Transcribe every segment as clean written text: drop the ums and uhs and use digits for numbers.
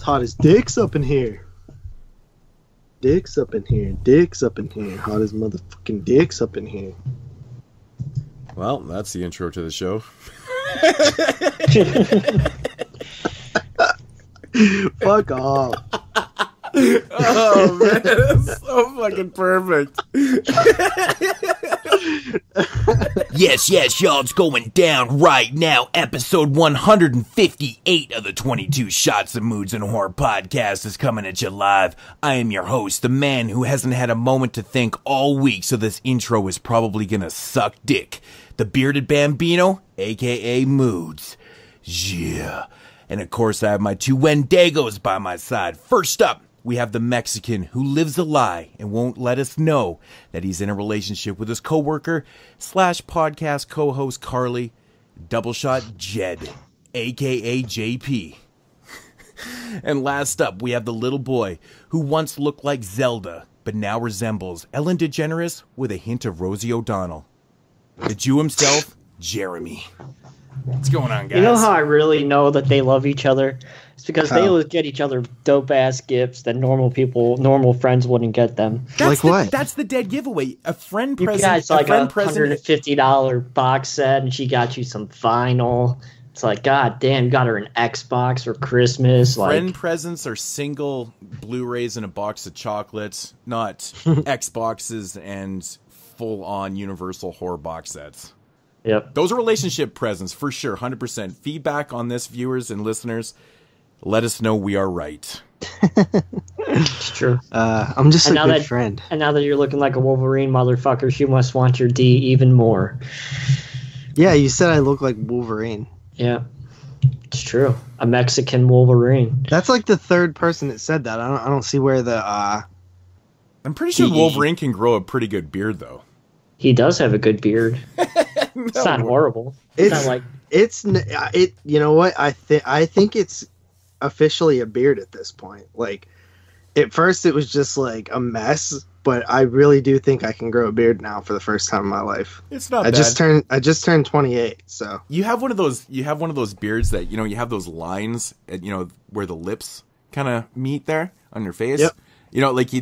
It's hot as dicks up in here. Dicks up in here. Dicks up in here. Hot as motherfucking dicks up in here. Well, that's the intro to the show. Fuck off. Oh, man. That's so fucking perfect. Yes, y'all, it's going down right now. Episode 158 of the 22 Shots of Moods and Horror podcast is coming at you live. I am your host, the man who hasn't had a moment to think all week, so this intro is probably gonna suck dick. The bearded Bambino, aka Moods. Yeah. And of course, I have my two Wendigos by my side. First up, we have the Mexican who lives a lie and won't let us know that he's in a relationship with his coworker / podcast co-host Carley, Double Shot Jed, aka JP. And last up, we have the little boy who once looked like Zelda, but now resembles Ellen DeGeneres with a hint of Rosie O'Donnell. The Jew himself, Jeremy. What's going on, guys? You know how I really know that they love each other? It's because they always get each other dope-ass gifts that normal friends wouldn't get them. What? That's the dead giveaway. A friend present. You guys like a $150 box set, and she got you some vinyl. It's like, god damn, you got her an Xbox for Christmas. Friend presents are single Blu-rays and a box of chocolates, not Xboxes and full-on Universal horror box sets. Yep. Those are relationship presents, for sure, 100%. Feedback on this, viewers and listeners. Let us know we are right. It's true. I'm just a good friend. And now that you're looking like a Wolverine motherfucker, she must want your D even more. Yeah, you said I look like Wolverine. Yeah, it's true. A Mexican Wolverine. That's like the third person that said that. I don't see where the I'm pretty sure Wolverine can grow a pretty good beard, though. He does have a good beard. It's not horrible. It's not like it. You know what? I think it's officially a beard at this point. Like, at first it was just like a mess, but I really do think I can grow a beard now for the first time in my life. It's not bad. I just turned 28, so. You have one of those beards that, you have those lines at, where the lips kind of meet there on your face. Yep. You know what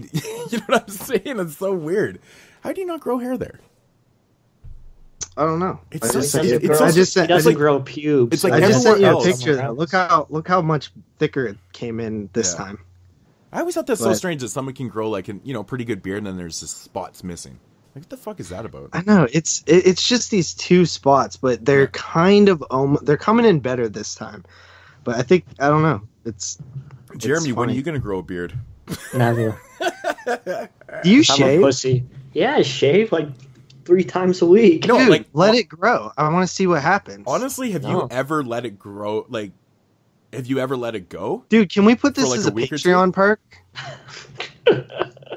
I'm saying? It's so weird. How do you not grow hair there? I don't know. He doesn't grow pubes. It's like I just sent you else. a picture. Though. Look how much thicker it came in this time. I always thought that's so strange that someone can grow like a pretty good beard and then there's just spots missing. Like, what the fuck is that about? I know it's just these two spots, but they're kind of they're coming in better this time. But I don't know. Jeremy, when are you gonna grow a beard? Never. Do you I'm shave? a pussy. Yeah, I shave like 3 times a week. No, dude, let it grow. I want to see what happens. Honestly, have you ever let it grow? Like, have you ever let it go? Dude, can we put this as a Patreon perk?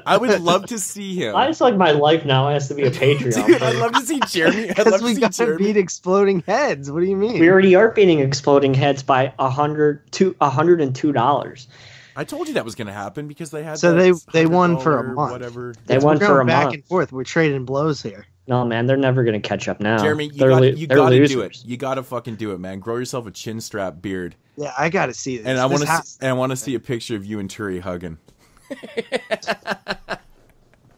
I would love to see him. I just like my life now has to be a Patreon. Dude, I'd love to see Jeremy. Because we got to beat exploding heads. What do you mean? We already are beating exploding heads by $102. I told you that was going to happen because they had. So they won for a month. Whatever. They won for a month. Back and forth. We're trading blows here. No, man, they're never going to catch up now. Jeremy, you got to do it. You got to fucking do it, man. Grow yourself a chin strap beard. Yeah, I got to see this. And I want to see a picture of you and Turi hugging.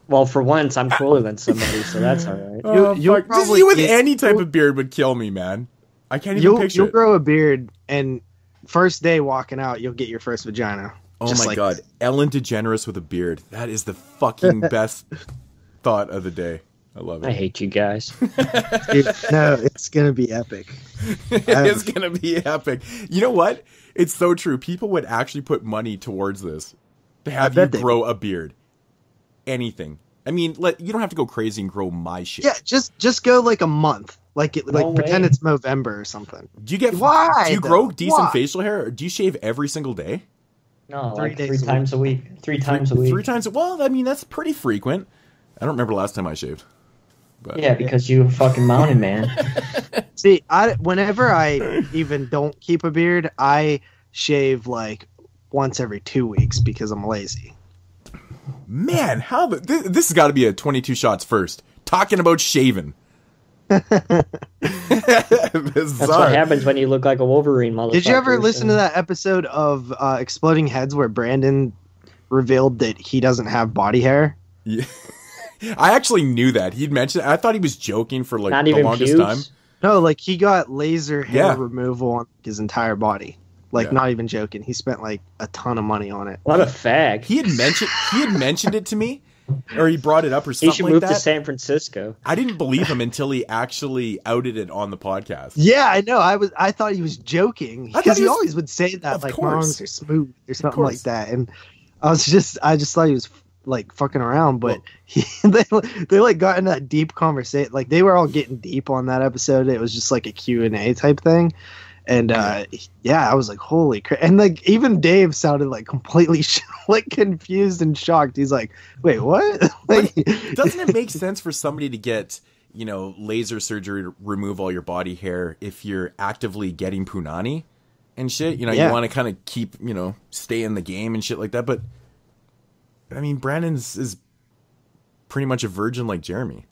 Well, for once, I'm cooler than somebody, so that's all right. Just you with any type of beard would kill me, man. I can't even picture You'll grow a beard, and first day walking out, you'll get your first vagina. Oh my god, Ellen DeGeneres with a beard. That is the fucking best thought of the day. I love it. I hate you guys. Dude, no, it's going to be epic. It's going to be epic. You know what? It's so true. People would actually put money towards this to have you grow a beard. Anything. I mean, you don't have to go crazy and grow my shit. Yeah, just go like a month. Pretend it's November or something. Do you grow decent facial hair, or do you shave every single day? No, like 3 times a week. 3 times a week. 3 times. Well, I mean, that's pretty frequent. I don't remember the last time I shaved. But. Yeah, because you fucking mountain man. See, whenever I even don't keep a beard, I shave like once every 2 weeks because I'm lazy. Man, this has got to be a 22 shots first. Talking about shaving. That's what happens when you look like a Wolverine, motherfucker. Did you ever listen to that episode of Exploding Heads where Brandon revealed that he doesn't have body hair? Yeah. I actually knew that. He'd mentioned it. I thought he was joking for like the longest pubes? time. No, like he got laser hair removal on his entire body. Like, not even joking. He spent like a ton of money on it. What a fag. He had mentioned it to me, or he brought it up or something like that. He should move to San Francisco. I didn't believe him until he actually outed it on the podcast. Yeah, I know. I thought he was joking because he always would say that, like, my arms are smooth or something like that. And I just thought he was like fucking around, but they like got in that deep conversation. Like they were all getting deep on that episode. It was just like a Q&A type thing. And I was like, holy crap. And like even Dave sounded like completely like confused and shocked. He's like, wait, what? Like, doesn't it make sense for somebody to get, laser surgery to remove all your body hair if you're actively getting punani and shit? You want to kind of keep, stay in the game and shit like that. But I mean, Brandon's is pretty much a virgin like Jeremy.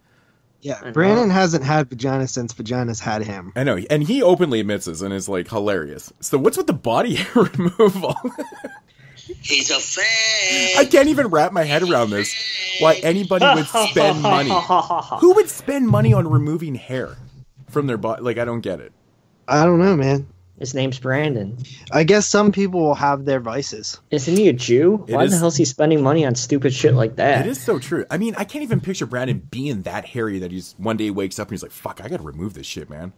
Yeah, Brandon hasn't had vagina since vagina's had him. I know, and he openly admits this and is like hilarious. So what's with the body hair removal? He's a fan. I can't even wrap my head around this. Why anybody would spend money? Who would spend money on removing hair from their body? Like, I don't get it. I don't know, man. His name's Brandon. I guess some people will have their vices. Isn't he a Jew? Why the hell is he spending money on stupid shit like that? It is so true. I mean, I can't even picture Brandon being that hairy that he's one day wakes up and he's like, fuck, I gotta remove this shit, man.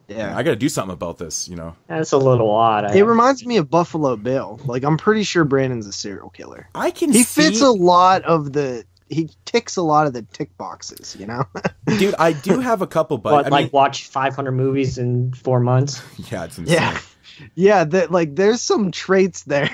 Yeah. I gotta do something about this, That's a little odd. It reminds me of Buffalo Bill. Like, I'm pretty sure Brandon's a serial killer. He fits a lot of he ticks a lot of the tick boxes, Dude, I do have a couple, but watch 500 movies in 4 months. Yeah, it's insane. Yeah. That there's some traits there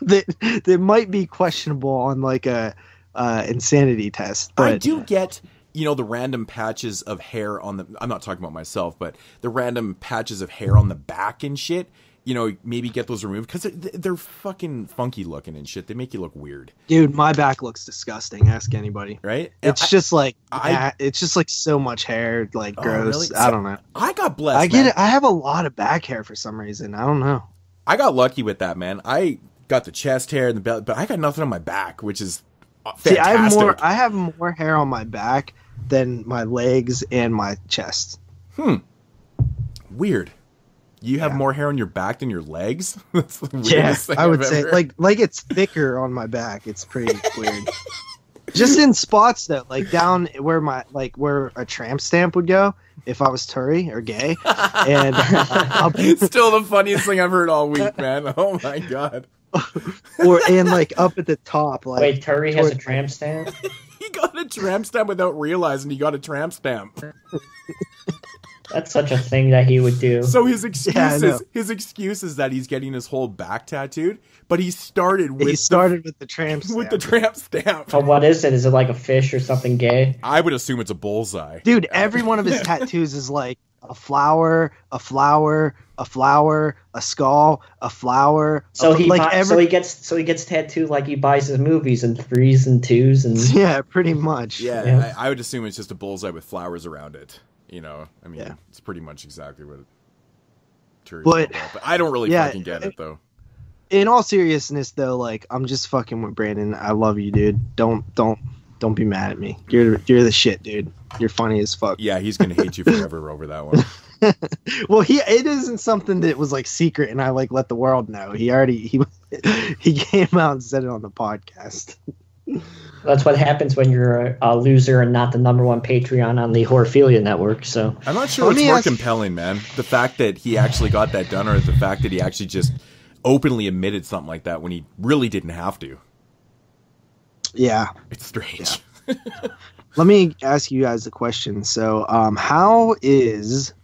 that might be questionable on like a insanity test. But I do get the random patches of hair on the. I'm not talking about myself, but the random patches of hair on the back and shit. Maybe get those removed because they're fucking funky looking and shit. They make you look weird. Dude, my back looks disgusting. Ask anybody. Right? It's just like so much hair, like gross. Really? I don't know. I got blessed. I get it. I have a lot of back hair for some reason. I don't know. I got lucky with that, man. I got the chest hair and the belly, but I got nothing on my back, which is fantastic. See, I have more hair on my back than my legs and my chest. Weird. You have more hair on your back than your legs? That's the weirdest thing I would say. Like it's thicker on my back. It's pretty weird. Just in spots though, like down where where a tramp stamp would go if I was Turi or gay. And it's still the funniest thing I've heard all week, man. Oh my god. and like up at the top, like wait, Turi has a tramp stamp? He got a tramp stamp without realizing he got a tramp stamp. That's such a thing that he would do. So his excuse is that he's getting his whole back tattooed, but he started with the tramp stamp. With the tramp stamp. Oh, what is it? Is it like a fish or something gay? I would assume it's a bullseye. Dude, every one of his tattoos is like a flower, a flower, a flower, a skull, a flower. So he gets tattooed like he buys his movies in 3s and 2s and yeah, pretty much. Yeah. I would assume it's just a bullseye with flowers around it. It's pretty much exactly what Turi's all about. But I don't really fucking get it, though. In all seriousness, though, like, I'm just fucking with Brandon. I love you, dude. Don't be mad at me. You're the shit, dude. You're funny as fuck. Yeah, he's gonna hate you forever over that one. Well, it isn't something that was like secret, and I like let the world know. He came out and said it on the podcast. That's what happens when you're a loser and not the #1 Patreon on the Horphilia Network. So I'm not sure what's more compelling, man. The fact that he actually got that done, or the fact that he actually just openly admitted something like that when he really didn't have to. Yeah, it's strange. Yeah. Let me ask you guys a question. So,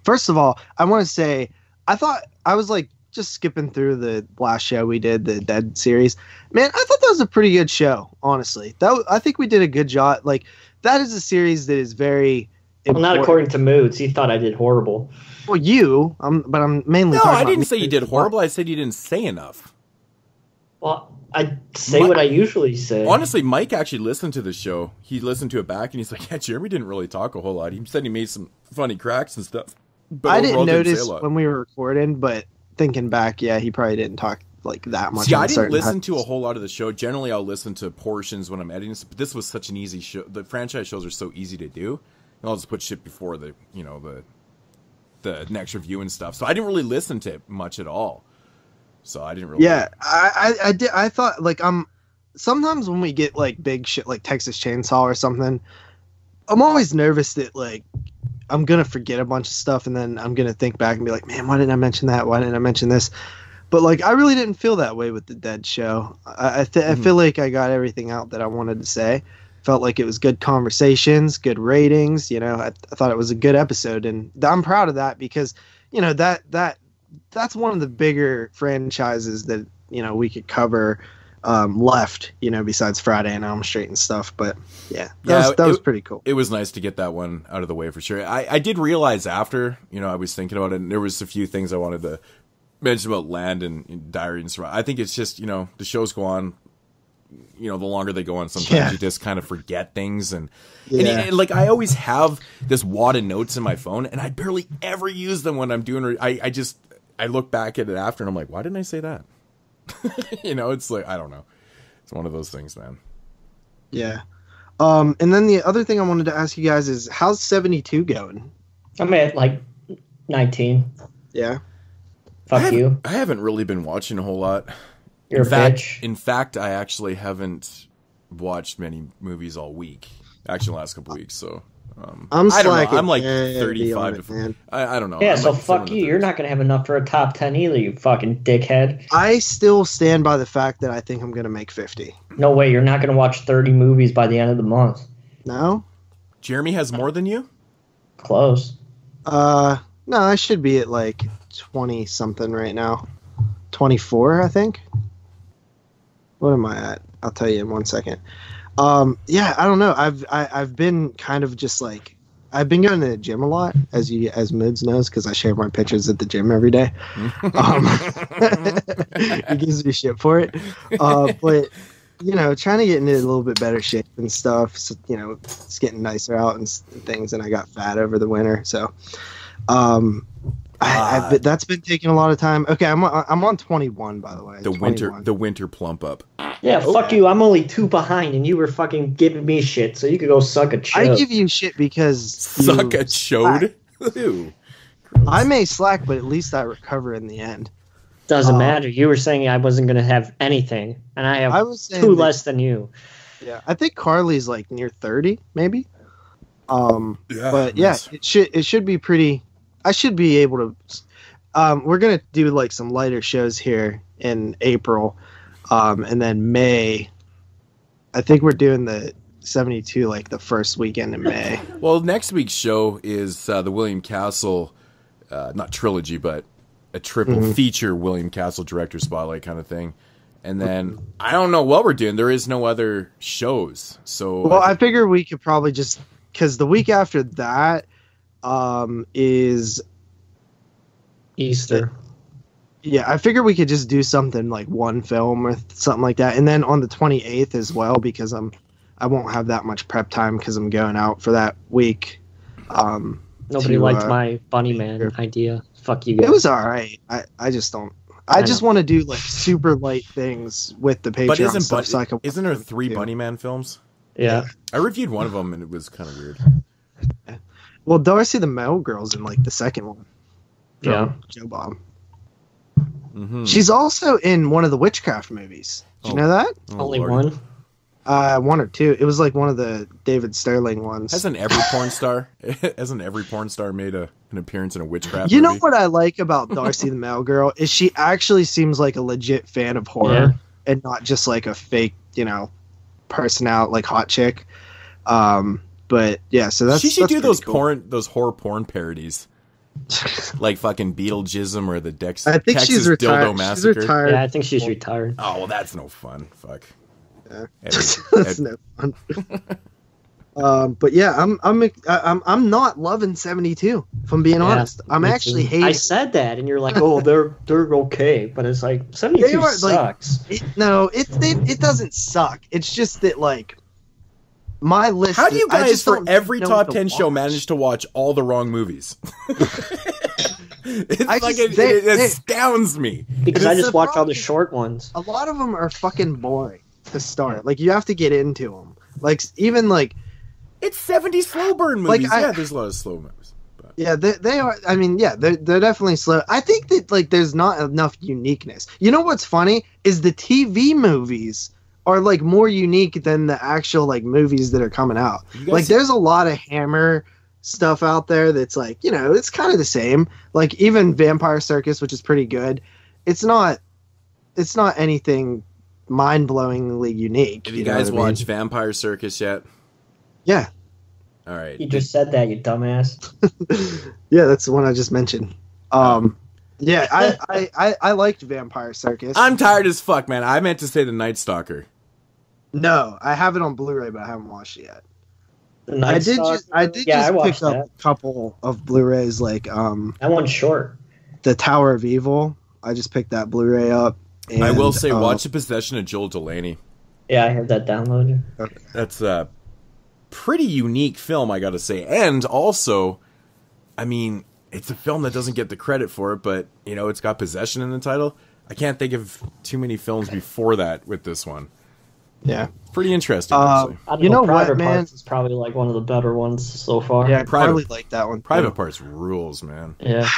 first of all, I want to say, I was like just skipping through the last show we did, the Dead series. Man, I thought that was a pretty good show, honestly. I think we did a good job. Like, that is a series that is very important. Well, not according to Moods. He thought I did horrible. Well, but I'm mainly talking about I didn't say you did horrible. I said you didn't say enough. Well, I say what I usually say. Honestly, Mike actually listened to the show. He listened to it back, and he's like, yeah, Jeremy didn't really talk a whole lot. He said he made some funny cracks and stuff. But I didn't notice when we were recording, but thinking back, yeah, he probably didn't talk like that much. See, I didn't listen to a whole lot of the show. Generally, I'll listen to portions when I'm editing. But this was such an easy show. The franchise shows are so easy to do. And I'll just put shit before the next review and stuff. So I didn't really listen to it much at all. So I didn't really. Yeah, I did. I thought like sometimes when we get like big shit like Texas Chainsaw or something, I'm always nervous that like I'm gonna forget a bunch of stuff and then I'm gonna think back and be like, man, why didn't I mention that? Why didn't I mention this? But like I really didn't feel that way with the Dead show. I feel like I got everything out that I wanted to say. Felt like it was good conversations, good ratings. You know, I thought it was a good episode, and I'm proud of that because you know that's one of the bigger franchises that you know we could cover left. You know, besides Friday and Elm Street and stuff. But yeah, that was pretty cool. It was nice to get that one out of the way for sure. I did realize after I was thinking about it, and there was a few things I wanted to mention about Land and Diary and Survival. I think it's just the shows go on. The longer they go on, sometimes you just kind of forget things. And like, I always have this wad of notes in my phone, and I barely ever use them when I'm doing I look back at it after, and I'm like, why didn't I say that? It's like, I don't know. It's one of those things, man. Yeah. And then the other thing I wanted to ask you guys is, how's 72 going? I'm at, like, 19. Yeah. Fuck you. I haven't really been watching a whole lot. You're a bitch. In fact, I actually haven't watched many movies all week. Actually, the last couple weeks. So I'm slacking. I'm like 35 to. I don't know. Yeah, I'm so like fuck you. You're not gonna have enough for a top 10 either, you fucking dickhead. I still stand by the fact that I think I'm gonna make 50. No way. You're not gonna watch 30 movies by the end of the month. No. Jeremy has more than you. Close. No, I should be at like 20 something right now. 24, I think. What am I at? I'll tell you in 1 second. Yeah, I don't know. I've been kind of just like I've been going to the gym a lot, as Moods knows, because I share my pictures at the gym every day. He gives me shit for it. But trying to get into a little bit better shape and stuff. So, it's getting nicer out and things, and I got fat over the winter, so. That's been taking a lot of time. Okay, I'm on 21, by the way. The 21. winter plump up. Yeah, fuck you. I'm only 2 behind, and you were fucking giving me shit, so you could go suck a chode. I give you shit because suck a chode. Ew. I may slack, but at least I recover in the end. Doesn't matter. You were saying I wasn't gonna have anything, and I have 2 less than you. Yeah, I think Carley's like near 30, maybe. But yeah, nice. It should be pretty. I should be able to. We're gonna do like some lighter shows here in April, and then May. I think we're doing the 72 like the first weekend in May. Well, next week's show is the William Castle, not trilogy, but a triple feature William Castle director spotlight kind of thing. And then I don't know what we're doing. There is no other shows, so. Well, I figure we could probably just because the week after that. Is Easter. Yeah, I figure we could just do something like one film or something like that, and then on the 28th as well, because I won't have that much prep time because I'm going out for that week. Nobody liked my Bunny Man idea. Fuck you guys. It was all right. I just don't. I just want to do like super light things with the Patreon but stuff. So isn't there 3 Bunny Man films? Yeah. I reviewed one of them and it was kind of weird. Well, Darcy the Mail Girl's in like the second one. Yeah. Joe Bob. Mm-hmm. She's also in one of the witchcraft movies. Did you know that? Only Lord. One? 1 or 2. It was like one of the David Sterling ones. Hasn't every porn star made an appearance in a witchcraft You movie? know what I like about Darcy the Mail Girl is she actually seems like a legit fan of horror and not just like a fake, personality, like hot chick. But yeah, so that's she should do those cool. those horror porn parodies, like fucking Beetlejuice or the I think Texas she's retired. Dildo Massacre. She's retired. Yeah, I think she's retired. Oh well, that's no fun. Fuck. Yeah. That's no fun. But yeah, I'm not loving 72. If I'm being honest, I'm actually hating. I said that, and you're like, "Oh, they're okay," but it's like 72 sucks. It doesn't suck. It's just that like my list. How do you guys for every top 10 show manage to watch all the wrong movies? It astounds me because I just watch all the short ones. A lot of them are fucking boring to start. Like you have to get into them. Like even like. It's 70 slow burn movies. There's a lot of slow movies. But. Yeah, they are. I mean, yeah, they're definitely slow. I think that like there's not enough uniqueness. You know what's funny is the TV movies are like more unique than the actual like movies that are coming out. Like there's a lot of Hammer stuff out there that's like, you know, it's kind of the same. Like even Vampire Circus, which is pretty good. It's not anything mind-blowingly unique. Have you guys watched Vampire Circus yet? Yeah. All right. You just said that, you dumbass. Yeah, that's the one I just mentioned. Yeah, I liked Vampire Circus. I'm tired as fuck, man. I meant to say The Night Stalker. No, I have it on Blu-ray, but I haven't watched it yet. I did just pick up a couple of Blu-rays, like that one's short. The Tower of Evil. I just picked that Blu-ray up. And, I will say, watch The Possession of Joel Delaney. Yeah, I have that downloaded. Okay. That's a pretty unique film, I gotta say. And also, I mean, it's a film that doesn't get the credit for it, but, you know, it's got possession in the title. I can't think of too many films before that with this one. Yeah. Pretty interesting, actually. You know what, man? Parts is probably like one of the better ones so far. Yeah, I probably like that one. Private Parts rules, man. Yeah.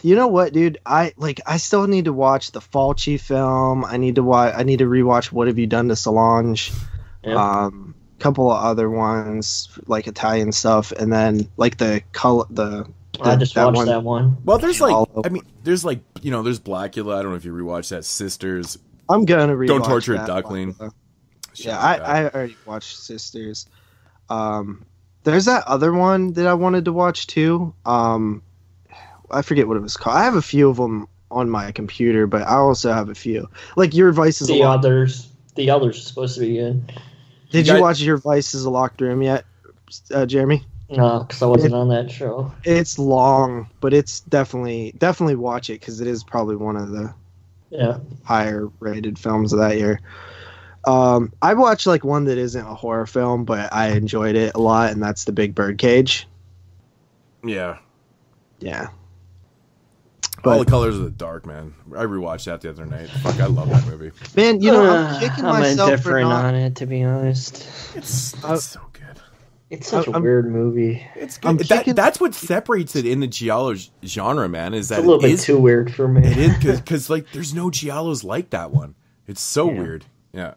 You know what, dude? I still need to watch the Fulci film. I need to rewatch What Have You Done to Solange? Yep. Couple of other ones like Italian stuff, and then like the I just watched that one. Well, there's like, there's Blackula. I don't know if you rewatched that. Sisters. I'm gonna rewatch Don't Torture that a Duckling. Yeah, I already watched Sisters. There's that other one that I wanted to watch too. I forget what it was called. I have a few of them on my computer, but I also have a few. Like Your Vice is The Others are supposed to be good. Did you watch Your Vice is a Locked Room yet, Jeremy? No, because I wasn't on that show. It's long, but it's definitely watch it because it is probably one of the higher rated films of that year. I watched like one that isn't a horror film, but I enjoyed it a lot, and that's The Big Birdcage. Yeah. But, All the Colors of the Dark, man. I rewatched that the other night. Fuck, I love that movie. Man, you know, I'm kicking myself indifferent on it, to be honest. It's so good. It's such a weird movie. It's good. That's what separates it in the giallo genre, man. Is that it's a little bit too weird for me? It is because like there's no giallos like that one. It's so weird. Yeah.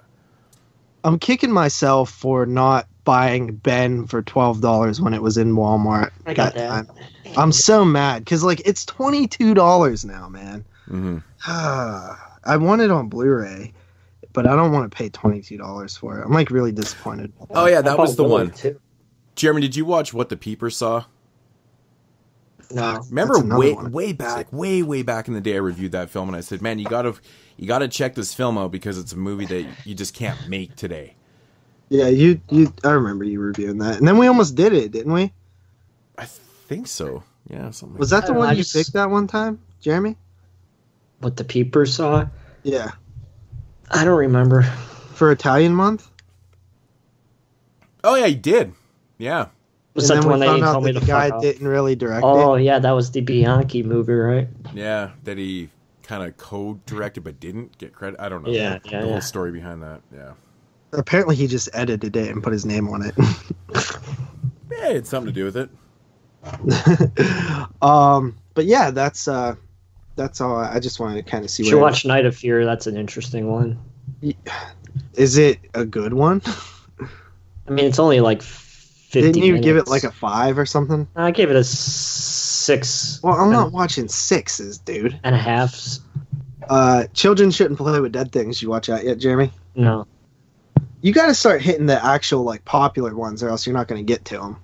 I'm kicking myself for not buying Ben for $12 when it was in Walmart. I got that. Time. I'm so mad because like it's $22 now, man. Mm-hmm. I want it on Blu-ray, but I don't want to pay $22 for it. I'm like really disappointed. Oh yeah, that was the one. Too. Jeremy, did you watch What the Peepers Saw? No. Remember way back in the day, I reviewed that film and I said, "Man, you gotta check this film out because it's a movie that you just can't make today." Yeah, I remember you reviewing that, and then we almost did it, didn't we? I think so. Yeah, something. Was that the one you picked that one time, Jeremy? What the Peepers Saw? Yeah. I don't remember. For Italian month? Oh yeah, he did. Yeah. Was that the one that you told me the guy didn't really direct it? Oh yeah, that was the Bianchi movie, right? Yeah, that he kind of co-directed but didn't get credit. I don't know. Yeah, the whole story behind that. Yeah. Apparently, he just edited it and put his name on it. Yeah, it had something to do with it. But yeah, that's all. I just wanted to kind of see. You should watch Night of Fear. That's an interesting one. Is it a good one? I mean, it's only like 50 Didn't you minutes. give it like a 5 or something? I gave it a 6. Well, I'm not watching 6s, dude. And a half. Children Shouldn't Play with Dead Things. You watch that yet, Jeremy? No. You got to start hitting the actual like popular ones, or else you're not going to get to them.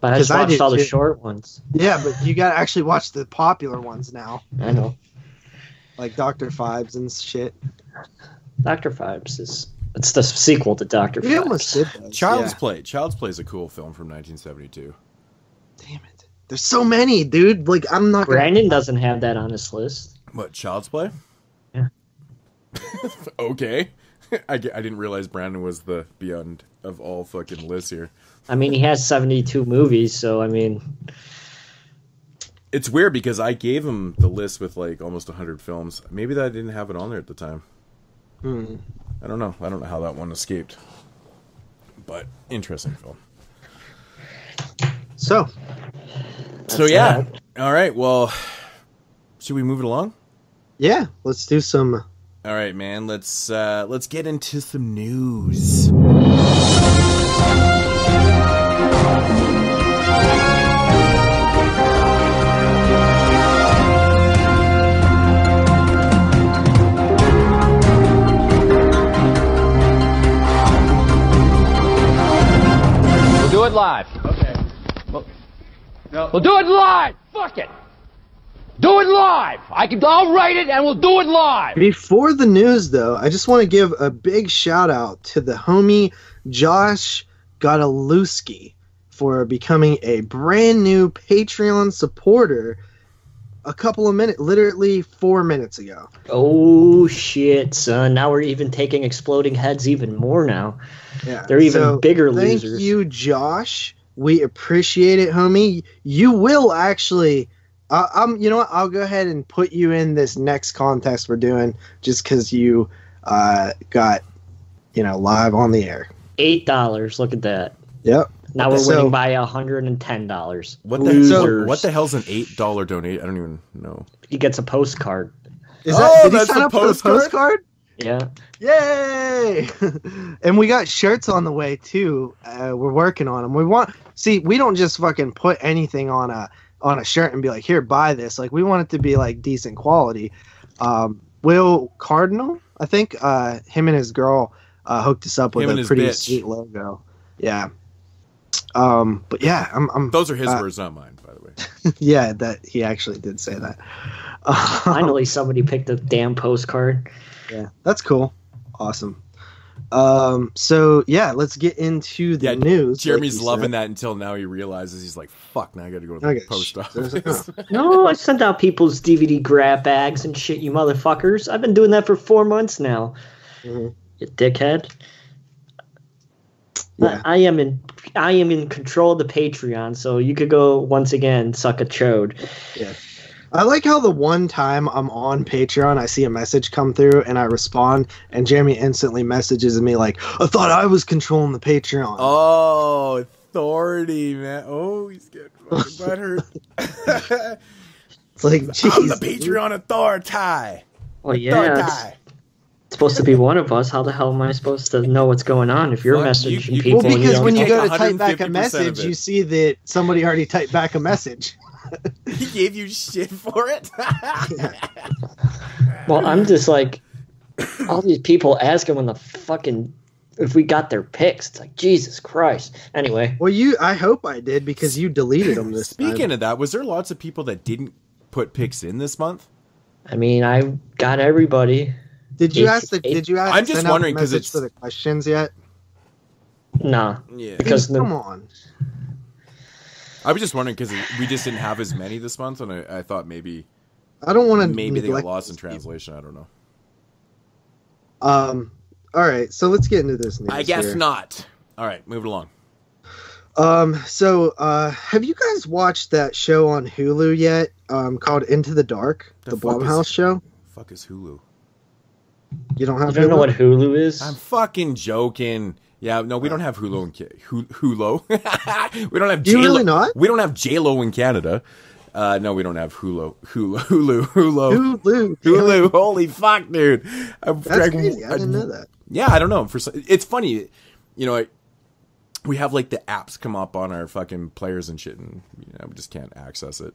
But I just watched all the short ones. Yeah, but you got to actually watch the popular ones now. I know. Like Dr. Phibes and shit. Dr. Phibes is It's the sequel to Dr. We almost did that. Child's Play. Child's Play is a cool film from 1972. Damn it. There's so many, dude. Like, I'm not Brandon doesn't have that on his list. What, Child's Play? Yeah. Okay. I didn't realize Brandon was the beyond of all fucking lists here. I mean, he has 72 movies, so I mean... It's weird because I gave him the list with like almost 100 films. Maybe that I didn't have it on there at the time. I don't know. I don't know how that one escaped. But interesting film. So yeah. All right. Well, should we move it along? Yeah, let's do some. All right, man. Let's get into some news. Do it live. Okay. Well, no. We'll do it live. Fuck it. Do it live. I'll write it and we'll do it live. Before the news, though, I just want to give a big shout out to the homie Josh Godalewski for becoming a brand new Patreon supporter a couple of minutes, literally 4 minutes ago. Oh shit, son! Now we're even taking exploding heads even more now. Yeah, they're even bigger losers. Thank you, Josh. We appreciate it, homie. You will actually. You know what? I'll go ahead and put you in this next contest we're doing, just because you got, live on the air. $8. Look at that. Yep. Now we're winning by $110. What the hell's an $8 donate? I don't even know. He gets a postcard. Did he sign up for the postcard? Yeah. Yay! And we got shirts on the way too. We're working on them. We don't just fucking put anything on a shirt and be like, here, buy this. Like, we want it to be like decent quality. Will Cardinal, I think, him and his girl hooked us up with a pretty sweet logo. Yeah. But yeah, I'm those are his words, not mine, by the way. Yeah, that he actually did say that. Finally, somebody picked a damn postcard. Yeah, that's cool. Awesome. So yeah, let's get into the news. Jeremy's loving that until now he realizes he's like, fuck, now I gotta go to the post office. No, I sent out people's DVD grab bags and shit, you motherfuckers. I've been doing that for 4 months now. Mm-hmm. You dickhead. Yeah. I am in control of the Patreon, so you could go once again suck a chode. Yeah. I like how the one time I'm on Patreon, I see a message come through and I respond, and Jeremy instantly messages me like, I thought I was controlling the Patreon. Oh, authority, man. Oh, he's getting fucking butthurt. It's like, geez, I'm the Patreon authority. Well, yeah. It's supposed to be one of us. How the hell am I supposed to know what's going on if you're messaging people? Well, because when you go to type 150% back a message, you see that somebody already typed back a message. He gave you shit for it? Yeah. Well, I'm just like, all these people asking when if we got their pics. It's like, Jesus Christ. Anyway. Well, I hope I did, because you deleted them this time. Speaking of that, was there lots of people that didn't put pics in this month? I mean, I got everybody. Did you ask? I'm just wondering because it's for the questions yet. Nah. Yeah. Because come on. I was just wondering because we just didn't have as many this month, and I thought maybe. I don't want to. Maybe they got lost in translation. I don't know. All right, so let's get into this news. I guess not. All right, move it along. So have you guys watched that show on Hulu yet? Called Into the Dark, the Blumhouse show. Fuck is Hulu? You don't have. You don't know what Hulu is? I'm fucking joking. Yeah, no, we don't have Hulu in Hulu. We don't have. Do you really not? We don't have J-Lo in Canada. No, we don't have Hulu. Holy fuck, dude! That's crazy. I didn't know that. Yeah, I don't know. It's funny, we have like the apps come up on our fucking players and shit, and we just can't access it.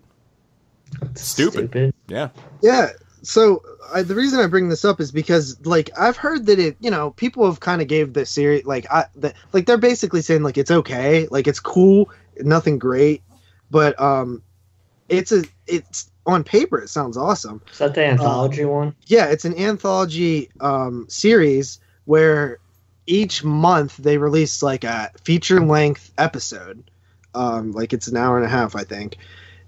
Stupid. Yeah. Yeah. So the reason I bring this up is because, like, I've heard that people have kind of gave the series they're basically saying like it's okay, like it's cool, nothing great, but it's on paper it sounds awesome. Is that the anthology one? Yeah, it's an anthology series where each month they release like a feature length episode. Like it's an hour and a half, I think,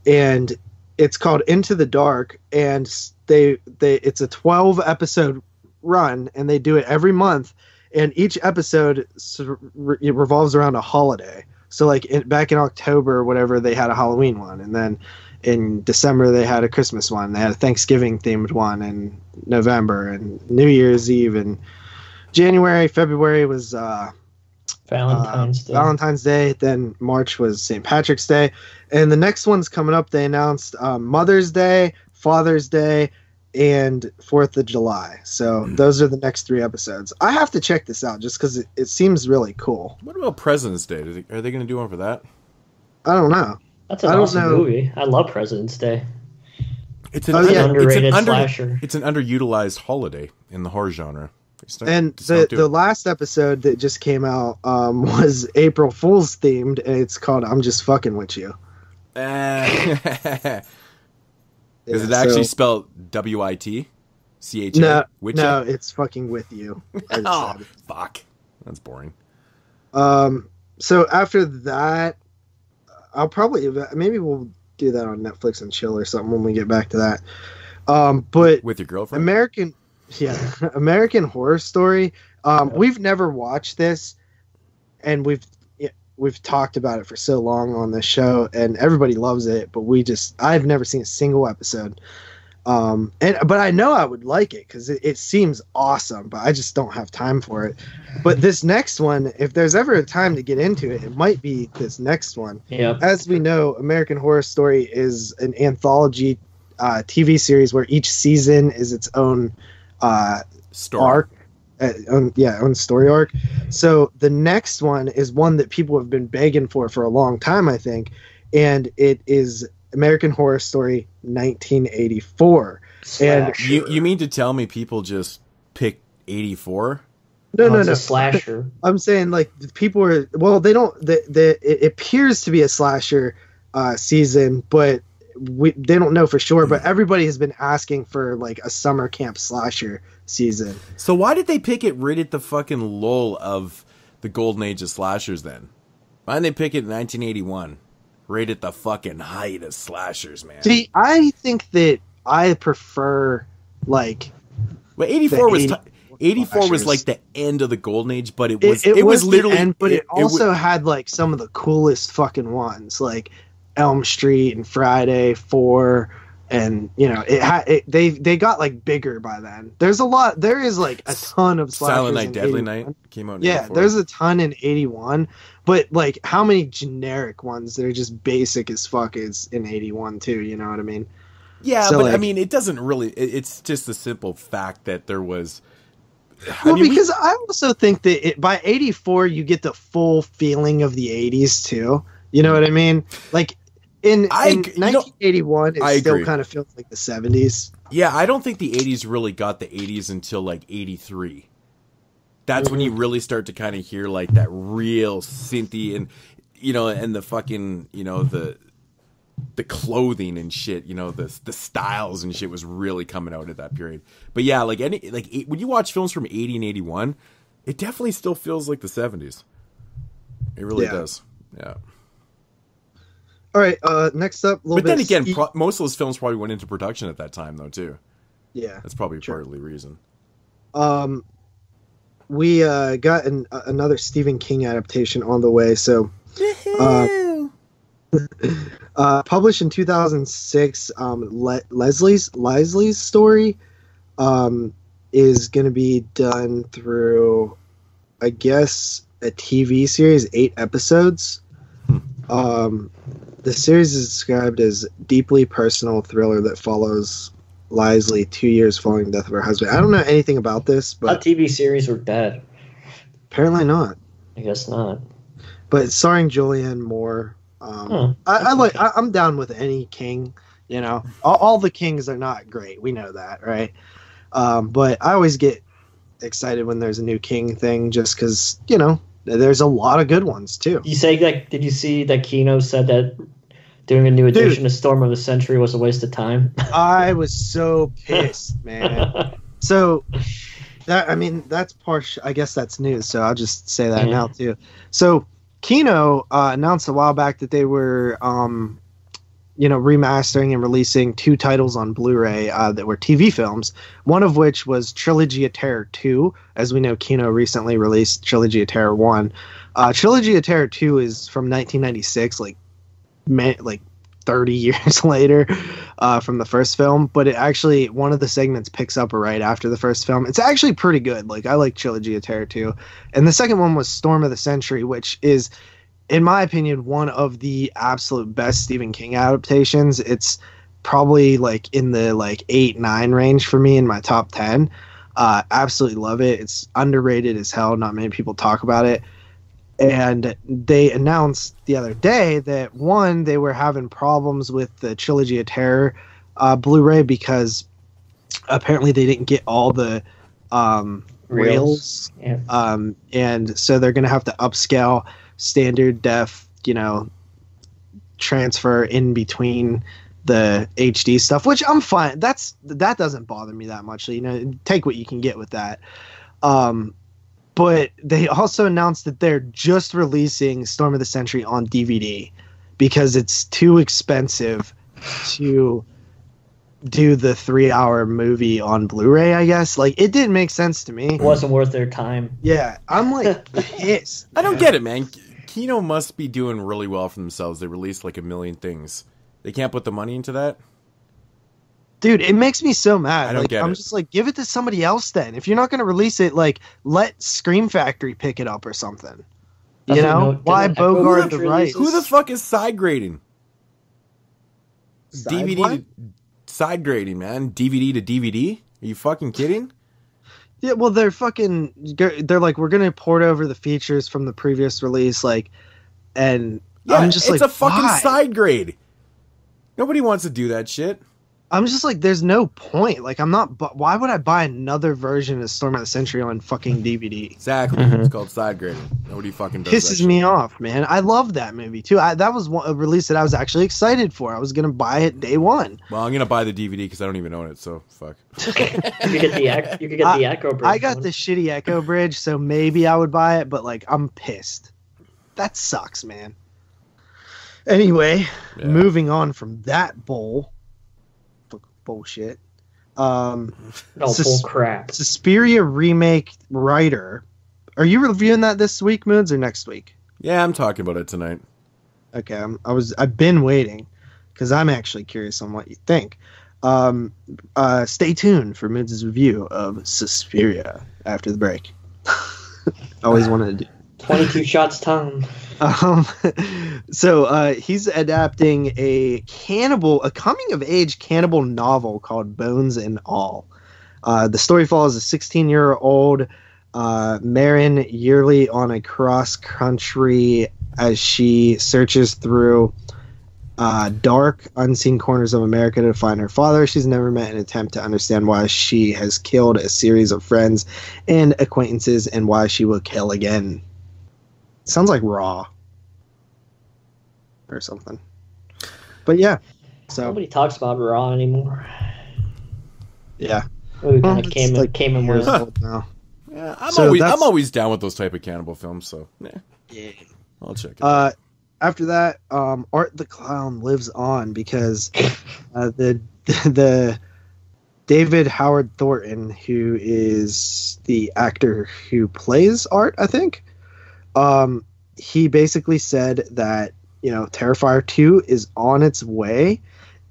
and it's called Into the Dark, and it's a 12 episode run, and they do it every month, and each episode revolves around a holiday. So like back in October or whatever, they had a Halloween one, and then in December they had a Christmas one, they had a Thanksgiving themed one in November, and New Year's Eve, and January, February was Valentine's Day. Then March was St. Patrick's Day, and the next one's coming up. They announced Mother's Day, Father's Day, and 4th of July. So those are the next 3 episodes. I have to check this out just because it seems really cool. What about President's Day? Are they going to do one for that? I don't know. That's an awesome movie. I love President's Day. It's an underrated slasher. It's an underutilized holiday in the horror genre. And the last episode that just came out was April Fool's themed, and it's called "I'm Just Fucking With You." Is it actually spelled W-I-T-C-H-A? No, it's fucking with you. Oh, fuck. That's boring. So after that, I'll probably maybe we'll do that on Netflix and chill or something when we get back to that. But with your girlfriend, American Horror Story. We've never watched this, and we've talked about it for so long on this show, and everybody loves it, but I've never seen a single episode. But I know I would like it because it seems awesome, but I just don't have time for it. But this next one, if there's ever a time to get into it, it might be this next one. Yep. As we know, American Horror Story is an anthology TV series where each season is its own story arc. Own story arc. So the next one is one that people have been begging for a long time, I think, and it is American Horror Story 1984. And you mean to tell me people just pick 84? No. It's a slasher. I'm saying like people are they don't. It appears to be a slasher season, but they don't know for sure. But everybody has been asking for like a summer camp slasher season. So why did they pick it right at the fucking lull of the golden age of slashers then? Why didn't they pick it in 1981? Right at the fucking height of slashers, man. See, I think that I prefer like. Well, 84 was 84 was like the end of the golden age, but it was literally. The end, but it also had like some of the coolest fucking ones, like Elm Street and Friday 4. And they got like bigger by then. There is like a ton of slashers. Silent Night, Deadly Night came out in 84. There's a ton in 81, but like how many generic ones that are just basic as fuck is in 81 too, you know what I mean? Yeah, so, but like, I mean it doesn't really it's just a simple fact that there was because I also think that by 84 you get the full feeling of the 80s too. You know what I mean? Like in 1981, it still kind of feels like the 70s. Yeah, I don't think the 80s really got the 80s until like 83. That's when you really start to kind of hear like that real synthy and and the fucking the clothing and shit. The styles and shit was really coming out at that period. But yeah, like when you watch films from 80 and 81, it definitely still feels like the 70s. It really does. Yeah. All right, next up, but then again, most of those films probably went into production at that time, though, too. Yeah, that's probably partly the reason. We got another Stephen King adaptation on the way. So, published in 2006, Leslie's story is going to be done through, I guess, a TV series, 8 episodes. The series is described as deeply personal thriller that follows Leslie 2 years following the death of her husband. I don't know anything about this, but TV series were dead. Apparently not. I guess not. But it's starring Julianne Moore. I'm down with any King. All the Kings are not great. We know that, right? But I always get excited when there's a new King thing, just because there's a lot of good ones too. Did you see that Kino said that doing a new edition of Storm of the Century was a waste of time? I was so pissed, man. So That's partial. I guess that's news, so I'll just say that now too. So Kino announced a while back that they were, remastering and releasing 2 titles on Blu-ray that were TV films. One of which was Trilogy of Terror 2. As we know, Kino recently released Trilogy of Terror 1. Trilogy of Terror 2 is from 1996, like 30 years later from the first film, but it actually, one of the segments picks up right after the first film. It's actually pretty good. Like, I like Trilogy of Terror 2. And the second one was Storm of the Century, which is, in my opinion, one of the absolute best Stephen King adaptations. It's probably like in the 8-9 range for me in my top 10. Absolutely love it. It's underrated as hell. Not many people talk about it. And they announced the other day that, one, they were having problems with the Trilogy of Terror Blu-ray because apparently they didn't get all the rails. Yeah. And so they're going to have to upscale standard def, transfer in between the HD stuff, which I'm fine. That doesn't bother me that much. Take what you can get with that. But they also announced that they're just releasing Storm of the Century on DVD because it's too expensive to do the 3-hour movie on Blu-ray, I guess. Like, it didn't make sense to me. It wasn't worth their time. Yeah, I'm pissed. I don't get it, man. Kino must be doing really well for themselves. They released like 1 million things. They can't put the money into that? Dude, it makes me so mad. I don't get it. I'm just like, give it to somebody else then. If you're not going to release it, let Scream Factory pick it up or something. Why bogart the rights? Who the fuck is side grading? What? Side grading, man. DVD to DVD? Are you fucking kidding? Yeah, well, they're like, we're going to port over the features from the previous release, and yeah, I'm just it's a fucking why? Side grade. Nobody wants to do that shit. I'm just like, there's no point. Like, I'm not. But why would I buy another version of Storm of the Century on fucking DVD? Exactly. It's called side grading. Nobody fucking does Pisses me off, man. I love that movie too. That was a release that I was actually excited for. I was gonna buy it day one. Well, I'm gonna buy the DVD because I don't even own it. So fuck. You could get the Echo Bridge. I got the shitty Echo Bridge, so maybe I would buy it. But I'm pissed. That sucks, man. Anyway, moving on from that bullshit. Bull crap. Suspiria remake writer. Are you reviewing that this week, Moods, or next week? Yeah, I'm talking about it tonight. Okay, I've been waiting because I'm actually curious on what you think. Stay tuned for Moods' review of Suspiria after the break. Always wanted to do 22 shots Tom. So he's adapting a coming-of-age cannibal novel called Bones and All. The story follows a 16-year-old Marin yearly on a cross-country as she searches through dark, unseen corners of America to find her father she's never met, and attempt to understand why she has killed a series of friends and acquaintances and why she will kill again. Sounds like Raw or something. But yeah. So nobody talks about Raw anymore. Yeah. We kind of came in with now. Yeah, I'm always down with those type of cannibal films, so yeah. I'll check it. After that, Art the Clown lives on because the David Howard Thornton, who is the actor who plays Art, I think, he basically said that, Terrifier 2 is on its way,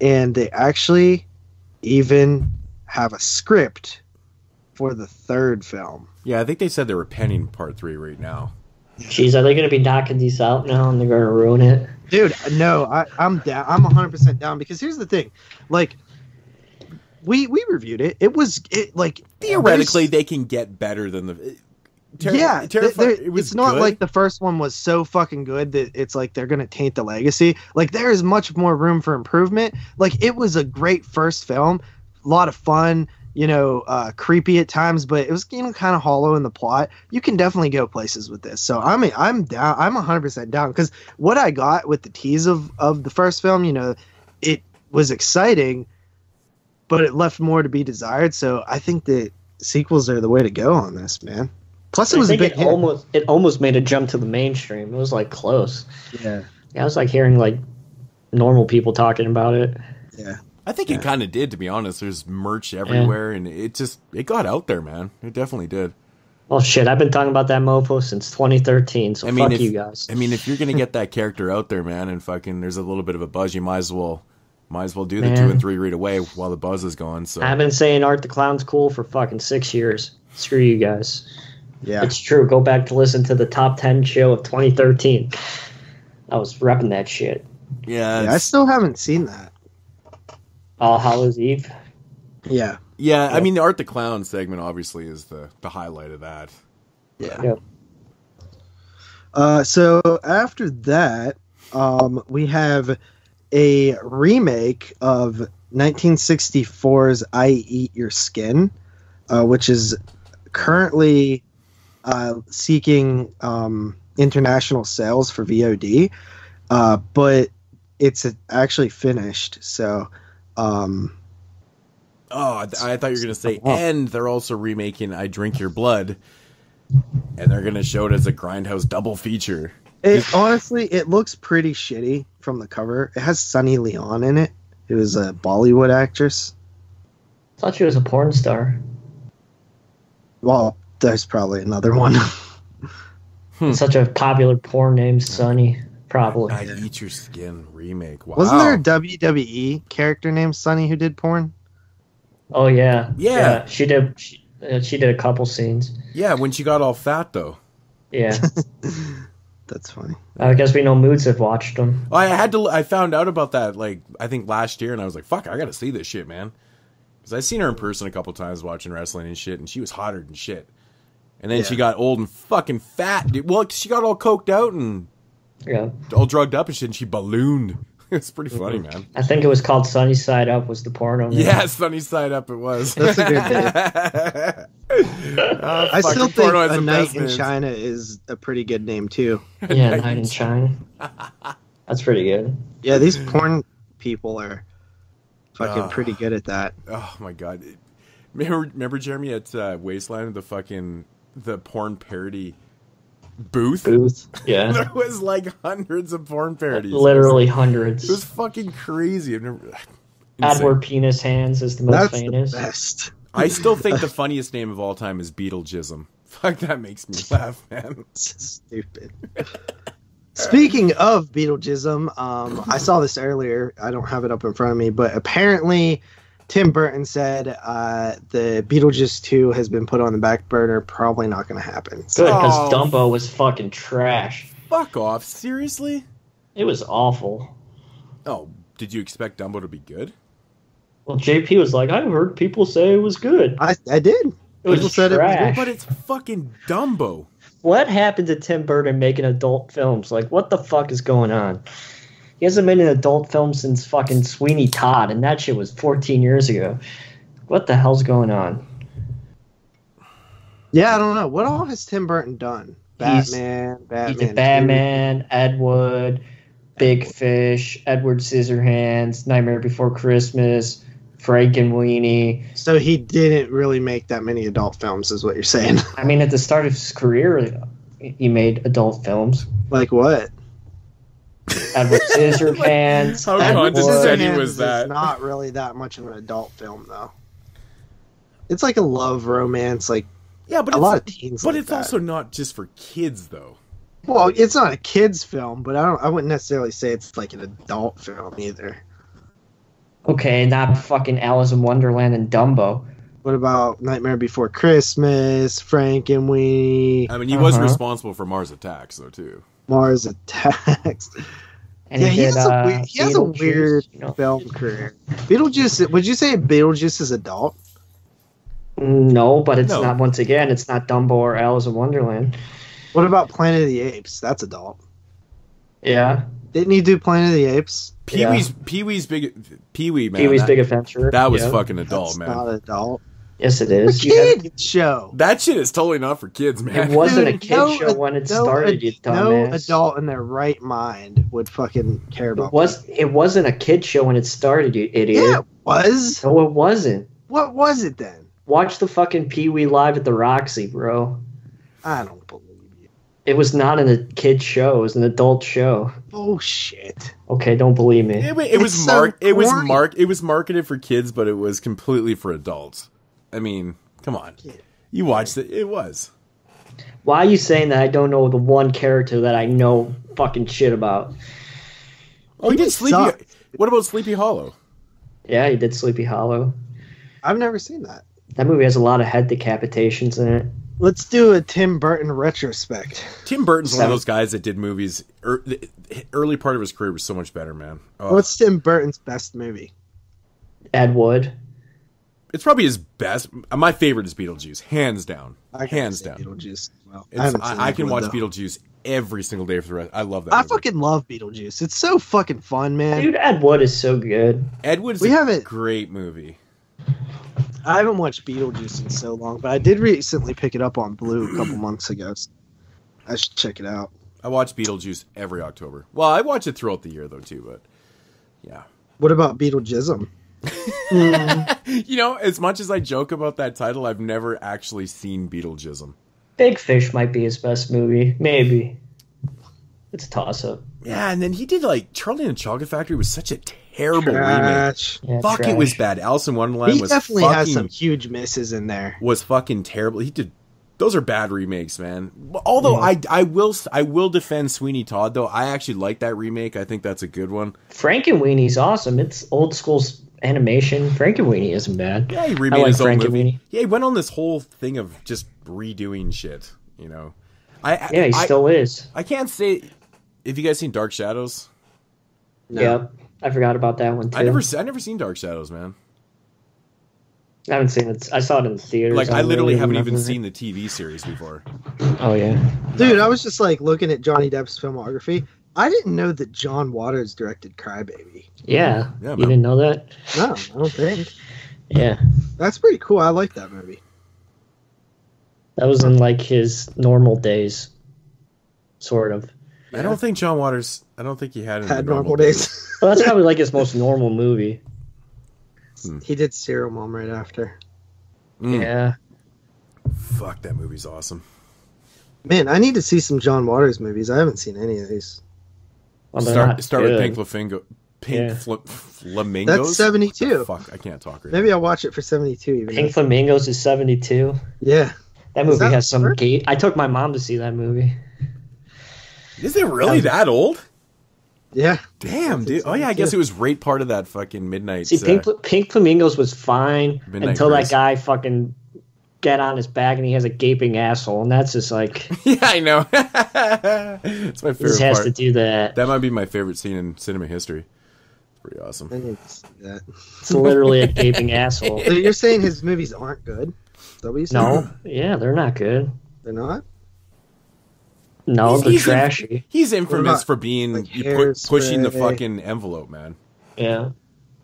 and they actually even have a script for the third film. Yeah, I think they said they were penning part 3 right now. Jeez, are they going to be knocking these out now and they're going to ruin it? Dude, no, I'm down. I'm 100% down because here's the thing. We reviewed it. Theoretically, they can get better than the... it's not good. Like the first one was so fucking good that it's like they're gonna taint the legacy. Like, there is much more room for improvement. Like, it was a great first film, a lot of fun, creepy at times, but it was kind of hollow in the plot. You can definitely go places with this. So I'm down. I'm 100% down because what I got with the tease of the first film, it was exciting, but it left more to be desired. So I think that sequels are the way to go on this, man. Plus, it was a big hit. It almost made a jump to the mainstream. It was like close. Yeah. I was like hearing like normal people talking about it. Yeah. I think it kind of did, to be honest. There's merch everywhere, and it got out there, man. It definitely did. Well, shit, I've been talking about that mofo since 2013, so fuck you guys. I mean, if you're going to get that character out there, man, and fucking there's a little bit of a buzz, you might as well do the 2 and 3 right away while the buzz is going. So I've been saying Art the Clown's cool for fucking 6 years. Screw you guys. Yeah. It's true. Go back to listen to the top 10 show of 2013. I was repping that shit. Yeah, I still haven't seen that. All Hallows Eve. Yeah. Yeah, I mean, the Art the Clown segment obviously is the highlight of that. Yeah. Yep. So after that, we have a remake of 1964's I Eat Your Skin, which is currently seeking international sales for VOD, but it's actually finished. So, I thought you were going to say, and they're also remaking I Drink Your Blood, and they're going to show it as a Grindhouse double feature. Honestly, it looks pretty shitty from the cover. It has Sunny Leon in it, who is a Bollywood actress. I thought she was a porn star. Well, there's probably another one. Such a popular porn name, Sunny. Probably. I Eat Your Skin remake. Wow. Wasn't there a WWE character named Sunny who did porn? Oh yeah. Yeah. She did. She did a couple scenes. Yeah, when she got all fat though. Yeah. That's funny. I guess we know Moods have watched them. I found out about that like I think last year, and I was like, "Fuck, I gotta see this shit, man." Because I've seen her in person a couple times watching wrestling and shit, and she was hotter than shit. And then she got old and fucking fat. Well, she got all coked out and all drugged up and shit, and she ballooned. It's pretty funny, man. I think it was called Sunny Side Up was the porno name. Yeah, Sunny Side Up it was. That's a good name. I still think A Night in China is a pretty good name, too. Yeah, Night in China. That's pretty good. Yeah, these porn people are fucking pretty good at that. Oh, my God. Remember Jeremy, at Wasteland, the porn parody booth? Yeah. There was like hundreds of porn parodies. Literally hundreds. It was fucking crazy. I've never... Edward Penis Hands is the most famous. The best. I still think the funniest name of all time is Beetlejuice. Fuck, that makes me laugh, man. Stupid. Speaking of Beetlejuice, I saw this earlier. I don't have it up in front of me, but apparently Tim Burton said the Beetlejuice 2 has been put on the back burner. Probably not going to happen. Good, because Dumbo was fucking trash. Fuck off. Seriously? It was awful. Oh, did you expect Dumbo to be good? Well, JP was like, I heard people say it was good. I did. It was trash. it was good. But it's fucking Dumbo. What happened to Tim Burton making adult films? Like, what the fuck is going on? He hasn't made an adult film since fucking Sweeney Todd, and that shit was 14 years ago. What the hell's going on? Yeah, I don't know. What all has Tim Burton done? Batman. He did Batman, Ed Wood, Big Fish, Edward Scissorhands, Nightmare Before Christmas, Frankenweenie. So he didn't really make that many adult films, is what you're saying. I mean, at the start of his career, he made adult films. Like what? Edward Scissorhands. How condescending was that? It's not really that much of an adult film, though. It's like a love romance, like but a lot of teens. But like it's that. also not just for kids, though. Well, it's not a kids' film, but I wouldn't necessarily say it's like an adult film either. Okay, not fucking Alice in Wonderland and Dumbo. What about Nightmare Before Christmas, Frankenweenie? I mean, he was responsible for Mars Attacks, though, too. Mars Attacks. And yeah, he has a Beetlejuice, weird film career. Beetlejuice, would you say Beetlejuice is adult? No, but it's not, once again, it's not Dumbo or Alice in Wonderland. What about Planet of the Apes? That's adult. Yeah. Didn't he do Planet of the Apes? Pee-wee's Big Adventure. That was fucking adult, That's man. Not adult. Yes, it is. It's a kid show. That shit is totally not for kids, man. It wasn't a kid show when it started, you dumbass. No adult in their right mind would fucking care about It wasn't a kid show when it started, you idiot. Yeah, it was. No, it wasn't. What was it then? Watch the fucking Pee-wee live at the Roxy, bro. I don't believe you. It was not a kid show. It was an adult show. Bullshit. Okay, don't believe me. It was marketed for kids, but it was completely for adults. I mean, come on. You watched it. It was. Why are you saying that I don't know the one character that I know fucking shit about? Oh, he did Sleepy. What about Sleepy Hollow? Yeah, he did Sleepy Hollow. I've never seen that. That movie has a lot of head decapitations in it. Let's do a Tim Burton retrospect. Tim Burton's one of those guys that did movies. The early part of his career was so much better, man. Oh. What's Tim Burton's best movie? Ed Wood. It's probably his best. My favorite is Beetlejuice, hands down. Hands down. Beetlejuice. Well, I can watch Beetlejuice every single day for the rest. I love that. I fucking love Beetlejuice. It's so fucking fun, man. Dude, Ed Wood is so good. Ed Wood's a great movie. I haven't watched Beetlejuice in so long, but I did recently pick it up on Blue a couple months ago. So I should check it out. I watch Beetlejuice every October. Well, I watch it throughout the year, though, too, but yeah. What about Beetlejuism? You know, as much as I joke about that title, I've never actually seen Beetlejuism. Big Fish might be his best movie. Maybe. It's a toss-up. Yeah, and then he did, like, Charlie and the Chocolate Factory was such a terrible remake. Yeah, Fuck, trash. It was bad. Alice in Wonderland He was definitely has some huge misses in there. Was fucking terrible. He did. Those are bad remakes, man. Although I will defend Sweeney Todd, though. I actually like that remake. I think that's a good one. Frankenweenie's awesome. It's old school animation. Frankenweenie isn't bad. Yeah, he remade his own movie. Yeah, he went on this whole thing of just redoing shit. You know. He still is. I can't say. Have you guys seen Dark Shadows? No. Yeah, I forgot about that one too. I never seen Dark Shadows, man. I haven't seen it. I saw it in the theaters. Like, I literally haven't even seen the TV series before. Oh, yeah. Dude, I was just, like, looking at Johnny Depp's filmography. I didn't know that John Waters directed Crybaby. Yeah. You didn't know that? No, I don't think. Yeah. That's pretty cool. I like that movie. That was in, like, his normal days. Sort of. I don't think John Waters... I don't think he had normal days. Well, that's probably, like, his most normal movie. He did Serial Mom right after. Yeah. Fuck, that movie's awesome. Man, I need to see some John Waters movies. I haven't seen any of these. Well, start with Pink Flamingos. That's 72. Fuck, I can't talk right Maybe I'll watch it for 72. Even Pink Flamingos is 72. Yeah. That movie has some gate. I took my mom to see that movie. Is it really that old? Yeah. Damn, dude. Oh, yeah, I guess it was right part of that fucking midnight. See, Pink Flamingos was fine until that guy fucking get on his back and he has a gaping asshole, and that's just like... Yeah, I know. It's my favorite part. He just has to do that. That might be my favorite scene in cinema history. It's pretty awesome. I need to see that. It's literally a gaping asshole. So you're saying his movies aren't good? Is that what you said? No. Yeah, they're not good. They're not? No, they're trashy. He's infamous for being like pushing the fucking envelope, man. Yeah.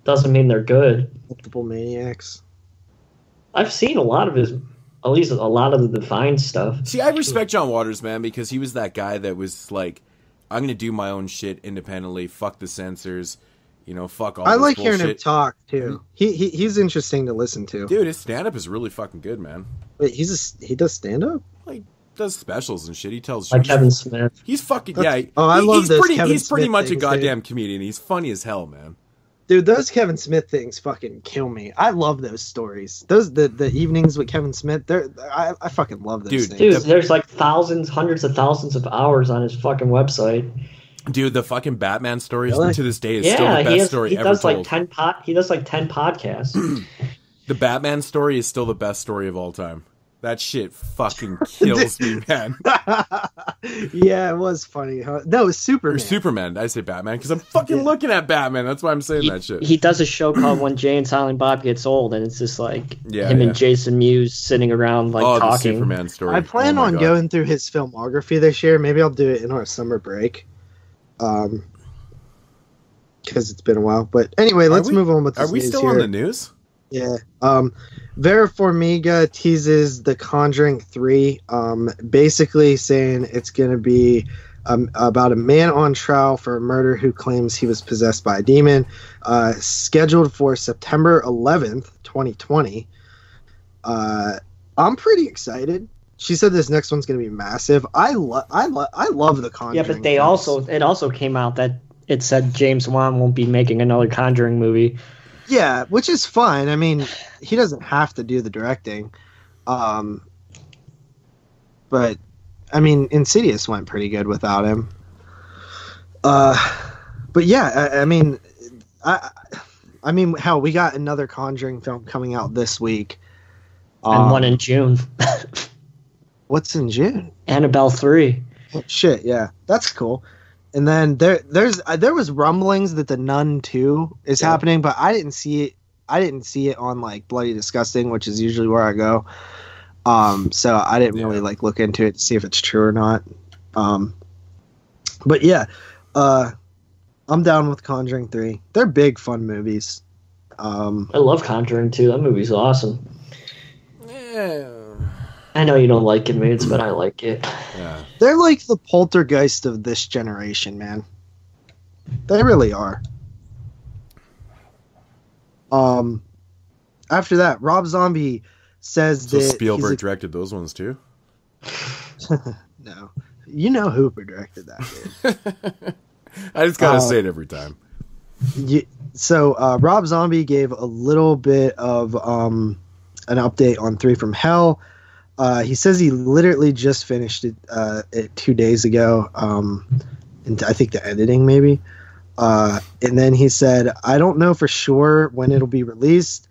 Doesn't mean they're good. Multiple Maniacs. I've seen a lot of his, at least a lot of the Defined stuff. See, I respect John Waters, man, because he was that guy that was like, I'm going to do my own shit independently, fuck the censors, you know, fuck all this bullshit. Hearing him talk, too. He's interesting to listen to. Dude, his stand-up is really fucking good, man. Wait, he does stand-up? Like, does specials and shit. He tells like Kevin Smith. He's fucking I love those. He's pretty much a goddamn comedian. He's funny as hell, man. Dude, those Kevin Smith things fucking kill me. I love those stories. Those the evenings with Kevin Smith. I fucking love those things. Dude, there's like hundreds of thousands of hours on his fucking website. Dude, the fucking Batman stories to this day is still the best story ever told. He does like 10 podcasts. The Batman story is still the best story of all time. That shit fucking kills me, man. Yeah, it was funny. Huh? No, it was Superman. Or Superman. I say Batman because I'm fucking looking at Batman. That's why I'm saying that shit. He does a show called When Jay and Silent Bob Gets Old, and it's just like him and Jason Mewes sitting around talking. The Superman story. I plan on going through his filmography this year. Maybe I'll do it in our summer break. Because it's been a while. But anyway, let's move on with this. Are we still on the news? Yeah. Vera Farmiga teases The Conjuring 3, basically saying it's going to be about a man on trial for a murder who claims he was possessed by a demon, scheduled for September 11th, 2020. I'm pretty excited. She said this next one's going to be massive. I love the Conjuring. Yeah, but it also came out that it said James Wan won't be making another Conjuring movie. Yeah, which is fine. I mean, he doesn't have to do the directing. But I mean, Insidious went pretty good without him. But yeah, I mean, hell, we got another Conjuring film coming out this week, and one in June. What's in June? Annabelle 3. Oh, shit, yeah, that's cool. And then there was rumblings that The Nun 2 is happening, but I didn't see it. I didn't see it on like Bloody Disgusting, which is usually where I go. So I didn't really like look into it to see if it's true or not. But yeah, I'm down with Conjuring 3. They're big, fun movies. I love Conjuring 2. That movie's awesome. Yeah. I know you don't like it, mates, but I like it. Yeah. They're like the Poltergeist of this generation, man. They really are. After that, Rob Zombie says that Spielberg directed those ones too? No. You know Hooper directed that, dude. I just gotta say it every time. So Rob Zombie gave a little bit of an update on 3 from Hell. He says he literally just finished it 2 days ago, and I think the editing maybe. And then he said, I don't know for sure when it'll be released,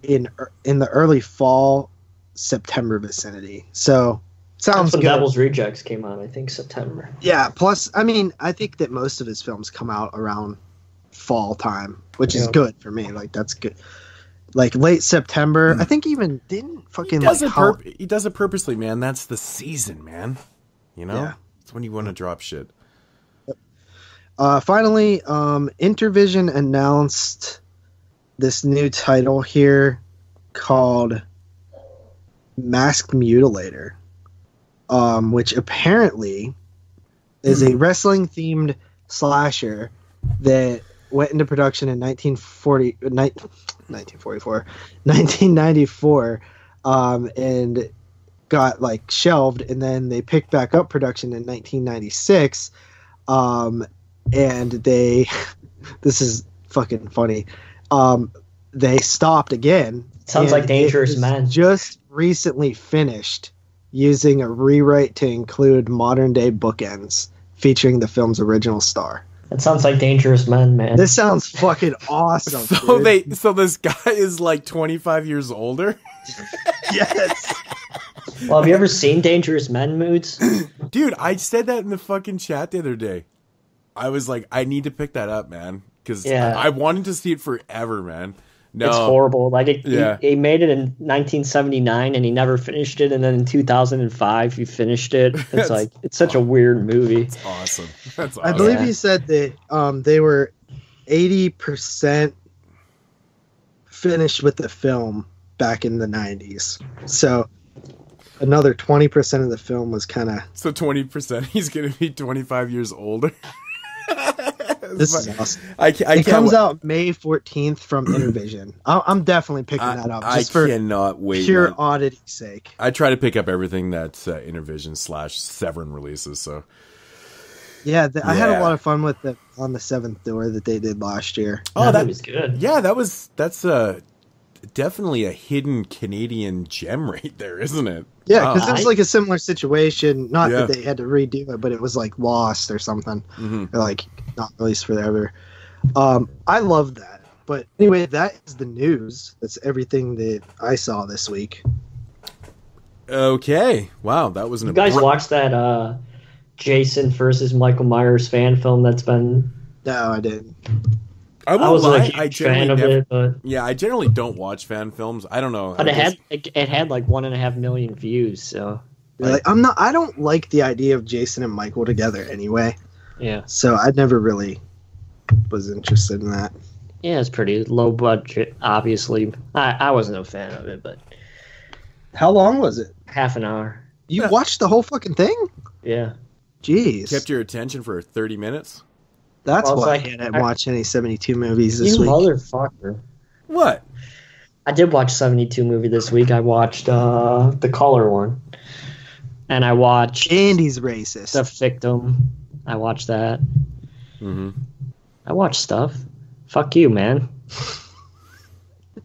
in the early fall, September vicinity. So sounds That's when good. Devil's Rejects came out, I think September. Yeah, plus, I mean, I think that most of his films come out around fall time, which is good for me. Like, that's good. Like, late September. I think even didn't fucking, he does it purposely, man. That's the season, man. You know? Yeah. It's when you want to drop shit. Finally, Intervision announced this new title here called Masked Mutilator, which apparently is a wrestling-themed slasher that went into production in 1994, and got like shelved, and then they picked back up production in 1996, and they this is fucking funny, they stopped again. Sounds like Dangerous Men. Just recently finished using a rewrite to include modern day bookends featuring the film's original star. That sounds like Dangerous Men, man. This sounds fucking awesome. So this guy is like 25 years older? Yes. Well, have you ever seen Dangerous Men, Moods? Dude, I said that in the fucking chat the other day. I was like, I need to pick that up, man. Because I wanted to see it forever, man. No. It's horrible. Like, he made it in 1979, and he never finished it. And then in 2005, he finished it. It's like, it's such a weird movie. That's awesome. That's awesome. I believe he said that they were 80% finished with the film back in the 90s. So another 20% of the film was kind of... So 20%, he's going to be 25 years older? This is awesome. It comes out May 14th from Intervision. I'm definitely picking that up. Just I cannot wait. Pure oddity sake. I try to pick up everything that's Intervision / Severin releases. So yeah, I had a lot of fun with it on the Seventh Door that they did last year. Oh, that was good. Yeah, that's definitely a hidden Canadian gem right there, isn't it? Yeah, because it's like a similar situation. Not that they had to redo it, but it was like lost or something. Mm-hmm. Or like not released forever. I love that. But anyway, that is the news. That's everything that I saw this week. Okay. Wow, that was You guys watched that Jason versus Michael Myers fan film that's been... No, I didn't. I was a huge fan of it, but I generally don't watch fan films. I don't know, but it had like 1.5 million views. So I don't like the idea of Jason and Michael together anyway. Yeah. So I never really was interested in that. Yeah, it's pretty low budget. Obviously, I wasn't a fan of it, but how long was it? Half an hour. You watched the whole fucking thing? Yeah. Jeez. Kept your attention for 30 minutes. That's why I didn't watch any 72 movies this week. You motherfucker. What? I did watch 72 movie this week. I watched the Color one. And I watched... Andy's racist. The Victim. I watched that. Mm-hmm. I watched stuff. Fuck you, man.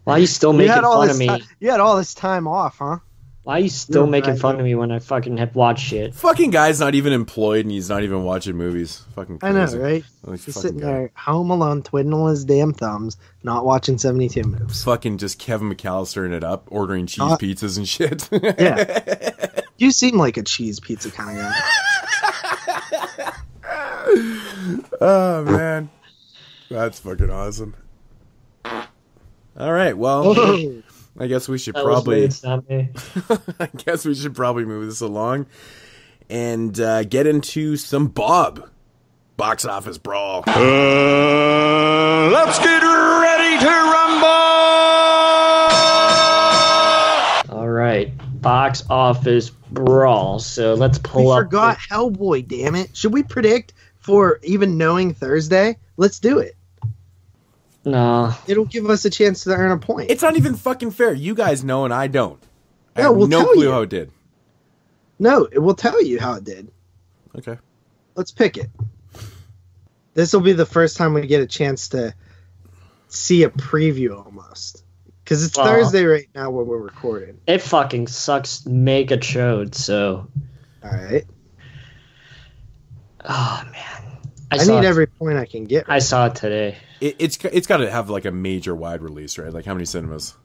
Why are you still making fun of me? You had all this time off, huh? Why are you still making fun of me when I fucking have watched shit? Fucking guy's not even employed and he's not even watching movies. Fucking crazy. I know, right? He's sitting there, home alone, twiddling his damn thumbs, not watching 72 moves. Fucking just Kevin McAllister'ing it up, ordering cheese pizzas and shit. Yeah. You seem like a cheese pizza kind of guy. Oh, man. That's fucking awesome. All right, well... Whoa. I guess we should That probably. was weird, not me. I guess we should probably move this along and get into some box office brawl. Let's get ready to rumble! All right, box office brawl. So let's pull up. We forgot Hellboy. Damn it! Should we predict for even knowing Thursday? Let's do it. No. It'll give us a chance to earn a point. It's not even fucking fair. You guys know and I don't. I No, have we'll no tell clue you. how it did. No, it will tell you how it did. Okay. Let's pick it. This will be the first time we get a chance to see a preview almost. Because it's Thursday right now when we're recording. It fucking sucks mega chode, so. Alright. Oh, man. I need every point I can get. I saw it today. It's got to have like a major wide release, right? Like how many cinemas?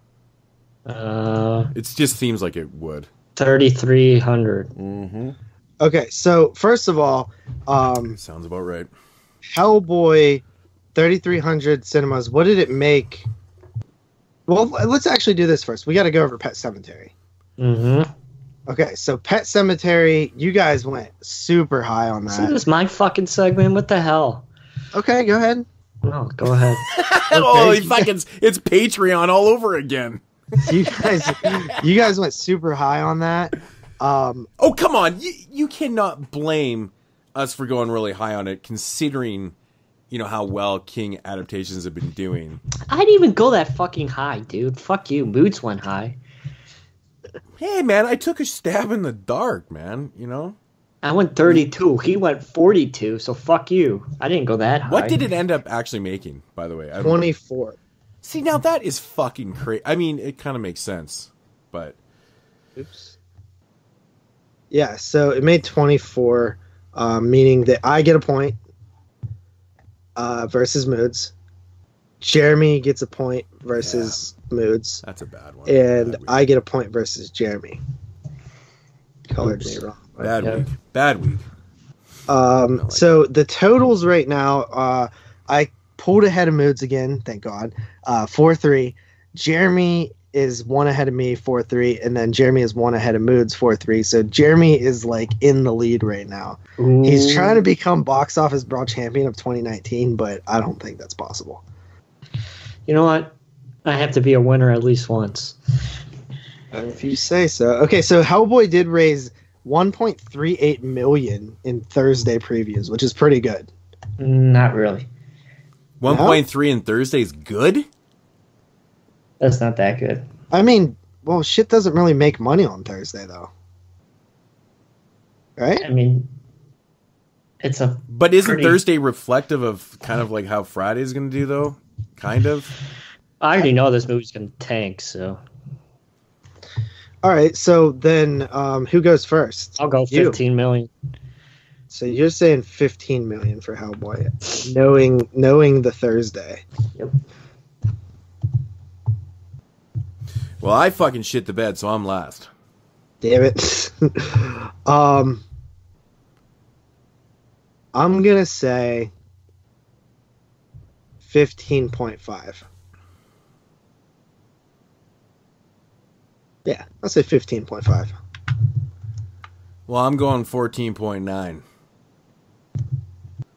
It just seems like it would. 3,300. Mm-hmm. Okay, so first of all, sounds about right. Hellboy, 3,300 cinemas. What did it make? Well, let's actually do this first. We got to go over Pet Sematery. Mm-hmm. Okay, so Pet Sematery, you guys went super high on that. See, this is my fucking segment. What the hell? Okay, go ahead. No, go ahead. Holy fucking! It's Patreon all over again. You guys went super high on that. Oh, come on! You cannot blame us for going really high on it, considering how well King adaptations have been doing. I didn't even go that fucking high, dude. Fuck you. Moods went high. Hey, man, I took a stab in the dark, man. I went 32. He went 42. So fuck you. I didn't go that high. What did it end up actually making, by the way? 24. See, now that is fucking crazy. I mean, it kind of makes sense, but... Oops. Yeah, so it made 24, meaning that I get a point versus Moods. Jeremy gets a point versus Moods. That's a bad one. And I get a point versus Jeremy. Colored me wrong. Bad week. So the totals right now, I pulled ahead of Moods again, thank God. 4-3. Jeremy is one ahead of me, 4-3, and then Jeremy is one ahead of Moods, 4-3. So Jeremy is like in the lead right now. Ooh. He's trying to become box office brawl champion of 2019, but I don't think that's possible. You know what? I have to be a winner at least once. If you say so. Okay, so Hellboy did raise 1.38 million in Thursday previews, which is pretty good. Not really. 1.3 in Thursday is good? That's not that good. I mean, well, shit doesn't really make money on Thursday, though. Right? I mean, it's a... But isn't Thursday reflective of kind of like how Friday's going to do, though? Kind of? I already know this movie's going to tank, so... All right, so then who goes first? I'll go 15 million. So you're saying 15 million for Hellboy, knowing the Thursday. Yep. Well, I fucking shit the bed, so I'm last. Damn it. I'm gonna say 15.5. Yeah, I'll say 15.5. Well, I'm going 14.9.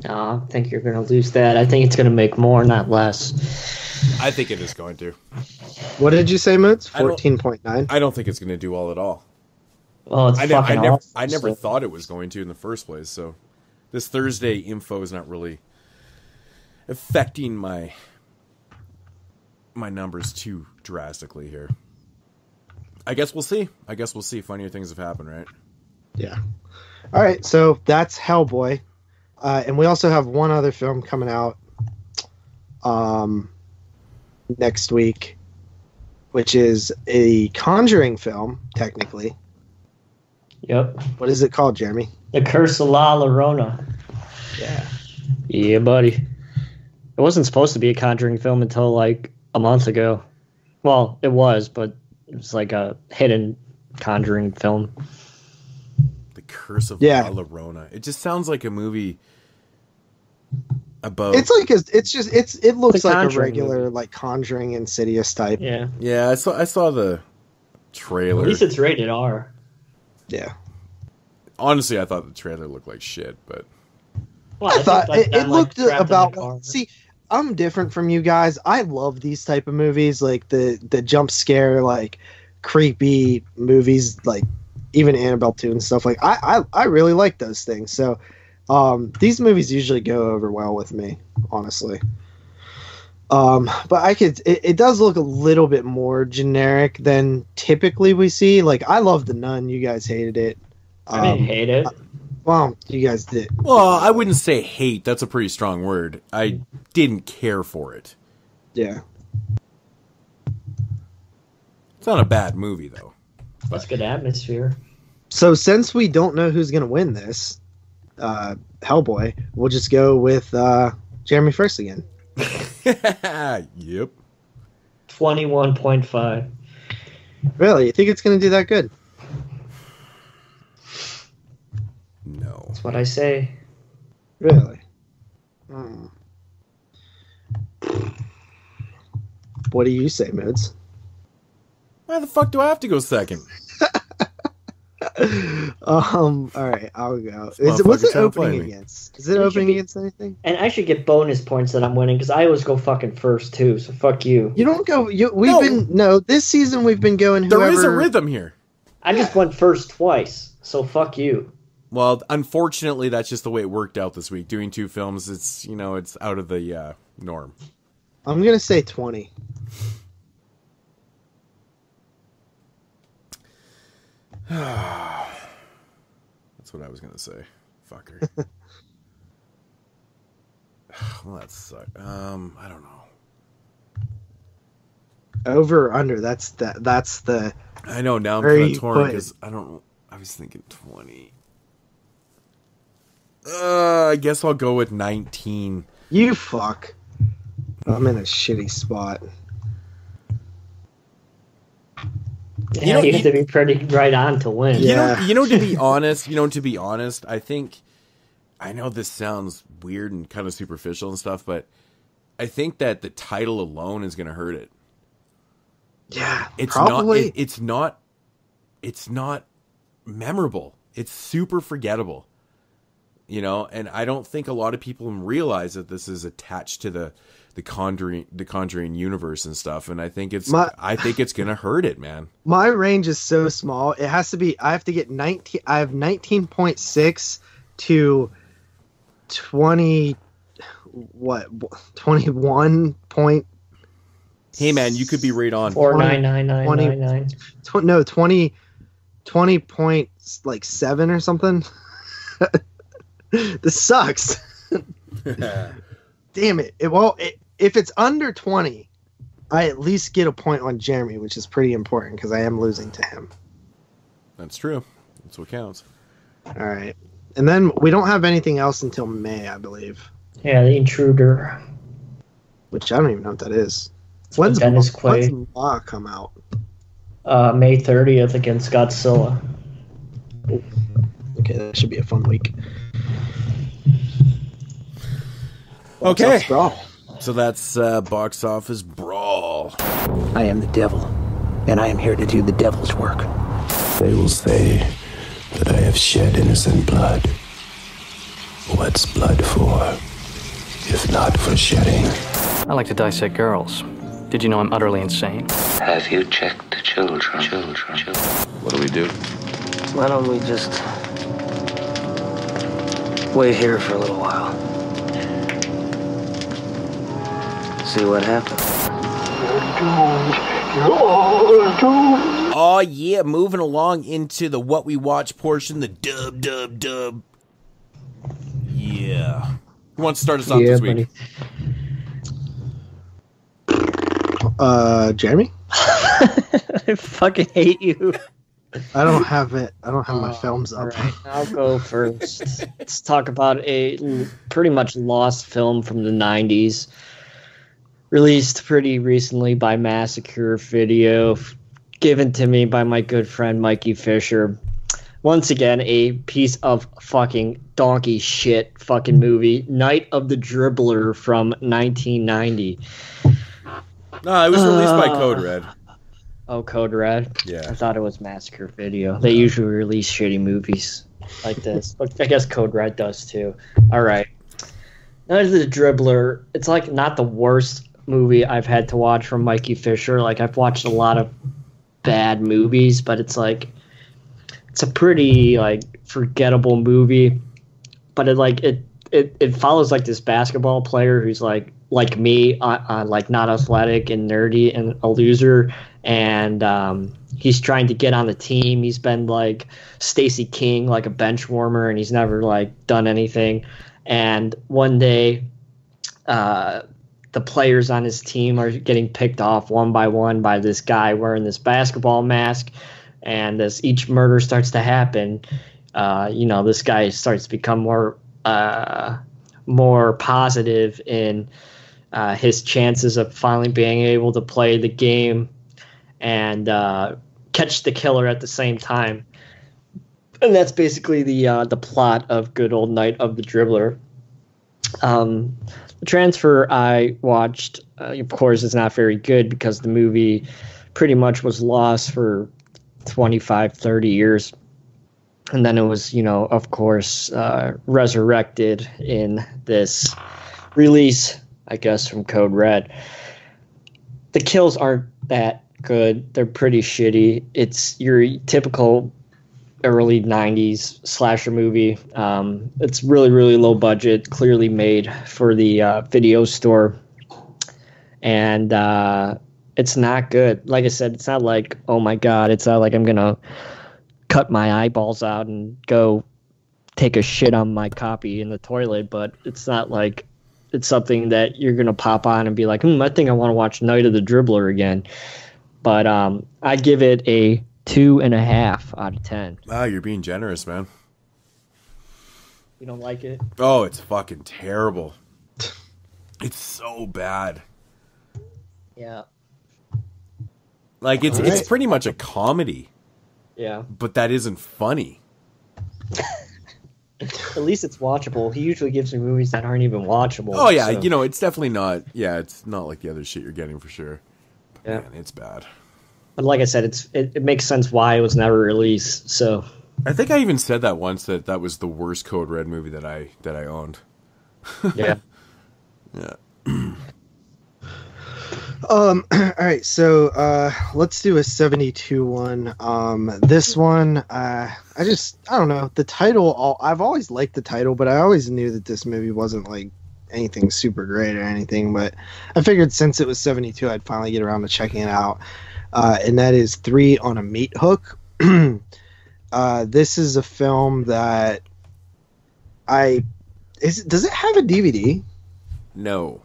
No, I think you're going to lose that. I think it's going to make more, not less. I think it is going to. What did you say, Moots? 14.9? I don't think it's going to do well at all. Well, it's fucking awesome. I never thought it was going to in the first place, so this Thursday info is not really affecting my my numbers too drastically here. I guess we'll see. Funnier things have happened, right? Yeah. All right, so that's Hellboy. And we also have one other film coming out next week, which is a Conjuring film, technically. Yep. What is it called, Jeremy? The Curse of La Llorona. Yeah. Yeah, buddy. It wasn't supposed to be a Conjuring film until like a month ago. Well, it was, but it was like a hidden Conjuring film. The Curse of La Llorona. It just sounds like a movie about. It looks like a regular movie. like Conjuring Insidious type. Yeah. Yeah, I saw the trailer. At least it's rated R. Yeah. Honestly, I thought the trailer looked like shit, but Well, I thought it looked trapped in about. the car. See, I'm different from you guys. I love these type of movies, like the jump scare, like creepy movies, like even Annabelle 2 and stuff. Like I really like those things. So these movies usually go over well with me, honestly. But it does look a little bit more generic than typically we see. Like I love The Nun. You guys hated it. I didn't hate it. Well, you guys did. well, I wouldn't say hate. That's a pretty strong word. I didn't care for it. Yeah. It's not a bad movie though. That's good atmosphere. So since we don't know who's going to win this, Hellboy, we'll just go with Jeremy first again. Yep. 21.5. Really? You think it's going to do that good? No. That's what I say. Really? What do you say, Moods? Why the fuck do I have to go second? All right, I'll go. What's it trying to play opening me. against? Is it opening against anything? And I should get bonus points that I'm winning because I always go fucking first too. So fuck you. You don't go. This season we've been going. There is a rhythm here. I just went first twice. So fuck you. Well, unfortunately, that's just the way it worked out this week. Doing two films, it's out of the norm. I'm gonna say 20. That's what I was gonna say. Fucker. Well, that sucks. I don't know. Over or under? That's the. I know now I'm Where kind you of torn put because I don't. I was thinking 20. I guess I'll go with 19. You fuck. I'm in a shitty spot. Yeah, you have to be pretty right on to win. Yeah. To be honest, I think, I know this sounds weird and kind of superficial and stuff, but I think that the title alone is going to hurt it. Yeah, It's probably. not, it's not memorable. It's super forgettable. And I don't think a lot of people realize that this is attached to the Conjuring universe and stuff, and I think it's gonna hurt it, man. My range is so small. It has to be. I have to get 19. I have 19.6 to 20. What? 21 point. Hey, man, you could be right on. 4999999. No, 20 point like 7 or something. This sucks. Damn it. If it's under 20, I at least get a point on Jeremy, which is pretty important because I am losing to him. That's true. That's what counts. All right. And then we don't have anything else until May, I believe. Yeah, The Intruder. Which I don't even know what that is. When's Law come out? May 30th against Godzilla. Okay, that should be a fun week. Okay. Brawl. So that's Box Office Brawl. I am the devil, and I am here to do the devil's work. They will say that I have shed innocent blood. What's blood for, if not for shedding? I like to dissect girls. Did you know I'm utterly insane? Have you checked the children? What do we do? Why don't we just wait here for a little while? See what happens. Oh yeah, moving along into the what we watch portion, the dub. Yeah. Who wants to start us off this week? Jeremy? I fucking hate you. I don't have it. I don't have my films up. All right, I'll go first. Let's talk about a pretty much lost film from the 90s. Released pretty recently by Massacre Video. Given to me by my good friend Mikey Fisher. Once again, a piece of fucking donkey shit fucking movie. Night of the Dribbler from 1990. No, it was released by Code Red. Oh, Code Red? Yeah. I thought it was Massacre Video. They usually release shitty movies like this. But I guess Code Red does too. All right. Night of the Dribbler. It's like not the worst movie I've had to watch from Mikey Fisher. Like, I've watched a lot of bad movies, but it's like it's a pretty like forgettable movie. But it follows like this basketball player who's like me, like not athletic and nerdy and a loser, and he's trying to get on the team. He's been like Stacey King, like a bench warmer, and he's never like done anything. And one day, the players on his team are getting picked off one by one by this guy wearing this basketball mask. And as each murder starts to happen, this guy starts to become more positive in his chances of finally being able to play the game and catch the killer at the same time. And that's basically the plot of good old Night of the Dribbler. The transfer I watched, of course, is not very good because the movie pretty much was lost for 25, 30 years. And then it was, of course, resurrected in this release, I guess, from Code Red. The kills aren't that good. They're pretty shitty. It's your typical early 90s slasher movie. It's really, really low budget, clearly made for the video store. And it's not good. Like I said, it's not like, oh my God, it's not like I'm going to cut my eyeballs out and go take a shit on my copy in the toilet, but it's not like it's something that you're going to pop on and be like, I think I want to watch Night of the Dribbler again. But I give it a 2.5 out of 10. Wow, you're being generous, man. You don't like it? Oh, it's fucking terrible. It's so bad. Yeah. Like, it's pretty much a comedy. Yeah. But that isn't funny. At least it's watchable. He usually gives me movies that aren't even watchable. Oh, yeah. So. It's definitely not. Yeah, it's not like the other shit you're getting for sure. But, yeah. Man, it's bad. But like I said, it makes sense why it was never released. So I think I even said that once that was the worst Code Red movie that I owned. Yeah. Yeah. All right, so let's do a 72 one. This one, I don't know the title. I've always liked the title, but I always knew that this movie wasn't like anything super great or anything. But I figured since it was 72, I'd finally get around to checking it out. And that is 3 on a Meathook. This is a film that does it have a DVD? No.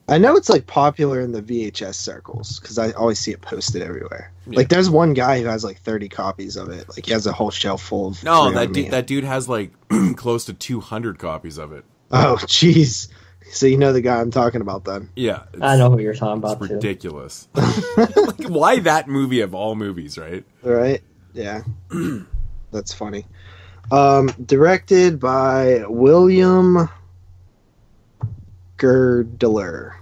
I know it's like popular in the VHS circles because I always see it posted everywhere. Yeah. Like there's one guy who has like 30 copies of it. Like he has a whole shelf full of. No, that dude has like close to 200 copies of it. Oh, jeez. So you know the guy I'm talking about then? Yeah. I know who you're talking about. It's ridiculous. Like, why that movie of all movies, right? Right? Yeah. That's funny. Directed by William Girdler,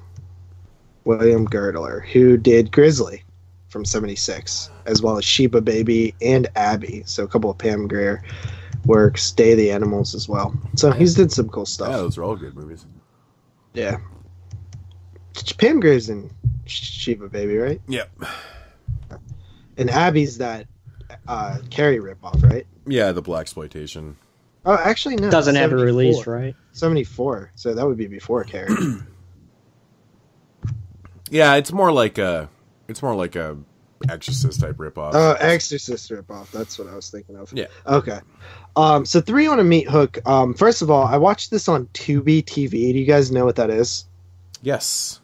who did Grizzly from 76, as well as Sheba Baby and Abby. So a couple of Pam Grier works, Day of the Animals as well. So he's did some cool stuff. Yeah, those are all good movies. Yeah. Pam Grier's in Sheba Baby, right? Yep. And Abby's that Carrie ripoff, right? Yeah, the blaxploitation. Oh, actually, no. Doesn't have a release, right? 74. So that would be before Carrie. Yeah, it's more like a Exorcist type ripoff. Oh, Exorcist ripoff. That's what I was thinking of. Yeah. Okay. So 3 on a Meathook. First of all, I watched this on Tubi TV. Do you guys know what that is? Yes.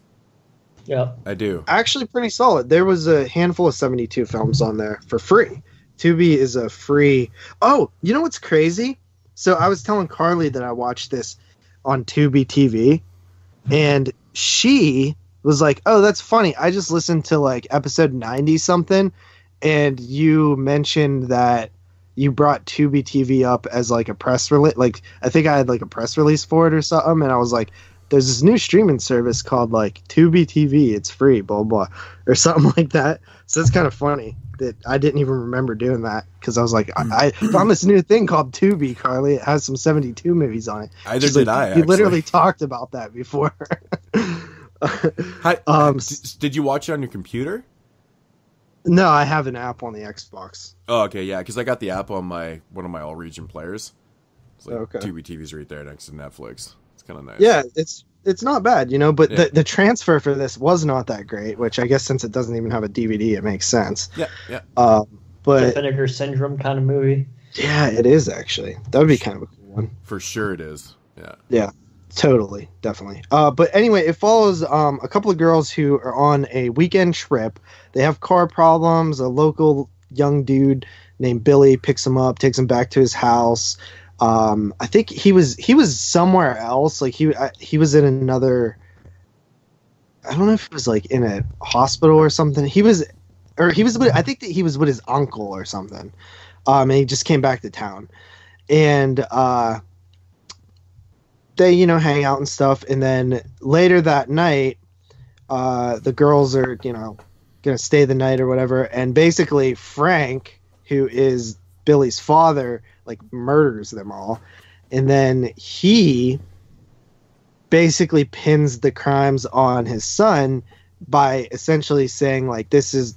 Yeah. I do. Actually pretty solid. There was a handful of 72 films on there for free. Tubi is a free... Oh, you know what's crazy? So I was telling Carley that I watched this on Tubi TV, and she was like, oh, that's funny. I just listened to like episode 90 something, and you mentioned that you brought Tubi TV up as like a press release. Like, I think I had like a press release for it or something, and I was like, there's this new streaming service called like Tubi TV. It's free, blah, blah, or something like that. So it's kind of funny that I didn't even remember doing that, because I was like, I found this new thing called Tubi, Carley. It has some 72 movies on it. Either did I, You literally talked about that before. Did you watch it on your computer? No, I have an app on the Xbox. Oh, okay, yeah, because I got the app on one of my all-region players. It's like okay. Tubi TV's right there next to Netflix. It's kind of nice. Yeah, it's not bad, you know, but the transfer for this was not that great, which I guess since it doesn't even have a DVD, it makes sense. Yeah, yeah. But Vinegar Syndrome kind of movie. Yeah, it is actually. That would be kind of a cool one. For sure it is. Yeah. Yeah. Totally, definitely. But anyway, it follows a couple of girls who are on a weekend trip. They have car problems. A local young dude named Billy picks them up, takes them back to his house. I think he was somewhere else. Like he was in another. I don't know if it was like in a hospital or something. I think that he was with his uncle or something. And he just came back to town, and they, you know, hang out and stuff. And then later that night, the girls are, you know, gonna stay the night or whatever. And basically Frank, who is Billy's father, like murders them all. And then he basically pins the crimes on his son by essentially saying like,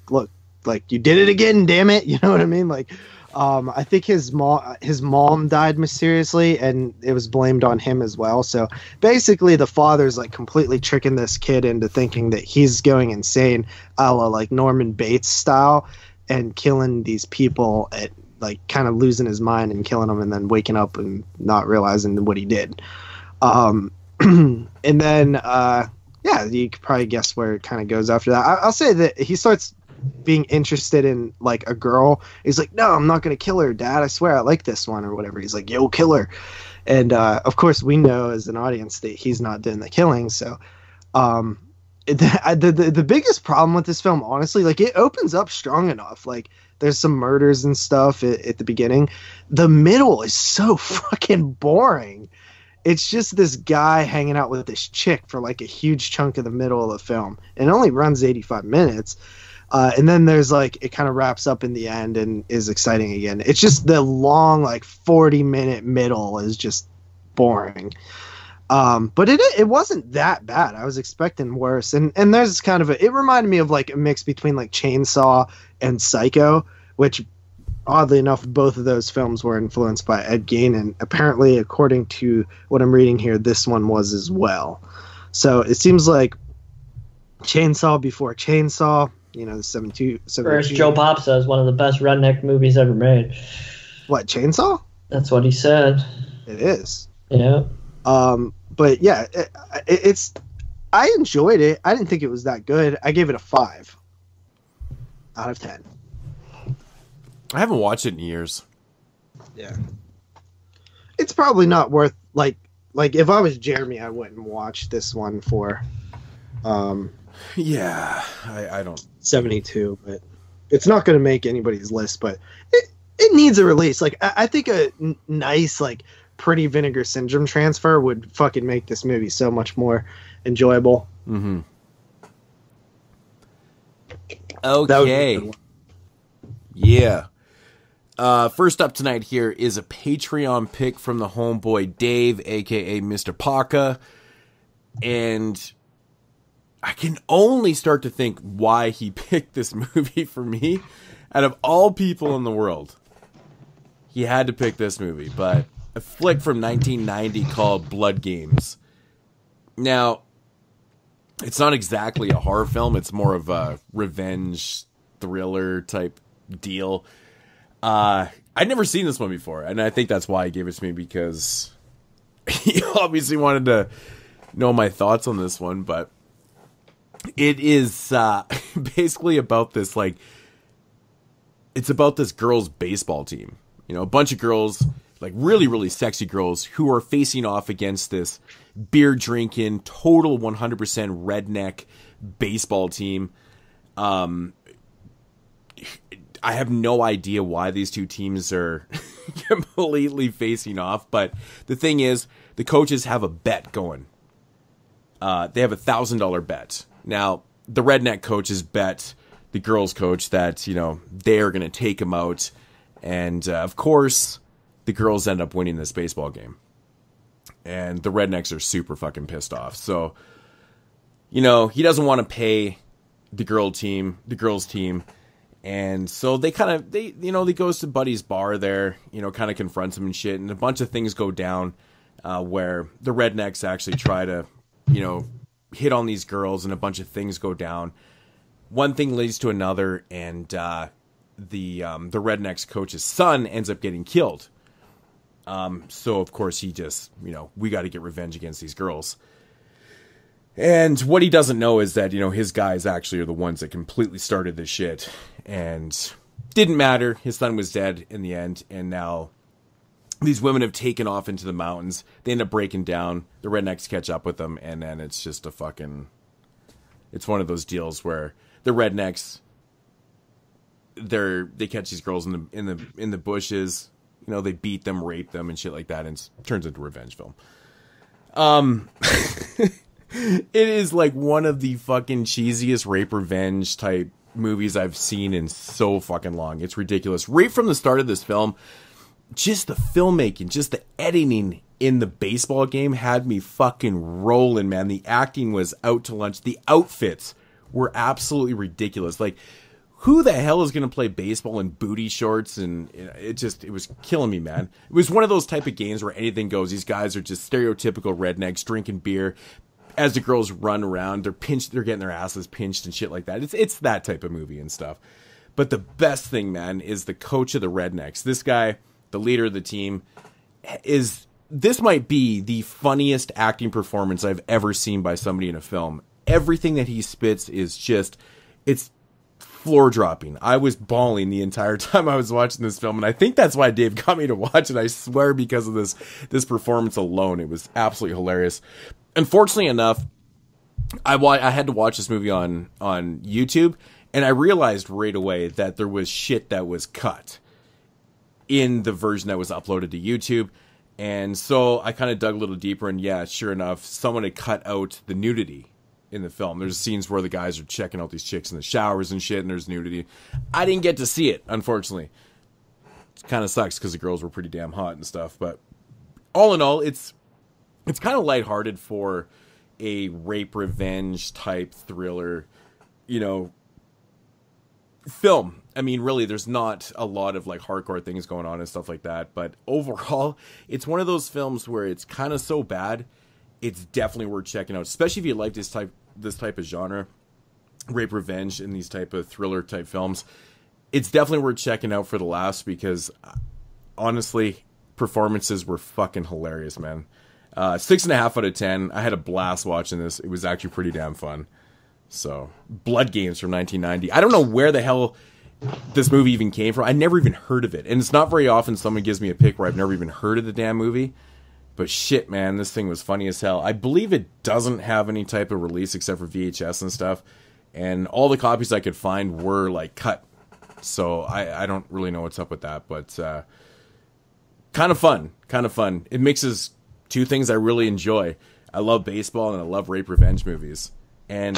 look, like you did it again, damn it. You know what I mean? Like, I think his mom died mysteriously, and it was blamed on him as well. So basically, the father's like completely tricking this kid into thinking that he's going insane, a la like Norman Bates style, and killing these people at like kind of losing his mind and killing them, and then waking up and not realizing what he did. And then yeah, you could probably guess where it kind of goes after that. I'll say that he starts being interested in like a girl. He's like, no, I'm not gonna kill her, Dad, I swear I like this one or whatever. He's like, yo, kill her. And of course we know as an audience that he's not doing the killing. So the biggest problem with this film, honestly, like it opens up strong enough. Like there's some murders and stuff at the beginning. The middle is so fucking boring. It's just this guy hanging out with this chick for like a huge chunk of the middle of the film. And it only runs 85 minutes. And then there's like, it kind of wraps up in the end and is exciting again. It's just the long, like 40-minute middle is just boring. But it wasn't that bad. I was expecting worse. And there's kind of it reminded me of like a mix between like Chainsaw and Psycho, which oddly enough, both of those films were influenced by Ed Gein. And apparently, according to what I'm reading here, this one was as well. So it seems like Chainsaw before Chainsaw. You know, the 72. Or as Joe Pop says, one of the best redneck movies ever made. What, Chainsaw? That's what he said. It is. Yeah. But yeah, it's. I enjoyed it. I didn't think it was that good. I gave it a 5 out of 10. I haven't watched it in years. Yeah. It's probably not worth like if I was Jeremy, I wouldn't watch this one for. Yeah, I don't. 72, but it's not going to make anybody's list, but it needs a release. Like I think a nice, like pretty Vinegar Syndrome transfer would fucking make this movie so much more enjoyable. Mm-hmm. Okay. Yeah. First up tonight here is a Patreon pick from the homeboy Dave, aka Mr. Paka, and I can only start to think why he picked this movie for me. Out of all people in the world, he had to pick this movie. But a flick from 1990 called Blood Games. Now, It's not exactly a horror film. It's more of a revenge thriller type deal. I'd never seen this one before, and I think that's why he gave it to me, because he obviously wanted to know my thoughts on this one. But it is basically about this, like, it's about this girls' baseball team. You know, a bunch of girls, like really, really sexy girls, who are facing off against this beer drinking, total 100% redneck baseball team. I have no idea why these two teams are completely facing off, but the thing is, the coaches have a bet going. They have $1,000 bet. Now, the redneck coaches bet the girls' coach that, you know, they are going to take him out, and of course, the girls end up winning this baseball game. And the rednecks are super fucking pissed off. So, you know, he doesn't want to pay the girls' team. And so he goes to Buddy's bar there, you know, kind of confronts him and shit. And a bunch of things go down where the rednecks actually try to, you know, hit on these girls, and a bunch of things go down. One thing leads to another, and the rednecks coach's son ends up getting killed. So of course he just, you know, we got to get revenge against these girls. And what he doesn't know is that, you know, his guys actually are the ones that completely started this shit, and didn't matter. His son was dead in the end. And now these women have taken off into the mountains. They end up breaking down. The rednecks catch up with them. And then it's just it's one of those deals where the rednecks, they catch these girls in the bushes. You know, they beat them, rape them, and shit like that, and it turns into a revenge film. It is like one of the fucking cheesiest rape revenge type movies I've seen in so fucking long. It's ridiculous. Right from the start of this film, just the filmmaking, just the editing in the baseball game had me fucking rolling, man. The acting was out to lunch. The outfits were absolutely ridiculous. Like, who the hell is going to play baseball in booty shorts? And it was killing me, man. It was one of those type of games where anything goes. These guys are just stereotypical rednecks drinking beer. As the girls run around, they're getting their asses pinched and shit like that. It's that type of movie and stuff. But the best thing, man, is the coach of the rednecks. This guy, the leader of the team, this might be the funniest acting performance I've ever seen by somebody in a film. Everything that he spits is just, it's floor dropping. I was bawling the entire time I was watching this film, and I think that's why Dave got me to watch it. I swear, because of this performance alone. It was absolutely hilarious. Unfortunately enough, I had to watch this movie on YouTube, and I realized right away that there was shit that was cut in the version that was uploaded to YouTube. And so I kind of dug a little deeper, and yeah, sure enough, someone had cut out the nudity in the film. There's scenes where the guys are checking out these chicks in the showers and shit, and there's nudity. I didn't get to see it, unfortunately. It kind of sucks because the girls were pretty damn hot and stuff. But all in all, it's kind of lighthearted for a rape revenge type thriller, you know, film. I mean, really, there's not a lot of like hardcore things going on and stuff like that. But overall, it's one of those films where it's kind of so bad, it's definitely worth checking out, especially if you like this type of genre, rape revenge and these type of thriller type films. It's definitely worth checking out for the laughs, because honestly, performances were fucking hilarious, man. 6.5 out of 10. I had a blast watching this. It was actually pretty damn fun. So, Blood Games from 1990. I don't know where the hell this movie even came from. I never even heard of it. And it's not very often someone gives me a pick where I've never even heard of the damn movie. But shit, man, this thing was funny as hell. I believe it doesn't have any type of release except for VHS and stuff. And all the copies I could find were, like, cut. So, I don't really know what's up with that. But, kind of fun. Kind of fun. It mixes two things I really enjoy. I love baseball and I love rape revenge movies. And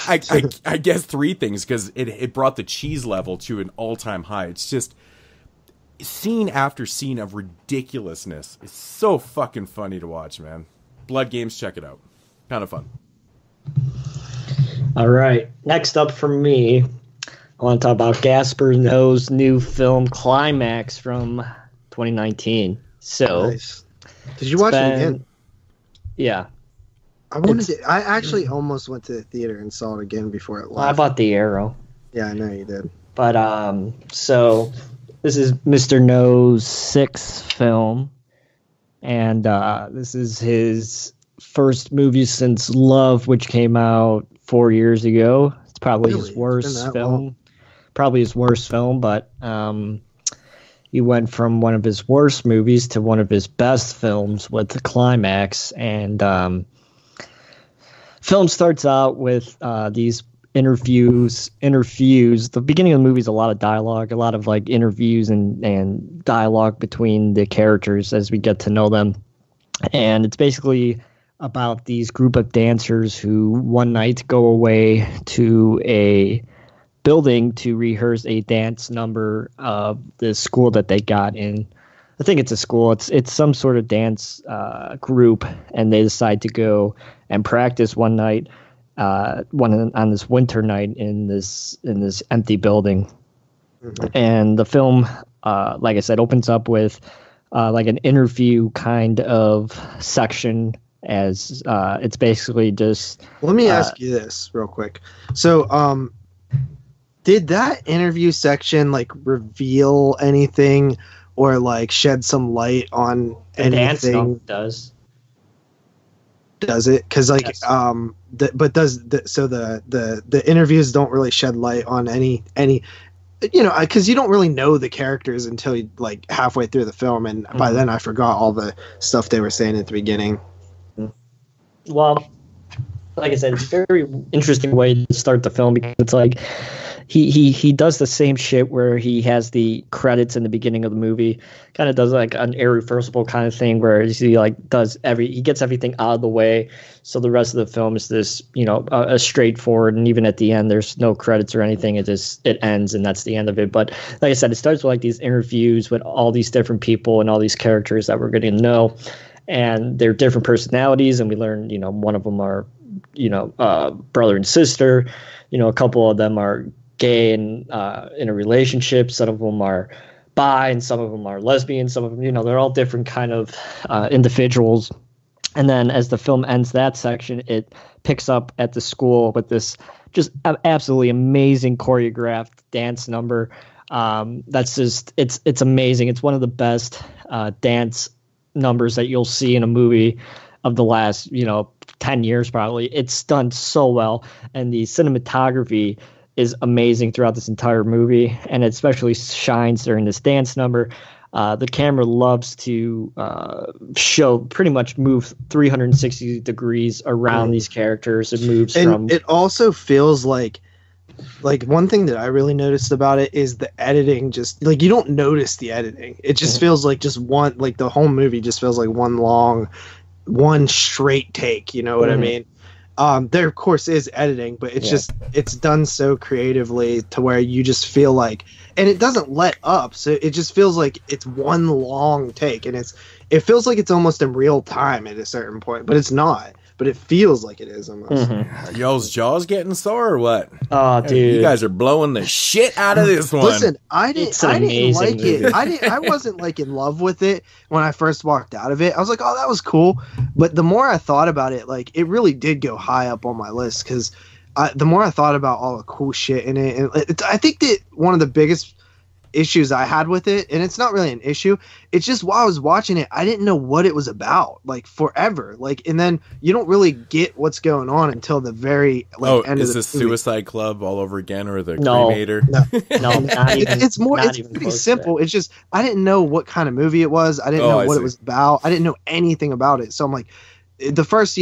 I guess three things, because it brought the cheese level to an all-time high. It's just scene after scene of ridiculousness. It's so fucking funny to watch, man. Blood Games, check it out. Kind of fun. All right. Next up for me, I want to talk about Gaspar Noé's new film Climax from 2019. So, nice. Did you watch it again? Yeah. I actually almost went to the theater and saw it again before it left. I bought The Arrow. Yeah, I know you did. But so this is Mr. No's sixth film, and this is his first movie since Love, which came out 4 years ago. It's probably his worst film. Probably his worst film, but he went from one of his worst movies to one of his best films with the Climax. And film starts out with these interviews. The beginning of the movie is a lot of dialogue, a lot of like interviews and dialogue between the characters as we get to know them. And it's basically about these group of dancers who one night go away to a building to rehearse a dance number of the school that they got in. I think it's a school. It's some sort of dance group, and they decide to go and practice one night, on this winter night in this empty building. Mm-hmm. And the film, like I said, opens up with like an interview kind of section, as it's basically just. Let me ask you this real quick. So, did that interview section like reveal anything or like shed some light on anything? Does it? Because like yes. The interviews don't really shed light on any because you don't really know the characters until you like halfway through the film, and by then I forgot all the stuff they were saying at the beginning. Well, like I said, it's a very interesting way to start the film, because it's like he does the same shit where he has the credits in the beginning of the movie, kind of does like an irreversible kind of thing where he like he gets everything out of the way, so the rest of the film is this a straightforward, and even at the end there's no credits or anything. It ends and that's the end of it. But like I said, it starts with like these interviews with all these different people and all these characters that we're getting to know, and they're different personalities, and we learn one of them are brother and sister, a couple of them are gay and in a relationship, some of them are bi, and some of them are lesbian, some of them they're all different kind of individuals. And then as the film ends that section, it picks up at the school with this just absolutely amazing choreographed dance number. That's just it's amazing. It's one of the best dance numbers that you'll see in a movie of the last 10 years probably. It's done so well, and the cinematography is amazing throughout this entire movie, and it especially shines during this dance number. The camera loves to pretty much move 360 degrees around these characters. It moves and it also feels like one thing that I really noticed about it is the editing. Just like you don't notice the editing, it just feels like just one, like the whole movie just feels like one straight take. You know what I mean? There of course is editing, but it's just it's done so creatively to where you just feel like, and it doesn't let up, so it just feels like it's one long take, and it feels like it's almost in real time at a certain point, but it's not. But it feels like it is almost. Y'all's jaws getting sore or what? Oh, dude, you guys are blowing the shit out of this one. Listen, I didn't like it. I wasn't like in love with it when I first walked out of it. I was like, oh, that was cool. But the more I thought about it, like it really did go high up on my list, because the more I thought about all the cool shit in it, and I think that one of the biggest issues I had with it, and it's not really an issue, it's just while I was watching it, I didn't know what it was about, like forever, like, and then you don't really get what's going on until the very end of the movie. Is this Suicide Club all over again, or the Cremator? No, not even, it's pretty simple. It's just I didn't know what kind of movie it was. I didn't know what it was about. I didn't know anything about it, so I'm like, the first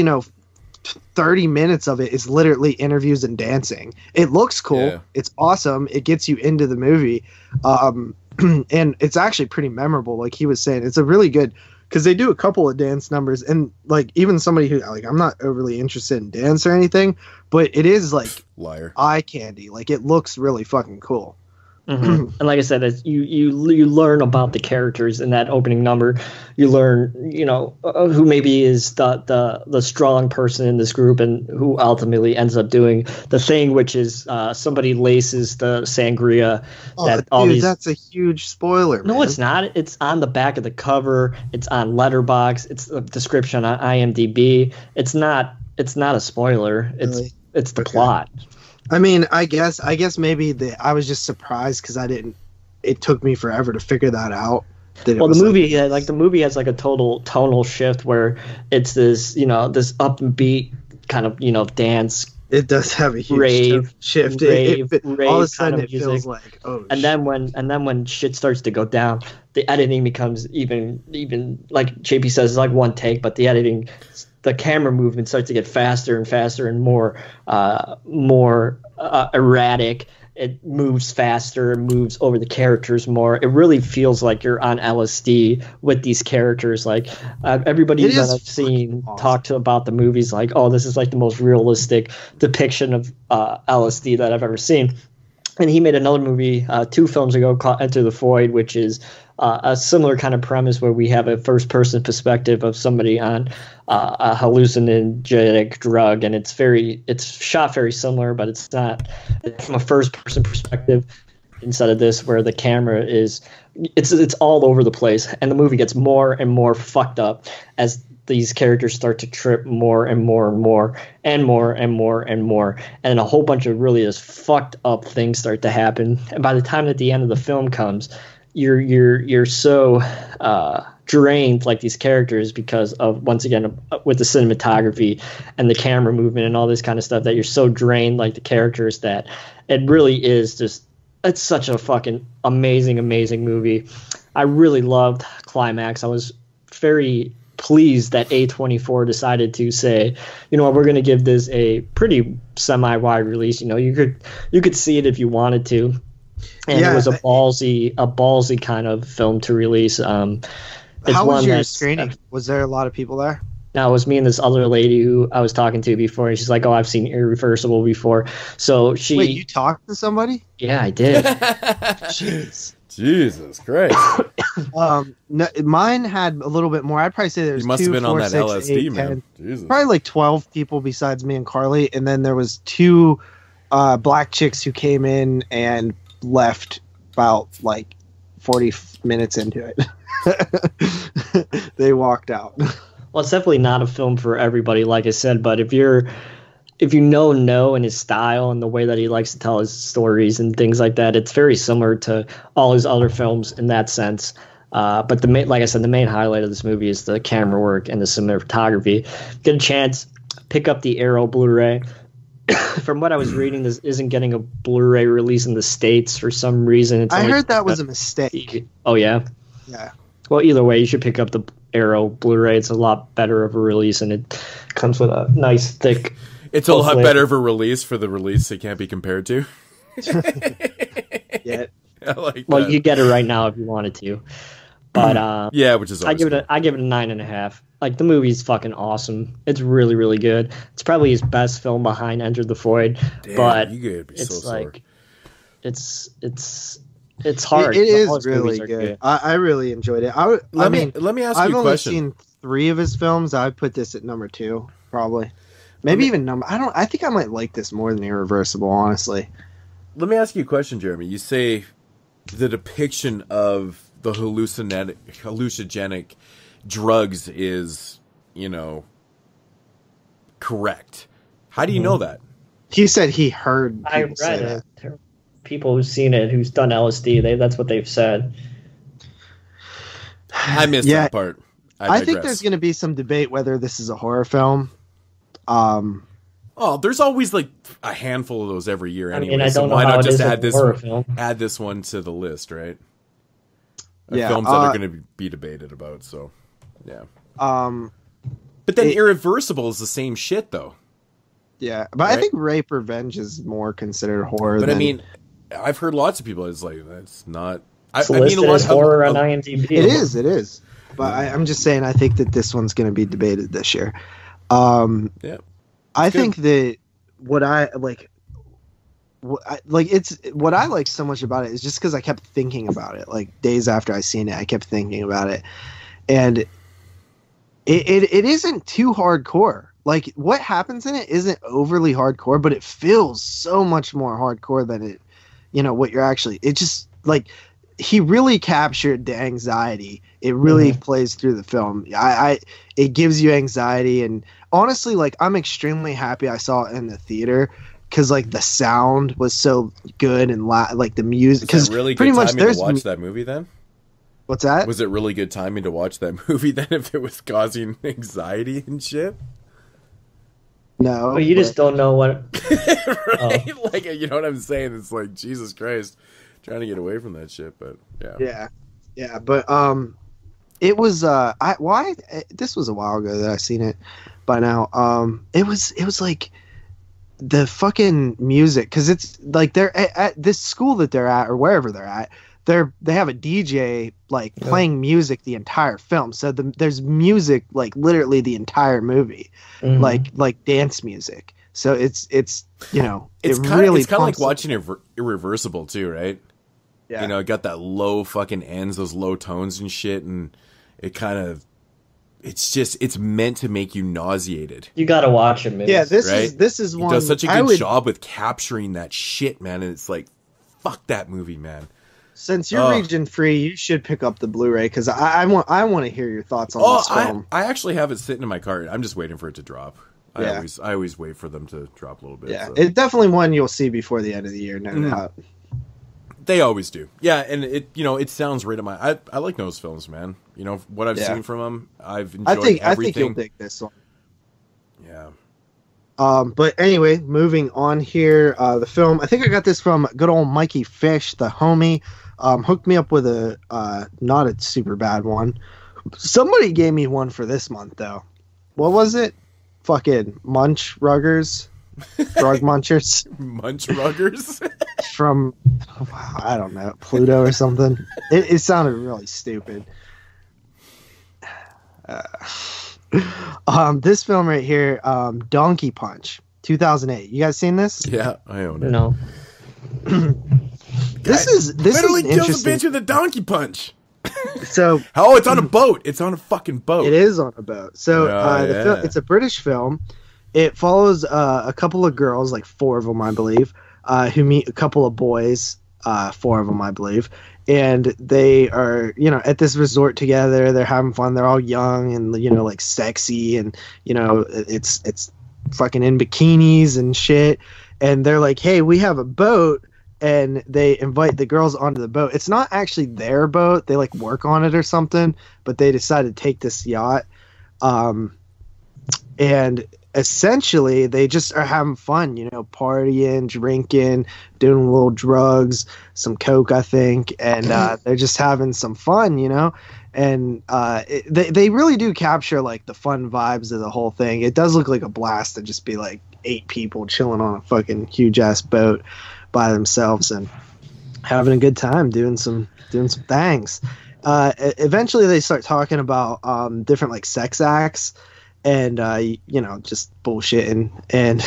30 minutes of it is literally interviews and dancing. It looks cool. Yeah. It's awesome. It gets you into the movie. And it's actually pretty memorable. Like he was saying, it's a really good, because they do a couple of dance numbers, and like even somebody who like, I'm not overly interested in dance or anything, but it is like eye candy. Like it looks really fucking cool. And like I said, you learn about the characters in that opening number. You learn, who maybe is the strong person in this group, and who ultimately ends up doing the thing, which is somebody laces the sangria. That's a huge spoiler. No, it's not. It's on the back of the cover. It's on Letterboxd. It's a description on IMDb. It's not it's not a spoiler. It's the plot. I mean, I guess maybe I was just surprised because it took me forever to figure that out. Well, the movie, the movie has like a total tonal shift where it's this, this upbeat kind of, dance. It does have a huge shift. Rave all of a sudden, it feels like, and then when shit starts to go down, the editing becomes even like JP says, it's like one take, but the camera movement starts to get faster and faster and more erratic. It moves faster, moves over the characters more. It really feels like you're on LSD with these characters. Like everybody that I've seen talk about the movies, like, oh, this is like the most realistic depiction of LSD that I've ever seen. And he made another movie 2 films ago called Enter the Void, which is a similar kind of premise where we have a first-person perspective of somebody on a hallucinogenic drug, and it's shot very similar, but it's not from a first-person perspective instead of this, where the camera it's all over the place, and the movie gets more and more fucked up as these characters start to trip more and more and more and more and more and more, and a whole bunch of really just fucked up things start to happen. And by the time that the end of the film comes, you're so drained like these characters because of, once again, with the cinematography and the camera movement and all this kind of stuff, that you're so drained like the characters that it really is just, it's such a fucking amazing movie. I really loved Climax. I was very pleased that A24 decided to say, you know what, we're going to give this a pretty semi-wide release. You could see it if you wanted to. And it was a ballsy kind of film to release. How was your screening? Was there a lot of people there? No, it was me and this other lady who I was talking to before, and she's like, "Oh, I've seen Irreversible before." So she. Wait, you talked to somebody? Yeah, I did. Jeez. Jesus Christ. No, mine had a little bit more. I'd probably say there's 2, 4, 6, 8, 10, on that LSD, man. Jesus. Probably like 12 people besides me and Carley, and then there was 2 black chicks who came in and left about like 40 minutes into it. They walked out. Well, it's definitely not a film for everybody, like I said, but if you know Noah and his style and the way that he likes to tell his stories and things like that, it's very similar to all his other films in that sense. But like I said, the main highlight of this movie is the camera work and the cinematography. Get a chance, pick up the Arrow Blu-ray. From what I was reading, this isn't getting a Blu-ray release in the States for some reason. I heard that was a mistake. Oh, yeah? Yeah. Well, either way, you should pick up the Arrow Blu-ray. It's a lot better of a release, and it comes with a nice, thick... It's a lot better of a release for the release it can't be compared to. Yeah. I like well, that. you get it right now if you wanted to. But yeah, which is I give it a 9.5. Like, the movie's fucking awesome. It's really, really good. It's probably his best film behind Enter the Void. Damn, but you be it's so like it's hard. It is really good. I really enjoyed it. Let me ask you a question. I've only seen 3 of his films. I put this at number 2, probably. Maybe even number. I think I might like this more than Irreversible, honestly. Let me ask you a question, Jeremy. You say the depiction of the hallucinogenic drugs is, correct. How do you know that? He said he heard. I read it. There are people who've seen it, who's done LSD. That's what they've said. I missed that part. I think there's going to be some debate whether this is a horror film. There's always like a handful of those every year anyway. I don't know why how not it just is add this one to the list, right? Yeah, films that are going to be debated about. So, yeah. But then Irreversible is the same shit, though. Yeah, but right? I think Rape Revenge is more considered horror. But than... I mean, I've heard lots of people. It's like that's not. It's listed as horror on IMDb. It is. But I'm just saying. I think that this one's going to be debated this year. Yeah. I think that what I like so much about it is just because I kept thinking about it. Like days after I seen it, I kept thinking about it, and it isn't too hardcore. Like what happens in it isn't overly hardcore, but it feels so much more hardcore than it. What you're actually. It just like he really captured the anxiety. It really plays through the film. It gives you anxiety, and honestly, like, I'm extremely happy I saw it in the theater because like the sound was so good and like the music. Because really pretty good much timing to watch that movie then. What's that? Was it really good timing to watch that movie then if it was causing anxiety and shit? No. Well, you just don't know what... Right? Oh. Like, you know what I'm saying? It's like, Jesus Christ. Trying to get away from that shit, but yeah. Yeah, but it was this was a while ago that I seen it by now. It was like the fucking music, because it's like they're at this school that they're at or wherever they're at. They have a DJ like playing music the entire film. So there's music like literally the entire movie, like dance music. So it's you know it's it kind really of like watching Irreversible too, right? Yeah. You know, it got that low fucking ends, those low tones and shit, and it kind of it's meant to make you nauseated. You gotta watch it, man. Yeah, this right? is one. He does such a good job with capturing that shit, man, and it's like, fuck that movie, man. Since you're region free, you should pick up the Blu-ray because I want to hear your thoughts on this film. I actually have it sitting in my cart. I'm just waiting for it to drop. I always wait for them to drop a little bit. Yeah, so. It's definitely one you'll see before the end of the year, no doubt. They always do. Yeah, and it sounds right at my... I like those films, man. You know, what I've seen from them, I've enjoyed everything. I think you'll dig this one. Yeah. But anyway, moving on here, the film, I think I got this from good old Mikey Fish, the homie. Hooked me up with a not a super bad one. Somebody gave me one for this month, though. What was it? Fucking Munch Ruggers? Drug Munchers? Munch Ruggers? From, I don't know, Pluto or something. It sounded really stupid. This film right here, Donkey Punch, 2008. You guys seen this? Yeah, I own it. No. This is literally kills a interesting. bitch with a donkey punch. So it's on a boat. It's on a fucking boat. It is on a boat. So it's a British film. It follows a couple of girls, like 4 of them, I believe, who meet a couple of boys, 4 of them, I believe, and they are, you know, at this resort together. They're having fun. They're all young and, you know, like sexy, and, you know, it's fucking in bikinis and shit. And they're like, hey, we have a boat. And they invite the girls onto the boat. It's not actually their boat. They like work on it or something, but they decide to take this yacht. And essentially they just are having fun, you know, partying, drinking, doing little drugs, some coke, I think. And they're just having some fun, you know. And they really do capture like the fun vibes of the whole thing. It does look like a blast to just be like 8 people chilling on a fucking huge ass boat by themselves and having a good time doing some things. Eventually they start talking about different like sex acts and you know, just bullshitting, and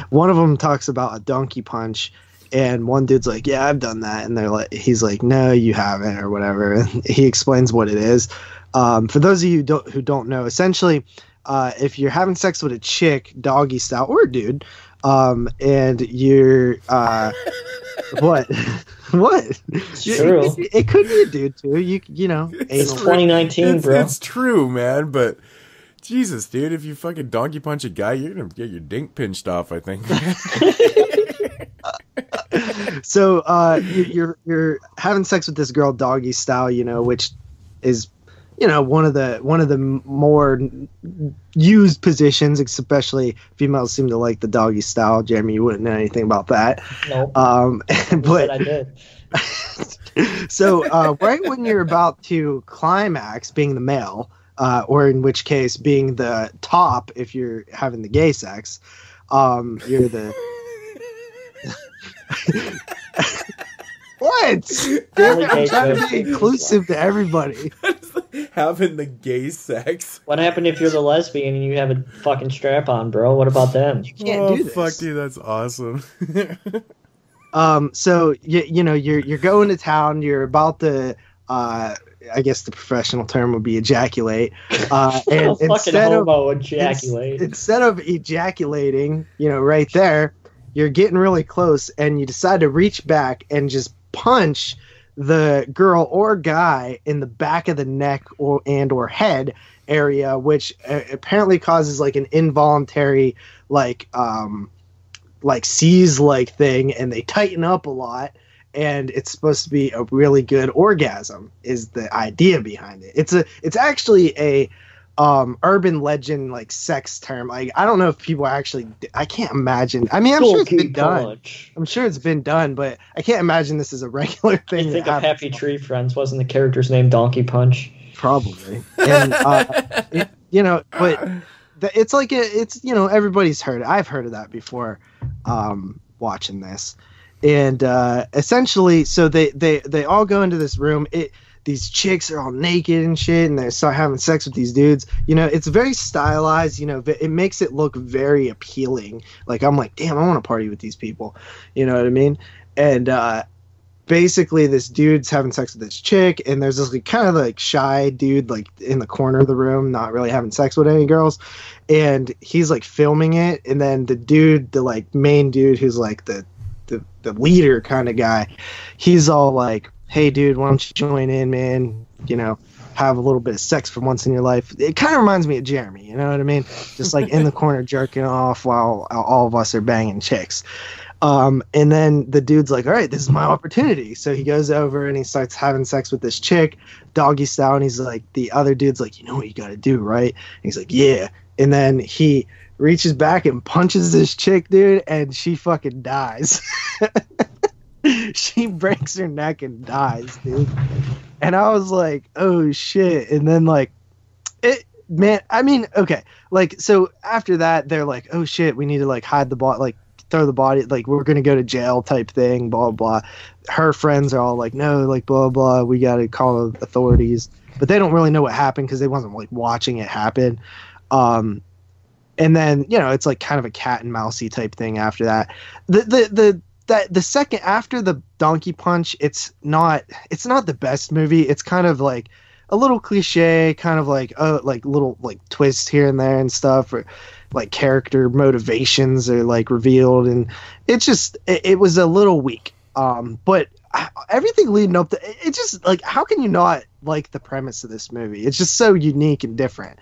one of them talks about a donkey punch, and one dude's like, yeah, I've done that, and he's like, no, you haven't, or whatever, and he explains what it is. For those of you who don't know, essentially if you're having sex with a chick doggy style, or a dude, and you're what true. It could be a dude too, you know, it's 2019, bro. It's true, man, but Jesus, dude, if you fucking donkey punch a guy, you're gonna get your dink pinched off, I think. So you're having sex with this girl doggy style, you know, which is, you know, one of the more used positions, especially females seem to like the doggy style. Jeremy, you wouldn't know anything about that. Nope. But I did. So right when you're about to climax, being the male, or in which case being the top if you're having the gay sex, you're the what? I'm trying to be inclusive to everybody. Having the gay sex. What happened if you're the lesbian and you have a fucking strap on, bro? What about them? You can't do this. Fuck, dude, that's awesome. So you know, you're going to town. You're about to, I guess the professional term would be ejaculate. And instead of ejaculating, you know, right there, you're getting really close, and you decide to reach back and just punch the girl or guy in the back of the neck or head area, which apparently causes like an involuntary like seize like thing, and they tighten up a lot, and it's supposed to be a really good orgasm is the idea behind it. It's actually a urban legend like sex term. Like I don't know if people actually, I can't imagine. I mean, I'm sure it's been done. I'm sure it's been done, but I can't imagine this is a regular thing. You think of Happy Tree Friends? Wasn't the character's name Donkey Punch? Probably. And but it's like it's everybody's heard it. I've heard of that before watching this. And essentially, so they all go into this room. These chicks are all naked and shit, and they start having sex with these dudes. It's very stylized. It makes it look very appealing. Like I'm like, damn, I want to party with these people. You know what I mean? And basically, this dude's having sex with this chick, and there's this like, kind of like shy dude like in the corner of the room, not really having sex with any girls. And he's like filming it, and then the like main dude who's like the leader kind of guy, he's all like, hey dude, why don't you join in, man, have a little bit of sex for once in your life. It kind of reminds me of Jeremy, you know what I mean? Just like in the corner jerking off while all of us are banging chicks. And then the dude's like, all right, this is my opportunity. So he goes over and he starts having sex with this chick, doggy style, and he's like, the other dude's like, you know what you gotta do, right? And he's like, yeah. And then he reaches back and punches this chick, dude, and she fucking dies. She breaks her neck and dies, dude. And I was like, oh shit. And then like okay, like so after that they're like, oh shit, we need to like hide the body, like throw the body, like we're gonna go to jail type thing, blah blah. Her friends are all like, no, like blah blah, we gotta call the authorities. But they don't really know what happened because they wasn't like watching it happen. And then it's like kind of a cat and mousey type thing after that. The second after the donkey punch, it's not the best movie. It's kind of like a little cliche, kind of like like little like twists here and there and stuff, or like character motivations are like revealed, and it was a little weak. But everything leading up to it, just like, how can you not like the premise of this movie? It's just so unique and different.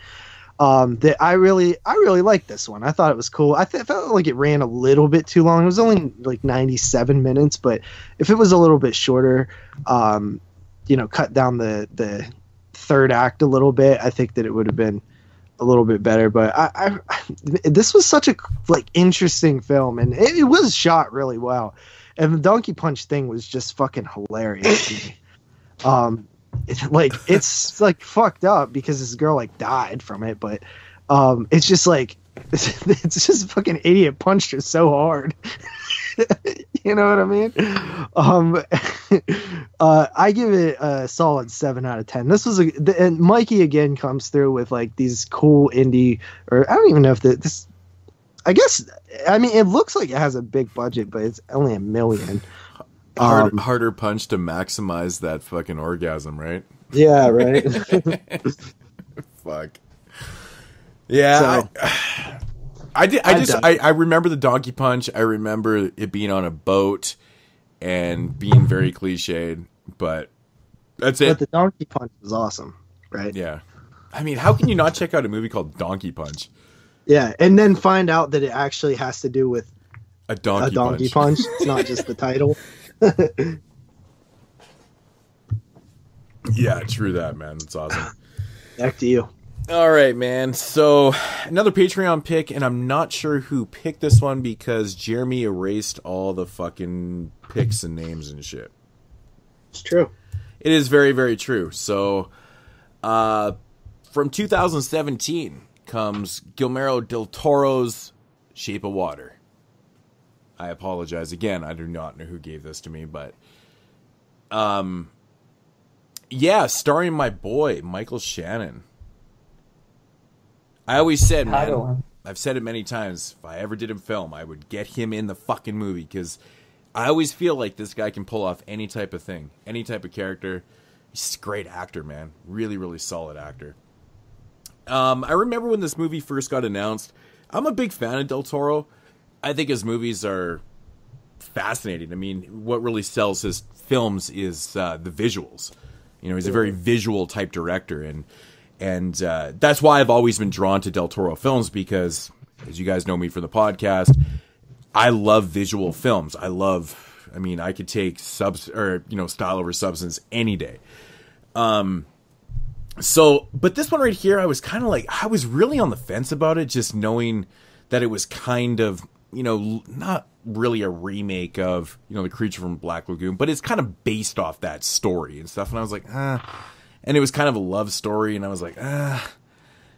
That I really liked this one. I thought it was cool. I felt like it ran a little bit too long. It was only like 97 minutes, but if it was a little bit shorter, cut down the third act a little bit, I think that it would have been a little bit better. But this was such a like interesting film, and it was shot really well. And the donkey punch thing was just fucking hilarious to me. It's like fucked up because this girl like died from it, but it's just like it's just fucking idiot punched her so hard. You know what I mean? I give it a solid 7 out of 10. This was and Mikey again comes through with like these cool indie, or I don't even know if this. I guess it looks like it has a big budget, but it's only $1 million. Harder punch to maximize that fucking orgasm, right? Yeah, right. Fuck. Yeah, so, I remember the donkey punch. I remember it being on a boat and being very cliched, but that's it. But the donkey punch was awesome, right? Yeah. I mean, how can you not check out a movie called Donkey Punch? Yeah, and then find out that it actually has to do with a donkey punch. It's not just the title. Yeah, true that, man. That's awesome. Back to you. All right, man. So another Patreon pick, and I'm not sure who picked this one because Jeremy erased all the fucking picks and names and shit. It's true. It is very, very true. So, from 2017 comes Guillermo del Toro's Shape of Water. I apologize again. I do not know who gave this to me, but yeah, starring my boy Michael Shannon. I always said, man, I've said it many times, if I ever did a film, I would get him in the fucking movie, because I always feel like this guy can pull off any type of thing, any type of character. He's a great actor, man. Really, really solid actor. I remember when this movie first got announced. I'm a big fan of Del Toro. I think his movies are fascinating. I mean, what really sells his films is the visuals. You know, he's a very visual type director, and that's why I've always been drawn to Del Toro films, because, as you guys know me from the podcast, I love visual films. I mean, I could take style over substance any day. So, but this one right here, I was kind of like, I was really on the fence about it, just knowing that it was kind of, you know, not really a remake of, you know, The Creature from Black Lagoon, but it's kind of based off that story and stuff. And I was like, and it was kind of a love story, and I was like,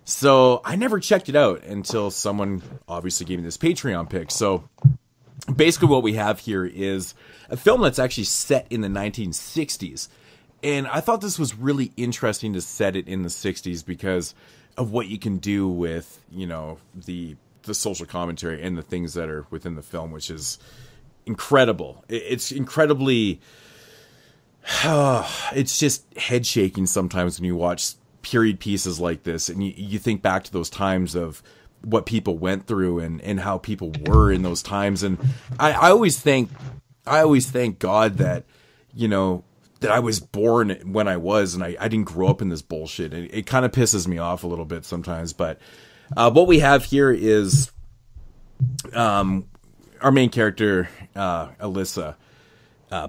So I never checked it out until someone obviously gave me this Patreon pick. So basically what we have here is a film that's actually set in the 1960s. And I thought this was really interesting to set it in the 60s because of what you can do with, you know, the social commentary and the things that are within the film, which is incredible. It's incredibly... it's just head shaking sometimes when you watch period pieces like this, and you think back to those times of what people went through and how people were in those times. And I always thank God that, you know, that I was born when I was, and I didn't grow up in this bullshit. It kind of pisses me off a little bit sometimes. But what we have here is our main character, Alyssa,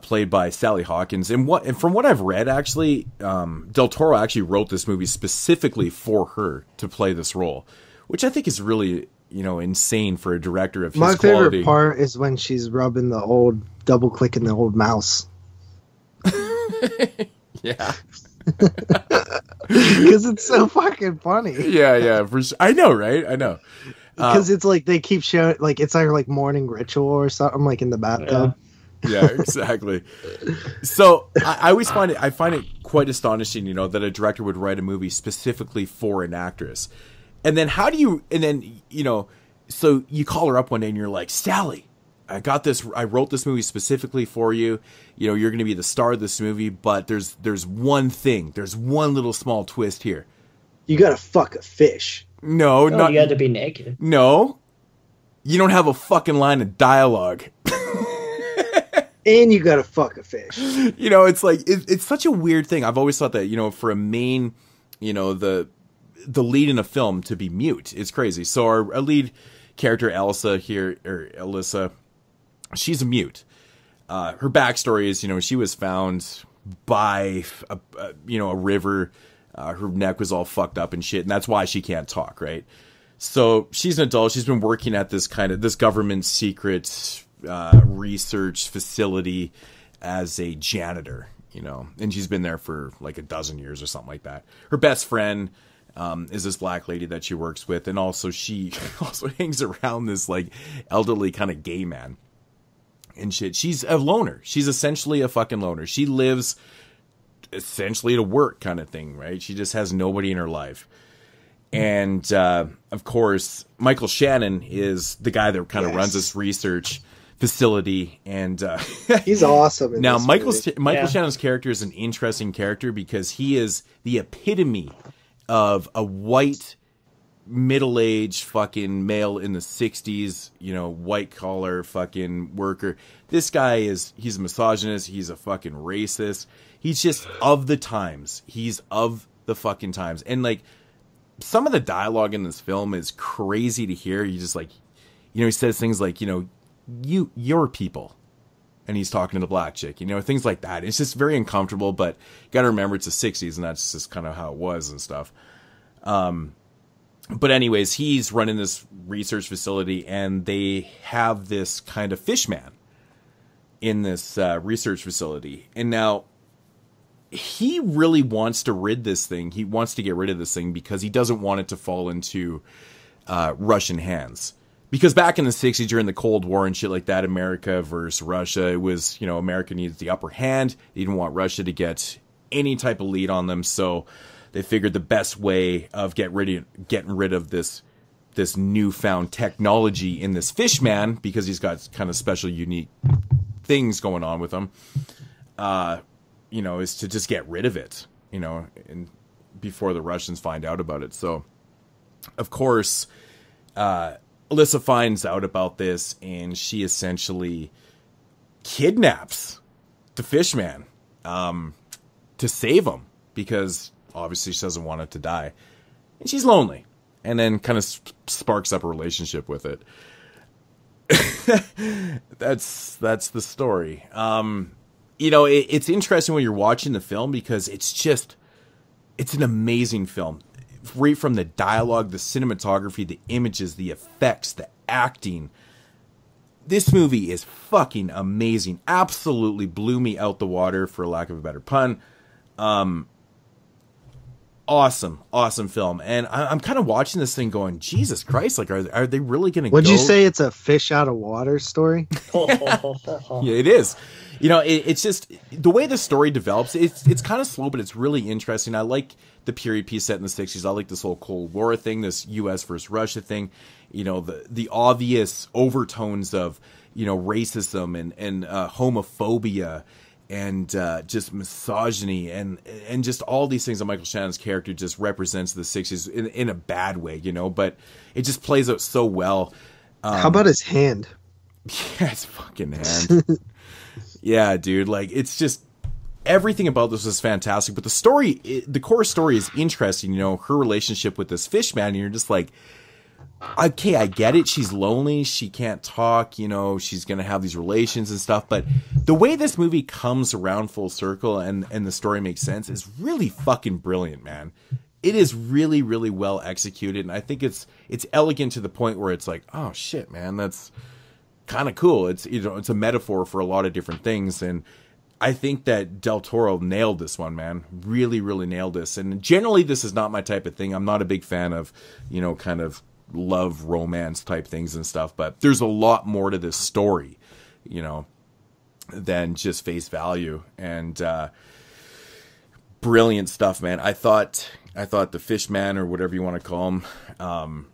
played by Sally Hawkins. And from what I've read, actually, Del Toro actually wrote this movie specifically for her to play this role, which I think is really, you know, insane for a director of his quality. My favorite part is when she's rubbing the old, double-clicking the old mouse. Yeah. Because it's so fucking funny. Yeah, for sure. I know, right? I know. Because it's like they keep showing, like, it's our like morning ritual or something, like in the bathtub. Yeah, exactly. So I always find it quite astonishing, you know, that a director would write a movie specifically for an actress. And then you know, so you call her up one day and you're like, Sally, I wrote this movie specifically for you. You know, you're going to be the star of this movie, but there's one thing. There's one little small twist here. You got to fuck a fish. No, not. You had to be naked. No. You don't have a fucking line of dialogue. And you got to fuck a fish. You know, it's like, it's such a weird thing. I've always thought that, you know, for a main, you know, the lead in a film to be mute, it's crazy. So our lead character, Alyssa, she's a mute. Her backstory is, you know, she was found by a river. Her neck was all fucked up and shit, and that's why she can't talk, right? So she's an adult. She's been working at this government secret research facility as a janitor, you know, and she's been there for like a dozen years or something like that. Her best friend is this black lady that she works with, and also she also hangs around this like elderly kind of gay man and shit. She's a loner. She's essentially a fucking loner. She lives essentially to work kind of thing, right? She just has nobody in her life. And of course, Michael Shannon is the guy that kind of runs this research facility, and he's awesome. Now, Michael Shannon's character is an interesting character because he is the epitome of a white, middle-aged fucking male in the 60s, you know, white-collar fucking worker. This guy he's a misogynist, he's a fucking racist. He's just of the times. He's of the fucking times. And, like, some of the dialogue in this film is crazy to hear. You just, like, you know, he says things like, you know, your people. And he's talking to the black chick, you know, things like that. It's just very uncomfortable, but you got to remember it's the 60s, and that's just kind of how it was and stuff. But anyways, he's running this research facility, and they have this kind of fish man in this research facility. And now he really wants to rid this thing. He wants to get rid of this thing because he doesn't want it to fall into Russian hands. Because back in the 60s, during the Cold War and shit like that, America versus Russia, it was, you know, America needed the upper hand. They didn't want Russia to get any type of lead on them. So they figured the best way of getting rid of this newfound technology in this fish man, because he's got kind of special, unique things going on with him, you know, is to just get rid of it, you know, and before the Russians find out about it. So, of course, Alyssa finds out about this, and she essentially kidnaps the fish man to save him because obviously she doesn't want it to die. And she's lonely. And then kind of sparks up a relationship with it. That's the story. It's interesting when you're watching the film because it's an amazing film. Right from the dialogue, the cinematography, the images, the effects, the acting. This movie is fucking amazing. Absolutely blew me out the water, for lack of a better pun. Awesome film. And I'm kind of watching this thing going, Jesus Christ, like, are they really going to go? Would you say it's a fish out of water story? Yeah, it is. It's just the way the story develops. It's kind of slow, but it's really interesting. I like the period piece set in the 60s. I like this whole Cold War thing, this U.S. versus Russia thing. The obvious overtones of, racism and homophobia and just misogyny and just all these things that Michael Shannon's character just represents the 60s in a bad way, but it just plays out so well. How about his hand? Yeah, his fucking hand. Yeah, dude, like, it's just everything about this is fantastic, but the core story is interesting, her relationship with this fish man, and you're just like, okay, I get it. She's lonely. She can't talk. She's going to have these relations and stuff. But the way this movie comes around full circle and the story makes sense is really fucking brilliant, man. It is really, really well executed. And I think it's elegant to the point where it's like, oh shit, man, that's kind of cool. It's, it's a metaphor for a lot of different things. And I think that Del Toro nailed this one, man. Really, really nailed this. And generally this is not my type of thing. I'm not a big fan of, kind of love romance type things and stuff, but there's a lot more to this story, than just face value. And brilliant stuff, man. I thought the fish man, or whatever you want to call him,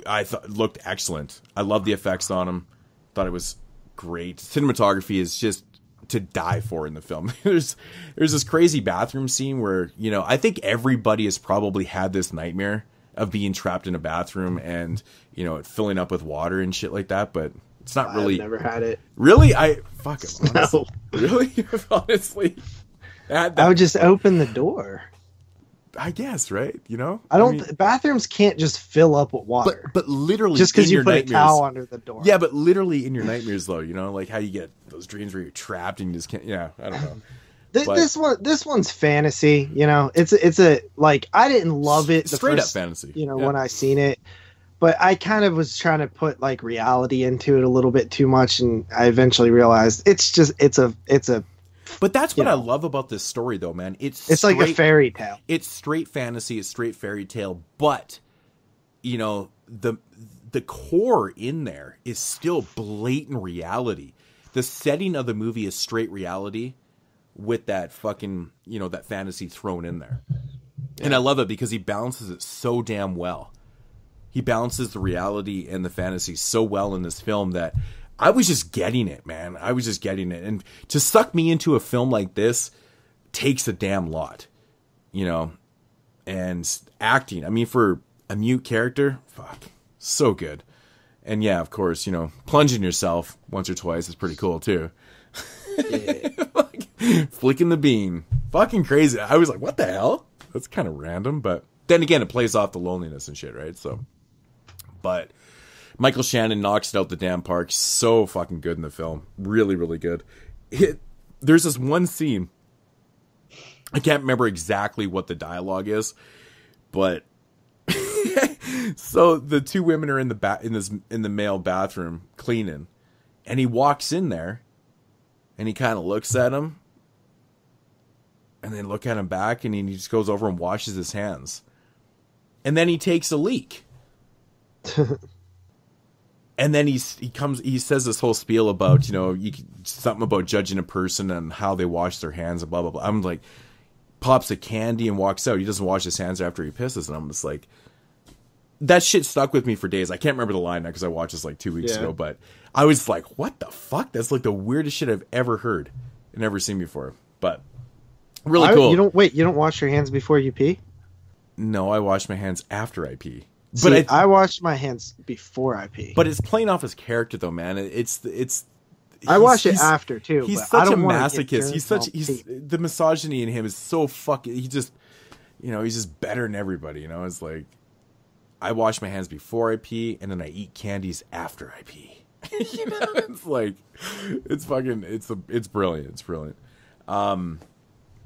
I thought looked excellent. I love the effects on him. Thought it was great. Cinematography is just to die for in the film. There's this crazy bathroom scene where, I think everybody has probably had this nightmare of being trapped in a bathroom and, it filling up with water and shit like that, but it's not really. I've never had it. Really? Fuck it. No. Really? Honestly. I would just open the door. I guess, right? Bathrooms can't just fill up with water. But literally, just because you put nightmares, a towel under the door. Yeah, but literally in your nightmares, though, like how you get those dreams where you're trapped and you just can't. Yeah, I don't know. This one's fantasy, It's a like, I didn't love it straight up fantasy, when I seen it, but I kind of was trying to put like reality into it a little bit too much, and I eventually realized it's a. But that's what I love about this story, though, man. It's straight, like a fairy tale. It's straight fantasy. It's straight fairy tale, but the core in there is still blatant reality. The setting of the movie is straight reality, with that fucking, that fantasy thrown in there. Yeah. And I love it because he balances it so damn well. He balances the reality and the fantasy so well in this film that I was just getting it, man. I was just getting it. And to suck me into a film like this takes a damn lot, and acting. I mean, for a mute character, fuck, so good. And yeah, of course, plunging yourself once or twice is pretty cool too. Yeah. Flicking the bean. Fucking crazy. I was like, what the hell? That's kind of random, but then again, it plays off the loneliness and shit, right? So, but Michael Shannon knocks it out the damn park. So fucking good in the film. Really, really good. There's this one scene. I can't remember exactly what the dialogue is, but so the two women are in the male bathroom cleaning, and he walks in there, and he kind of looks at him, and then look at him back, and he just goes over and washes his hands, and then he takes a leak. And then he says this whole spiel about, something about judging a person and how they wash their hands and blah, blah, blah. I'm like, pops a candy and walks out. He doesn't wash his hands after he pisses. And I'm just like, that shit stuck with me for days. I can't remember the line now because I watched this like 2 weeks ago, but I was like, what the fuck? That's like the weirdest shit I've ever heard and ever seen before. But really cool. You don't wash your hands before you pee? No, I wash my hands after I pee. But I wash my hands before I pee. But it's playing off his character, though, man. It's I watch it after too. He's but such I a don't wanna masochist. The misogyny in him is so fucking. He just, he's just better than everybody. It's like, I wash my hands before I pee, and then I eat candies after I pee. It's like, it's brilliant. It's brilliant.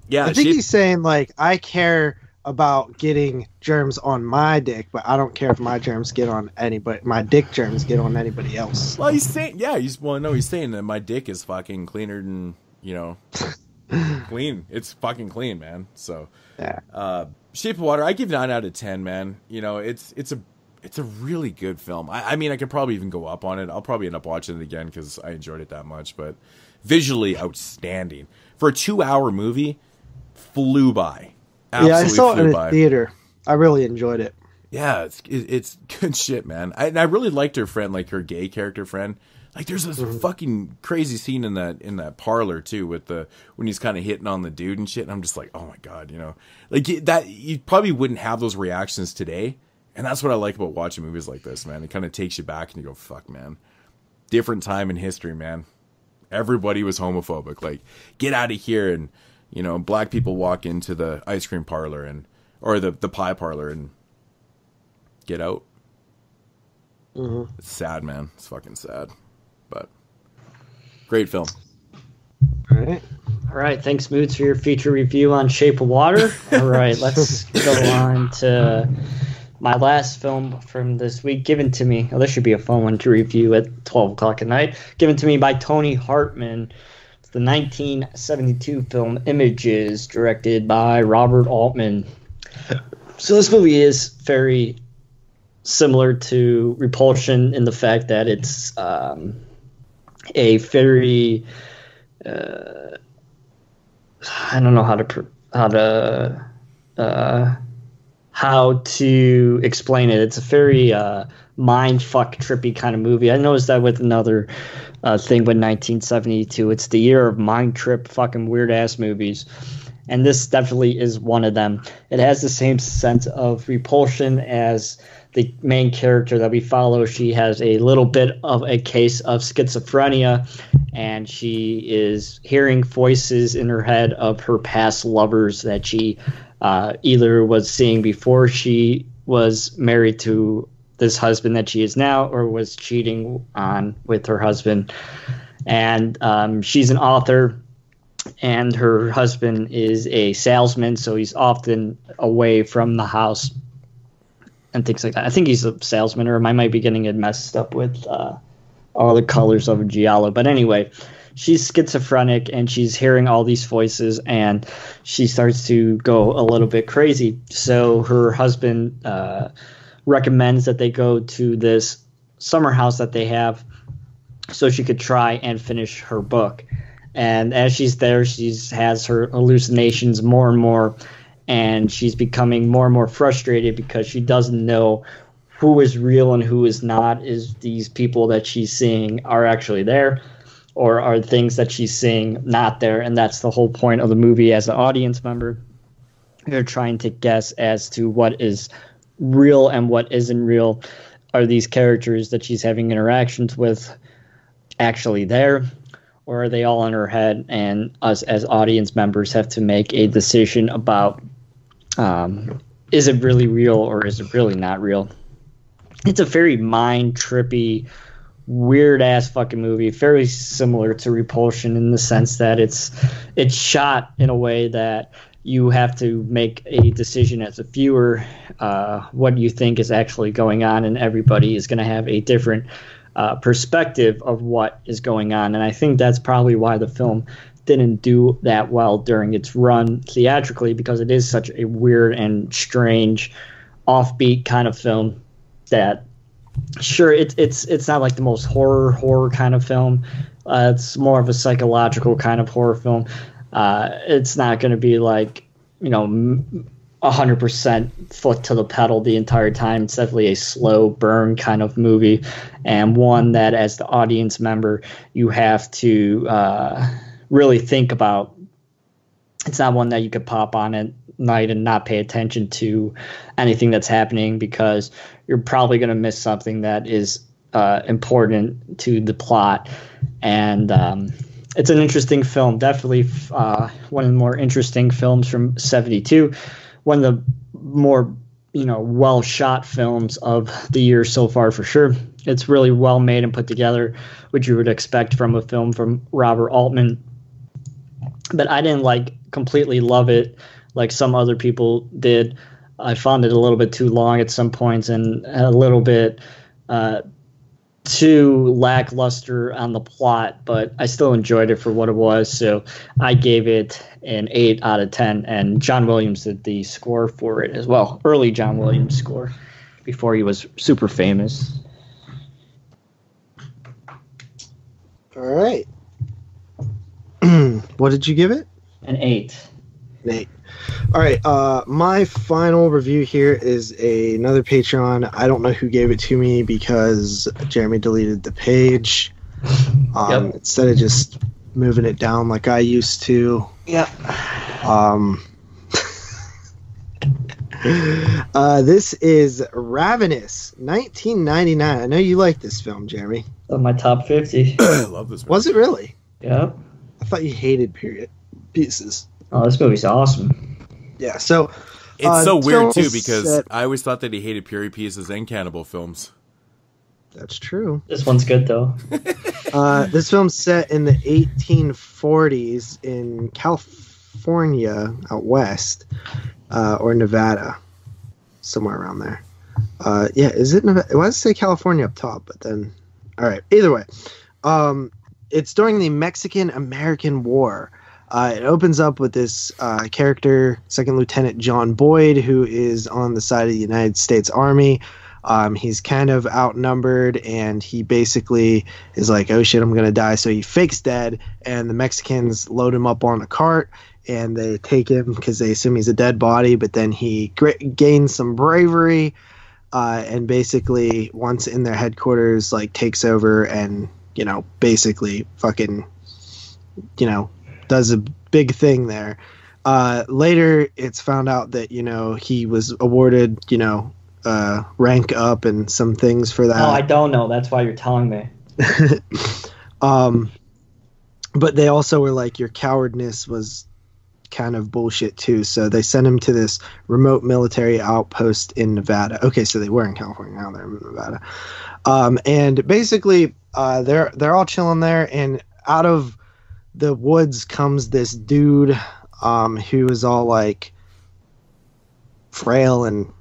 Yeah, I think he's saying like, I care about getting germs on my dick, but I don't care if my germs get on anybody. My dick germs get on anybody else. Well, he's saying, he's saying that my dick is fucking cleaner than clean. It's fucking clean, man. So, yeah. Shape of Water, I give 9 out of 10, man. It's a really good film. I mean, I could probably even go up on it. I'll probably end up watching it again because I enjoyed it that much. But visually outstanding for a 2-hour movie. Flew by. Absolutely I saw it in by. a theater. I really enjoyed it. Yeah, it's good shit, man. I really liked her friend, like her gay character friend. Like, there's this fucking crazy scene in that parlor too, with when he's kind of hitting on the dude and shit. And I'm just like, oh my god, like that. You probably wouldn't have those reactions today, and that's what I like about watching movies like this, man. It kind of takes you back and you go, fuck, man. Different time in history, man. Everybody was homophobic. Like, get out of here. And black people walk into the ice cream parlor or the pie parlor and get out. It's sad, man. It's fucking sad. But great film. All right. Thanks, Moods, for your feature review on Shape of Water. All right, let's go on to my last film from this week, given to me. Oh, this should be a fun one to review at 12 o'clock at night. Given to me by Tony Hartman. It's the 1972 film Images, directed by Robert Altman. So this movie is very similar to Repulsion in the fact that it's a very I don't know how to explain it. It's a very mind fuck trippy kind of movie. I noticed that with another thing with 1972. It's the year of mind trip fucking weird ass movies. And this definitely is one of them. It has the same sense of Repulsion as the main character that we follow. She has a little bit of a case of schizophrenia, and she is hearing voices in her head of her past lovers that she either was seeing before she was married to this husband that she is now, or was cheating on with her husband. And she's an author, and her husband is a salesman, so he's often away from the house and things like that. I think he's a salesman, or I might be getting it messed up with all the colors of a giallo. But anyway, she's schizophrenic, and she's hearing all these voices, and she starts to go a little bit crazy. So her husband recommends that they go to this summer house that they have so she could try and finish her book. And as she's there, she has her hallucinations more and more, and she's becoming more and more frustrated because she doesn't know who is real and who is not. Is these people that she's seeing are actually there, or are things that she's seeing not there? And that's the whole point of the movie as an audience member. You're trying to guess as to what is real and what isn't real. Are these characters that she's having interactions with actually there? Or are they all in her head, and us as audience members have to make a decision about is it really real or is it really not real? It's a very mind-trippy, weird-ass fucking movie, very similar to Repulsion in the sense that it's shot in a way that you have to make a decision as a viewer what you think is actually going on, and everybody is going to have a different perspective of what is going on. And I think that's probably why the film didn't do that well during its run theatrically, because it is such a weird and strange offbeat kind of film that sure it's not like the most horror kind of film. It's more of a psychological kind of horror film. It's not going to be like 100% foot to the pedal the entire time. It's definitely a slow burn kind of movie, and one that as the audience member you have to really think about. It's not one that you could pop on at night and not pay attention to anything that's happening, because you're probably going to miss something that is important to the plot, and it's an interesting film. Definitely one of the more interesting films from '72. One of the more well shot films of the year so far for sure. It's really well made and put together, which you would expect from a film from Robert Altman. But I didn't completely love it like some other people did. I found it a little bit too long at some points and a little bit too lackluster on the plot, but I still enjoyed it for what it was. So I gave it an 8 out of 10, and John Williams did the score for it as well. Early John Williams score before he was super famous. All right. What did you give it? An 8. An 8. All right. My final review here is another Patreon. I don't know who gave it to me because Jeremy deleted the page. Instead of just moving it down like I used to. Yeah. This is Ravenous, 1999. I know you like this film, Jeremy. On my top 50. I love this movie. Was it really? Yeah. I thought you hated period pieces. Oh, this movie's awesome. Yeah, so it's so weird too because I always thought that he hated period pieces and cannibal films. That's true. This one's good though. This film's set in the 1840s in California out west, or Nevada, somewhere around there. Yeah, is it Nevada? Why does it say California up top? But then, all right. Either way, it's during the Mexican-American War. It opens up with this character, Second Lieutenant John Boyd, who is on the side of the United States Army. He's kind of outnumbered, and he basically is like, oh shit, I'm going to die. So he fakes dead, and the Mexicans load him up on a cart, and they take him because they assume he's a dead body, but then he gains some bravery, and basically once in their headquarters, takes over and, basically fucking, does a big thing there. Later, it's found out that, he was awarded, rank up and some things for that. Oh, I don't know. That's why you're telling me. But they also were like, your cowardness was kind of bullshit too. So they sent him to this remote military outpost in Nevada. Okay, so they were in California, now they're in Nevada. And basically, they're all chilling there, and out of the woods comes this dude who is all frail and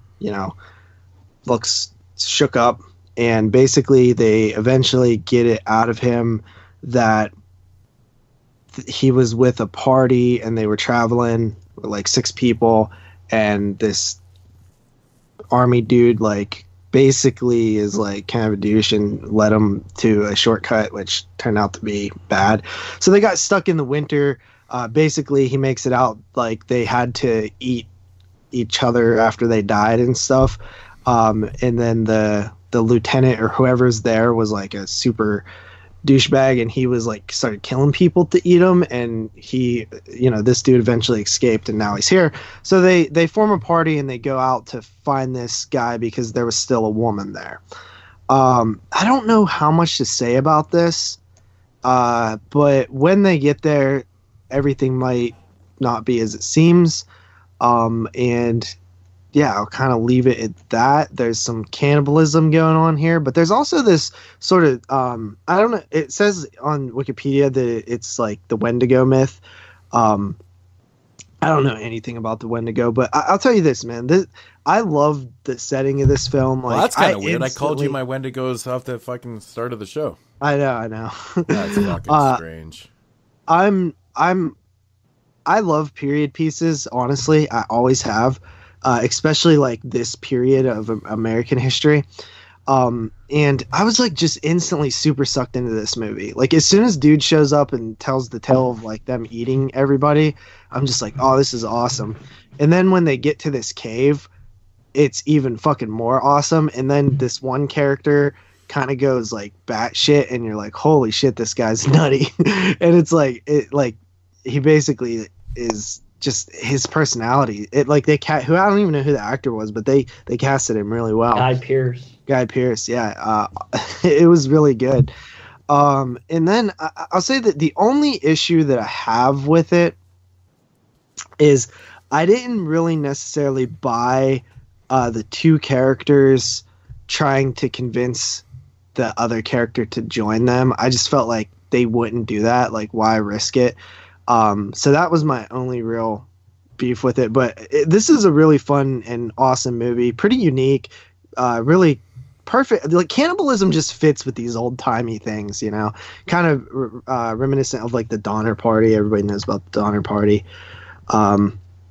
looks shook up, and basically they eventually get it out of him that he was with a party and they were traveling with 6 people, and this army dude basically is kind of a douche and led them to a shortcut, which turned out to be bad. So they got stuck in the winter. Basically, he makes it out they had to eat each other after they died and stuff. And then the lieutenant or whoever's there was a super douchebag, and he was started killing people to eat them, and he, this dude eventually escaped, and now he's here. So they form a party and they go out to find this guy because there was still a woman there. I don't know how much to say about this, but when they get there, everything might not be as it seems. And yeah, I'll kind of leave it at that. There's some cannibalism going on here, but there's also this sort of, I don't know, it says on Wikipedia that it's the Wendigo myth. I don't know anything about the Wendigo, but I'll tell you this, man. I love the setting of this film. Well, that's kind of weird. I called you my Wendigos off the fucking start of the show. I know. That's fucking strange. I love period pieces, honestly. I always have. Especially this period of American history. And I was just instantly super sucked into this movie. As soon as dude shows up and tells the tale of them eating everybody, I'm just oh, this is awesome. And then when they get to this cave, it's even fucking more awesome. And then this one character kind of goes batshit, and you're holy shit, this guy's nutty. And it's he basically is just his personality. It like who I don't even know who the actor was, but they casted him really well. Guy Pearce, yeah. It was really good. And then I'll say that the only issue that I have with it is I didn't really necessarily buy the two characters trying to convince the other character to join them. I just felt like they wouldn't do that. Like, why risk it? So that was my only real beef with it. But this is a really fun and awesome movie. Pretty unique. Really perfect. Like, cannibalism just fits with these old timey things, you know, kind of reminiscent of like the Donner Party. Everybody knows about the Donner Party.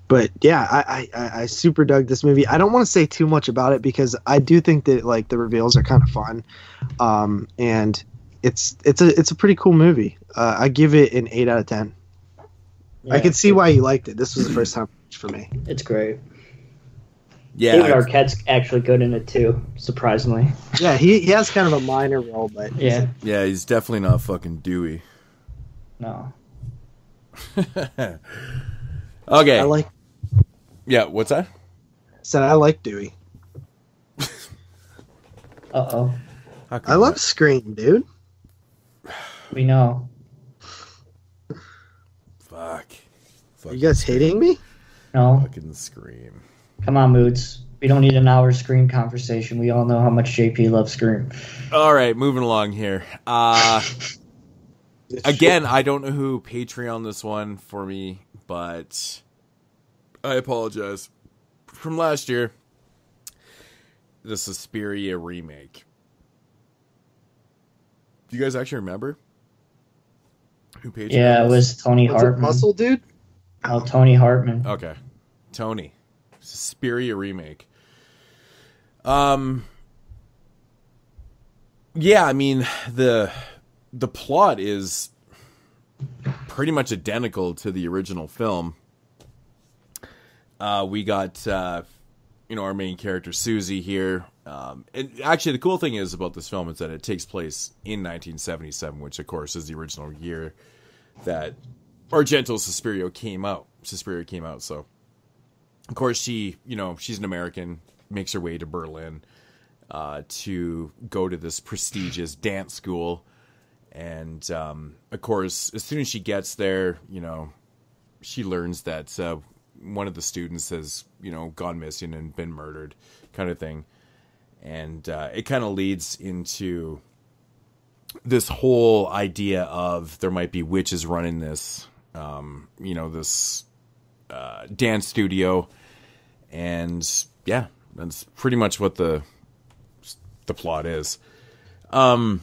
But yeah, I super dug this movie. I don't want to say too much about it because I do think that like the reveals are kind of fun. And it's a pretty cool movie. I give it an 8 out of 10. Yeah, I could see why you liked it. This was the first time for me. It's great. Yeah, David Arquette's actually good in it too, surprisingly. Yeah, he has kind of a minor role, but yeah, he's definitely not fucking Dewey. No. Okay. I like. Yeah, what's that? Said I like Dewey. Uh-oh. I love Scream, dude. We know. Fuck. Are you guys hating me? No. Fucking Scream. Come on, Moods. We don't need an hour Scream conversation. We all know how much JP loves Scream. All right, moving along here. Again, I don't know who Patreon this one for me, but I apologize. From last year, the Suspiria remake. Do you guys actually remember who Patreon Yeah, it was Tony Hartman. Muscle Dude? Oh, Tony Hartman. Okay. Tony. Suspiria remake. Yeah, I mean, the plot is pretty much identical to the original film. We got, our main character, Susie, here. And actually, the cool thing is about this film is that it takes place in 1977, which, of course, is the original year that Argento's Suspiria came out. So, of course, she's an American, makes her way to Berlin to go to this prestigious dance school. And, of course, as soon as she gets there, she learns that one of the students has, gone missing and been murdered, kind of thing. And it kind of leads into this whole idea of there might be witches running this, this dance studio. And, yeah, that's pretty much what the plot is. Now,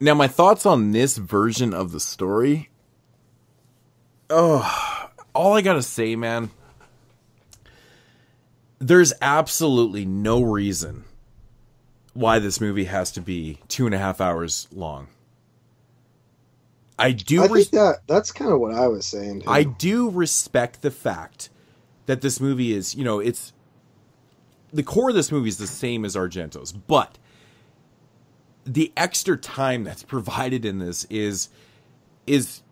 my thoughts on this version of the story. Oh, all I gotta say, man, there's absolutely no reason why this movie has to be 2.5 hours long. I think that's kind of what I was saying, too. I do respect the fact that this movie is, it's the core of this movie is the same as Argento's, but the extra time that's provided in this is it's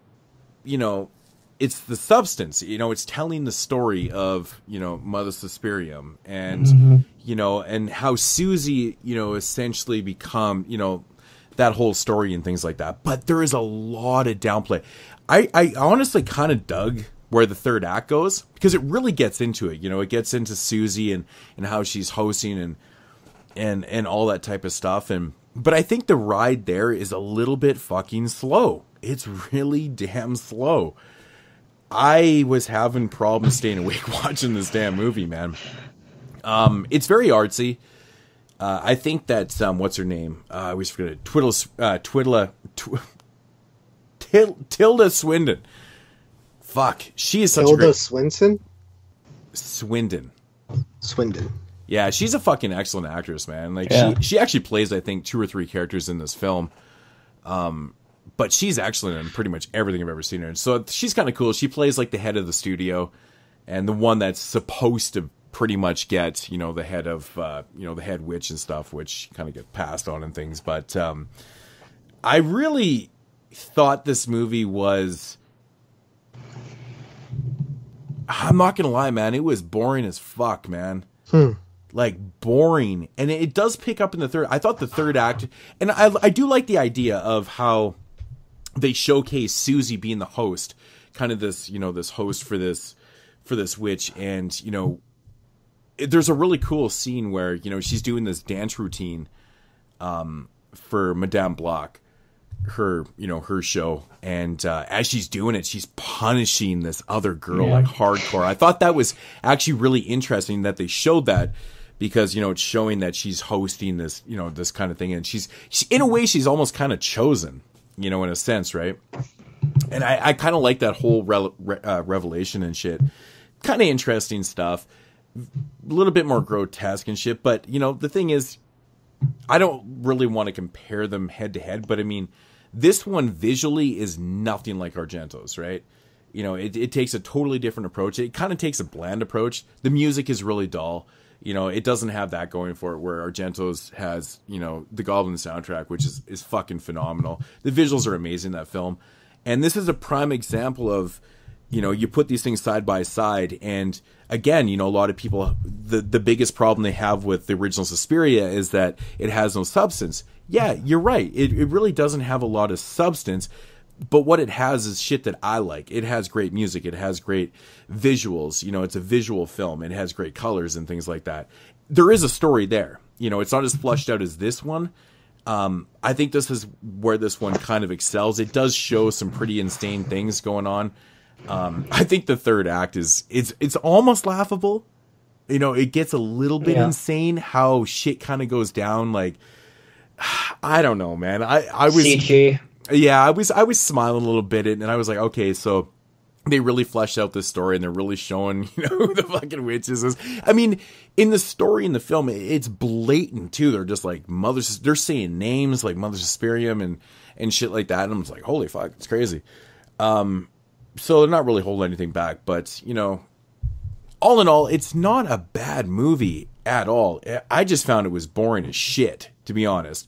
the substance, it's telling the story of, Mother Suspiria and, and how Susie, essentially become, that whole story and things like that. But there is a lot of downplay. I honestly kind of dug where the third act goes because it really gets into it. It gets into Susie and how she's hosting and all that type of stuff. But I think the ride there is a little bit fucking slow. It's really damn slow. I was having problems staying awake watching this damn movie, man. It's very artsy. I think that what's her name? I always forget it. Tilda Swinton. Fuck, she is such a great... Swindon. Yeah, she's a fucking excellent actress, man. Like she actually plays, I think, 2 or 3 characters in this film. But she's excellent in pretty much everything I've ever seen her in. So she's kind of cool. She plays like the head of the studio and the one that's supposed to pretty much get, the head of, the head witch and stuff, which kind of get passed on and things. But I really thought this movie was I'm not gonna lie, man. It was boring as fuck, man. Like boring, and it does pick up in the third. I thought the third act, and I do like the idea of how they showcase Susie being the host, kind of this, you know, this host for this witch, and you know, there's a really cool scene where, you know, she's doing this dance routine, for Madame Block, her show, and as she's doing it, she's punishing this other girl like hardcore. I thought that was actually really interesting that they showed that, because, you know, it's showing that she's hosting this, you know, this kind of thing, and she's in a way she's almost kind of chosen, you know, in a sense, right? And I kind of like that whole revelation and shit. Kind of interesting stuff, a little bit more grotesque and shit, but you know, the thing is, I don't really want to compare them head to head, but I mean, this one visually is nothing like Argento's, right? You know, it takes a totally different approach. It kind of takes a bland approach. The music is really dull. You know, it doesn't have that going for it, where Argento's has, you know, the Goblin soundtrack, which is fucking phenomenal. The visuals are amazing in that film. And this is a prime example of, you know, you put these things side by side, and again, you know, a lot of people, the biggest problem they have with the original Suspiria is that it has no substance. Yeah, you're right. It really doesn't have a lot of substance, but what it has is shit that I like. It has great music. It has great visuals. You know, it's a visual film. It has great colors and things like that. There is a story there. You know, it's not as fleshed out as this one. I think this is where this one kind of excels. It does show some pretty insane things going on. I think the third act it's almost laughable. You know, it gets a little bit insane how shit kind of goes down. Like, I don't know, man. I was CG. Yeah, I was smiling a little bit, and I was like, okay, so they really fleshed out this story, and they're really showing, you know, who the fucking witches is. I mean, in the story in the film, it's blatant too. They're just like they're saying names like Mother Suspirium and shit like that, and I'm just like, holy fuck, it's crazy. So they're not really holding anything back, but you know, all in all, it's not a bad movie at all. I just found it was boring as shit, to be honest.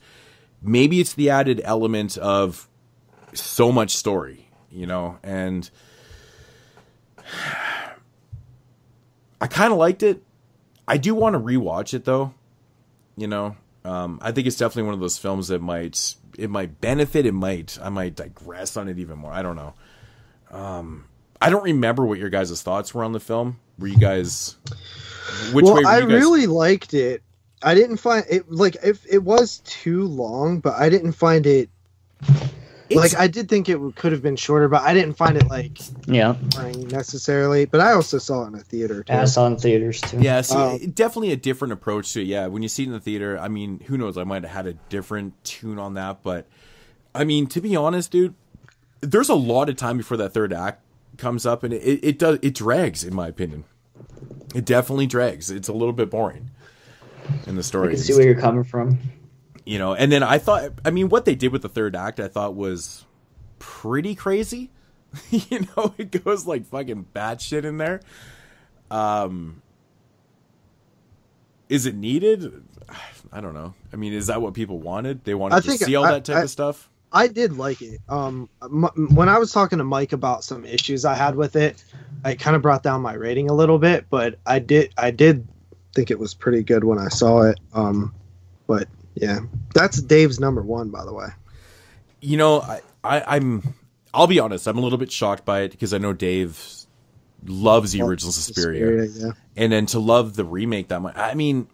Maybe it's the added element of so much story, you know, and I kind of liked it. I do want to rewatch it though, you know. I think it's definitely one of those films that might benefit. I might digress on it even more. I don't know. I don't remember what your guys' thoughts were on the film. Were you guys? I really liked it. I didn't find it like if it was too long, but I didn't find it. Like I did think it could have been shorter, but I didn't find it like boring necessarily. But I also saw it in a theater too. I saw it in theaters too. Yeah, see, definitely a different approach to it. Yeah, when you see it in the theater, I mean, who knows? I might have had a different tune on that, but I mean, to be honest, dude, there's a lot of time before that third act comes up, and it drags, in my opinion. It definitely drags. It's a little bit boring in the story. I can see where you're coming from. You know, and then I thought, I mean, what they did with the third act, I thought was pretty crazy. You know, it goes like fucking batshit in there. Is it needed? I don't know. I mean, is that what people wanted? They wanted to see all that type of stuff? I did like it. When I was talking to Mike about some issues I had with it, I kind of brought down my rating a little bit, but I did think it was pretty good when I saw it. But yeah, that's Dave's number one, by the way. You know, I'll be honest, I'm a little bit shocked by it because I know Dave loves the original Suspiria. Yeah. And then to love the remake that much. I mean,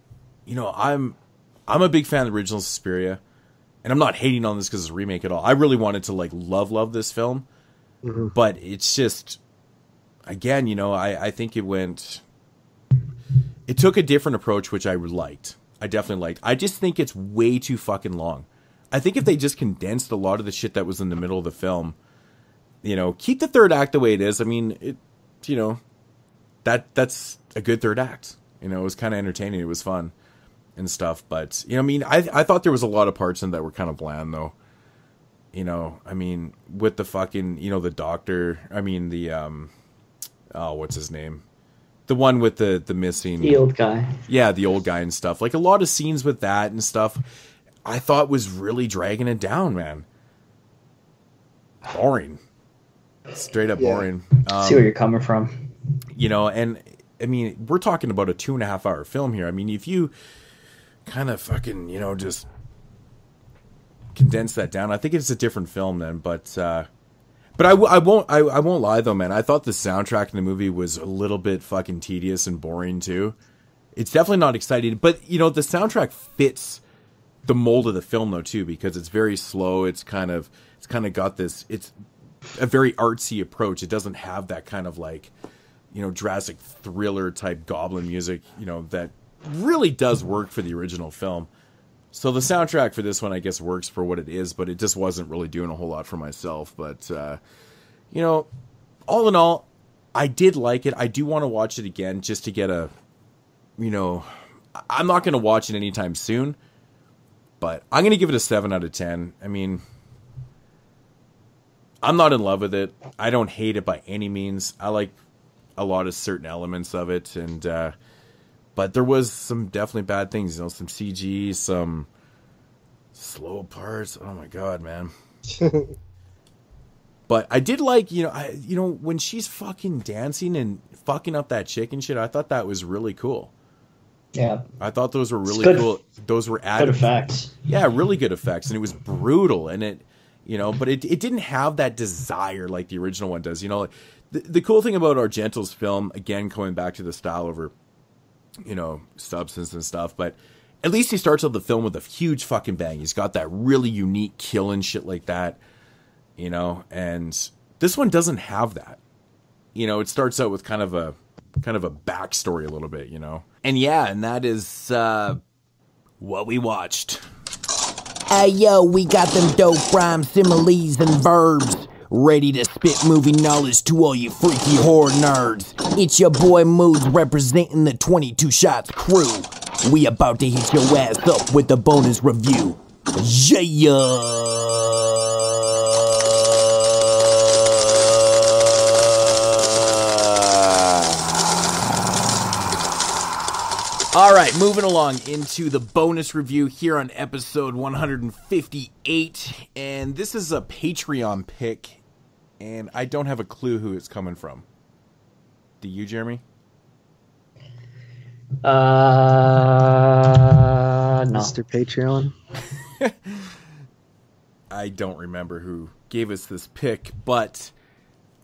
you know, I'm a big fan of the original Suspiria, and I'm not hating on this because it's a remake at all. I really wanted to like love this film, but it's just, again, you know, I think it took a different approach, which I liked. I definitely liked. I just think it's way too fucking long. I think if they just condensed a lot of the shit that was in the middle of the film, you know, keep the third act the way it is. I mean, you know, that's a good third act. You know, it was kind of entertaining. It was fun and stuff. But, you know, I mean, I thought there was a lot of parts in that were kind of bland, though. You know, I mean, with the fucking, you know, the doctor. I mean, the, what's his name? The one with the missing... The old guy. Yeah, the old guy and stuff. Like, a lot of scenes with that and stuff, I thought was really dragging it down, man. Boring. Straight up boring. See where you're coming from. You know, and I mean, we're talking about a 2.5 hour film here. I mean, if you kind of fucking, you know, just condense that down, I think it's a different film then. But I won't lie though, man. I thought the soundtrack in the movie was a little bit fucking tedious and boring too. It's definitely not exciting, but you know, the soundtrack fits the mold of the film though too, because it's very slow. It's kind of got this. It's a very artsy approach. It doesn't have that kind of like, you know, Jurassic thriller type goblin music, you know, that really does work for the original film. So the soundtrack for this one, I guess, works for what it is, but it just wasn't really doing a whole lot for myself. But, you know, all in all, I did like it. I do want to watch it again just to get a, you know, I'm not going to watch it anytime soon, but I'm going to give it a 7 out of 10. I mean, I'm not in love with it. I don't hate it by any means. I like a lot of certain elements of it, and but there was some definitely bad things, you know, some CG, some slow parts. Oh my god, man. But I did like, you know, when she's fucking dancing and fucking up that chicken shit, I thought that was really cool. Yeah. I thought those were really cool. Those were added good effects. Yeah, really good effects, and it was brutal, and it, you know, but it didn't have that desire like the original one does. You know, like the cool thing about Argento's film, again, going back to the style over, you know, substance and stuff, but at least he starts out the film with a huge fucking bang. He's got that really unique kill and shit like that, you know, and this one doesn't have that. You know, it starts out with kind of a backstory a little bit, you know. And yeah, and that is what we watched. Hey yo, we got them dope rhymes, similes, and verbs. Ready to spit movie knowledge to all you freaky horror nerds. It's your boy Moods representing the 22 Shots crew. We about to hit your ass up with the bonus review. Yeah! All right, moving along into the bonus review here on episode 158, and this is a Patreon pick, and I don't have a clue who it's coming from. Do you, Jeremy? No. Mr. Patreon? I don't remember who gave us this pick, but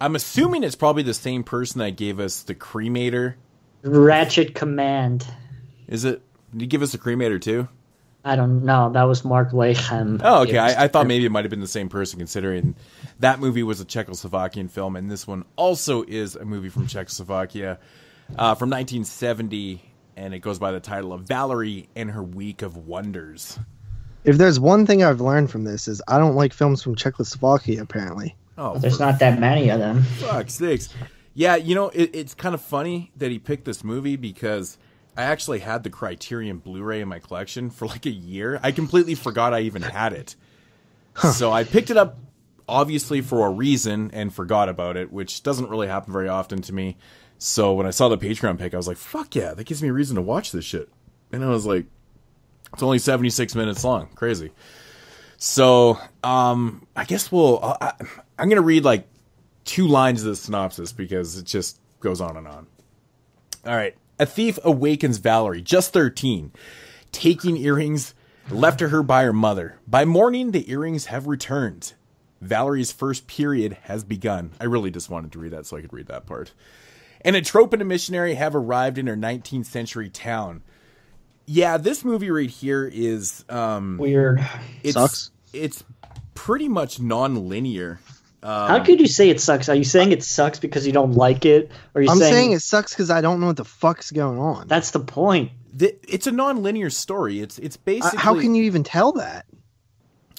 I'm assuming it's probably the same person that gave us the Cremator. Ratchet Command. Is it? Did he give us a Cremator too? I don't know. That was Mark Lechem. Oh, okay. I thought maybe it might have been the same person, considering that movie was a Czechoslovakian film, and this one also is a movie from Czechoslovakia from 1970, and it goes by the title of Valerie and Her Week of Wonders. If there's one thing I've learned from this is I don't like films from Czechoslovakia, apparently. Oh, there's not that many of them. Fuck sakes. Yeah, you know, it's kind of funny that he picked this movie because I actually had the Criterion Blu-ray in my collection for like a year. I completely forgot I even had it. Huh. So I picked it up, obviously, for a reason and forgot about it, which doesn't really happen very often to me. So when I saw the Patreon pick, I was like, fuck yeah, that gives me a reason to watch this shit. And I was like, it's only 76 minutes long. Crazy. So I guess I'm going to read like 2 lines of the synopsis because it just goes on and on. All right. A thief awakens Valerie, just 13, taking earrings left to her by her mother. By morning, the earrings have returned. Valerie's first period has begun. I really just wanted to read that so I could read that part. And a trope and a missionary have arrived in her 19th century town. Yeah, this movie right here is weird. Sucks. It's pretty much non-linear. How could you say it sucks? Are you saying it sucks because you don't like it? Or I'm saying it sucks because I don't know what the fuck's going on. That's the point. It's a non-linear story. It's basically... how can you even tell that?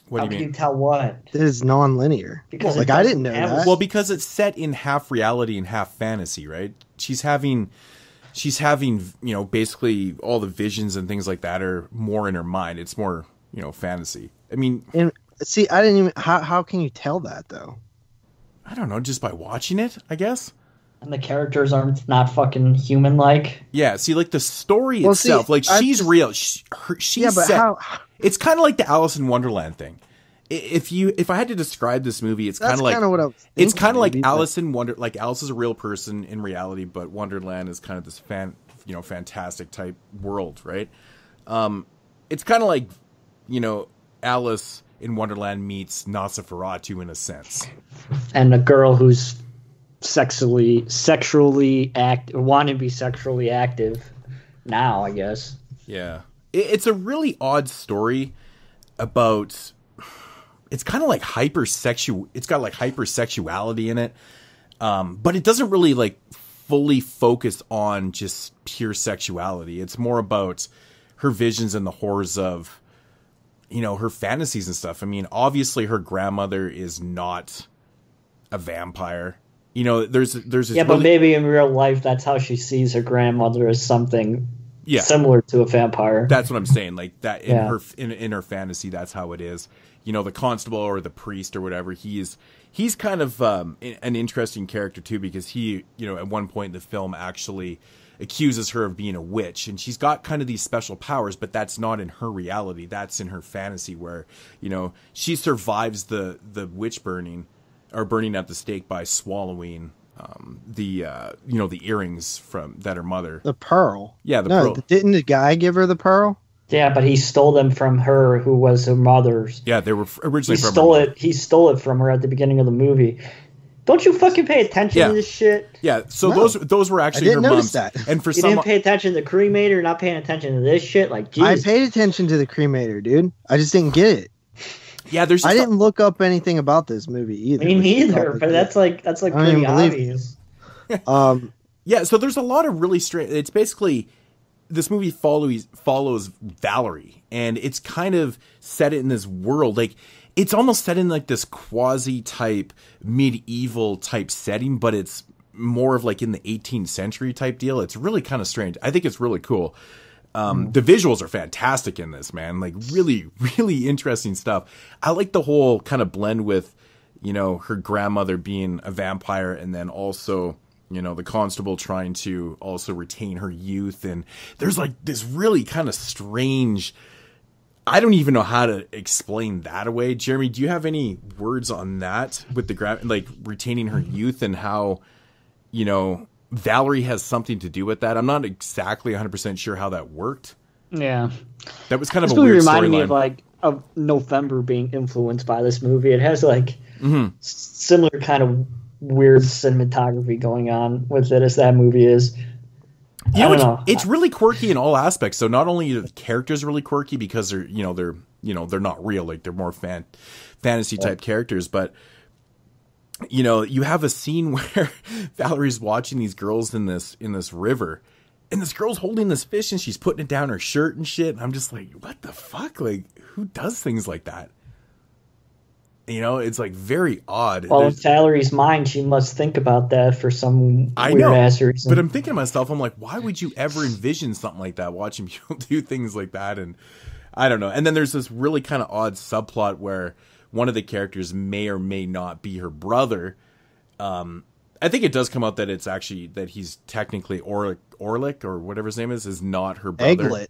What do you mean? How can you tell what? It is non-linear. Because I didn't know that. Well, because it's set in half reality and half fantasy, right? She's having, you know, basically all the visions and things like that are more in her mind. It's more, you know, fantasy. I mean... And see, I didn't even... How can you tell that, though? I don't know, just by watching it, I guess. And the characters aren't not fucking human-like. Yeah, see, like the story itself, like she's real. She's yeah, but how? It's kind of like the Alice in Wonderland thing. if I had to describe this movie, it's kind of like what I was thinking, it's kind of like maybe, Alice in Wonder. Like Alice is a real person in reality, but Wonderland is kind of this fantastic type world, right? It's kind of like, Alice in Wonderland meets Nosferatu in a sense, and a girl who's wanting to be sexually active now, I guess. Yeah, it's a really odd story about. It's kind of like hypersexual. It's got like hypersexuality in it, but it doesn't really like fully focus on just pure sexuality. It's more about her visions and the horrors of, her fantasies and stuff. I mean, obviously her grandmother is not a vampire. There's this but maybe in real life that's how she sees her grandmother as something similar to a vampire. That's what I'm saying. Like that in her fantasy, that's how it is. The constable or the priest or whatever, he's kind of an interesting character too, because he, at one point in the film actually accuses her of being a witch, and she's got kind of these special powers, but that's not in her reality. That's in her fantasy where, she survives the witch burning or burning at the stake by swallowing the earrings from her mother. The pearl. Yeah, the pearl. Didn't the guy give her the pearl? Yeah, but he stole them from her, who was her mother's. Yeah, they were originally from her. He stole it from her at the beginning of the movie. Don't you fucking pay attention to this shit? Yeah, so those were actually her mom's. That. And for you didn't pay attention to the cremator, not paying attention to this shit? Like, Jesus. I paid attention to the cremator, dude. I just didn't get it. Yeah, I didn't look up anything about this movie either. Me neither, but that's like pretty obvious. Yeah, so there's a lot of really strange. It's basically this movie follows Valerie, and it's kind of set in this world. Like, it's almost set in like this quasi type medieval type setting, but it's more of like in the 18th century type deal. It's really kind of strange. I think it's really cool. The visuals are fantastic in this, man. Like, really, really interesting stuff. I like the whole kind of blend with, her grandmother being a vampire, and then also, the constable trying to also retain her youth. And there's like this really kind of strange, I don't even know how to explain that away. Jeremy, do you have any words on that with the retaining her youth and how, Valerie has something to do with that? I'm not exactly 100% sure how that worked. Yeah. That was kind of a weird storyline. This movie reminded me of November being influenced by this movie. It has similar kind of weird cinematography going on with it as that movie is. It's really quirky in all aspects. So not only are the characters really quirky because they're not real, like they're more fantasy type characters, but you have a scene where Valerie's watching these girls in this river, and this girl's holding this fish and she's putting it down her shirt and shit. And I'm just like, what the fuck? Like, who does things like that? It's like very odd. Well, in Valerie's mind, she must think about that for some weird ass reason. But I'm thinking to myself, I'm like, why would you ever envision something like that, watching people do things like that? And I don't know. And then there's this really kind of odd subplot where one of the characters may or may not be her brother. I think it does come out that it's actually that he's technically Orlick or whatever his name is not her brother. Egglet.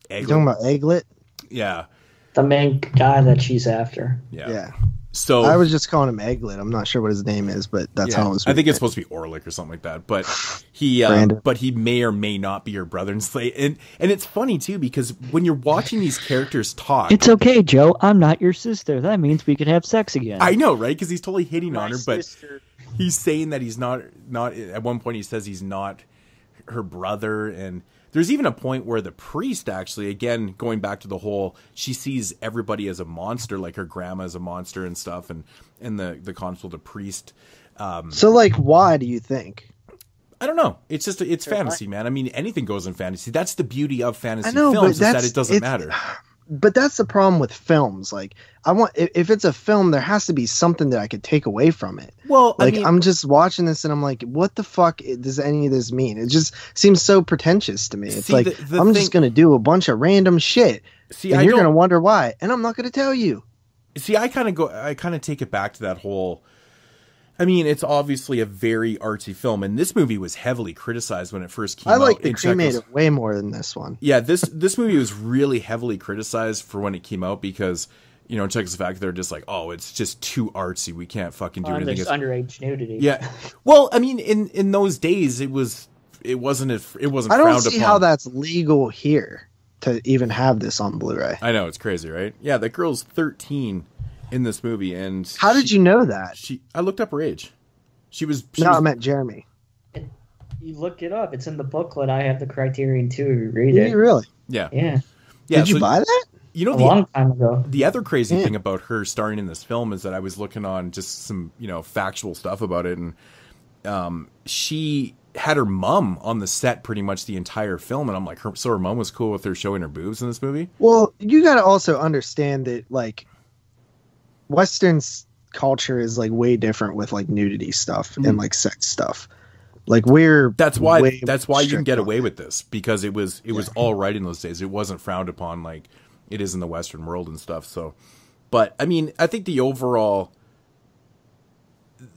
You talking about Egglet? Yeah. The main guy that she's after. Yeah. So I was just calling him Egglet. I'm not sure what his name is, but that's how it was. I think it's supposed to be Orlick or something like that. But he may or may not be her brother. And it's funny too, because when you're watching these characters talk, it's okay, Joe. I'm not your sister. That means we could have sex again. I know, right? Because he's totally hitting on her, but he's saying that he's not. At one point, he says he's not her brother, and there's even a point where the priest actually, again, going back to the whole, she sees everybody as a monster, like her grandma as a monster and stuff, and the constable, the priest. So, why do you think? I don't know. It's just, it's fantasy, man. I mean, anything goes in fantasy. That's the beauty of fantasy films, is that it doesn't matter. But that's the problem with films. Like, if it's a film, there has to be something that I could take away from it. Well, I'm just watching this and I'm like, what the fuck does any of this mean? It just seems so pretentious to me. It's I'm just going to do a bunch of random shit. And you're going to wonder why. And I'm not going to tell you. See, I kind of take it back to that whole, I mean, it's obviously a very artsy film, and this movie was heavily criticized when it first came out. I like the cremator way more than this one. Yeah, this movie was really heavily criticized for when it came out because, you know, Czechoslovakia, they're just like, oh, it's just too artsy. We can't fucking do anything. There's underage nudity. Yeah. Well, I mean, in those days, it wasn't I don't see how that's legal here to even have this on Blu-ray. I know, it's crazy, right? Yeah, that girl's 13 in this movie, and how did you know that? I looked up her age. I meant Jeremy. You look it up. It's in the booklet. I have the Criterion too. You read it. Really? Yeah. Yeah. Did you buy that? You know, a long time ago. The other crazy thing about her starring in this film is that I was looking on just some, you know, factual stuff about it, and she had her mom on the set pretty much the entire film, and I'm like, so her mom was cool with her showing her boobs in this movie? Well, you got to also understand that, like, Western culture is, like, way different with, like, nudity stuff and, like, sex stuff. Like, that's why you can get away with this, because it was all right in those days. It wasn't frowned upon like it is in the Western world and stuff. So, but I mean, I think the overall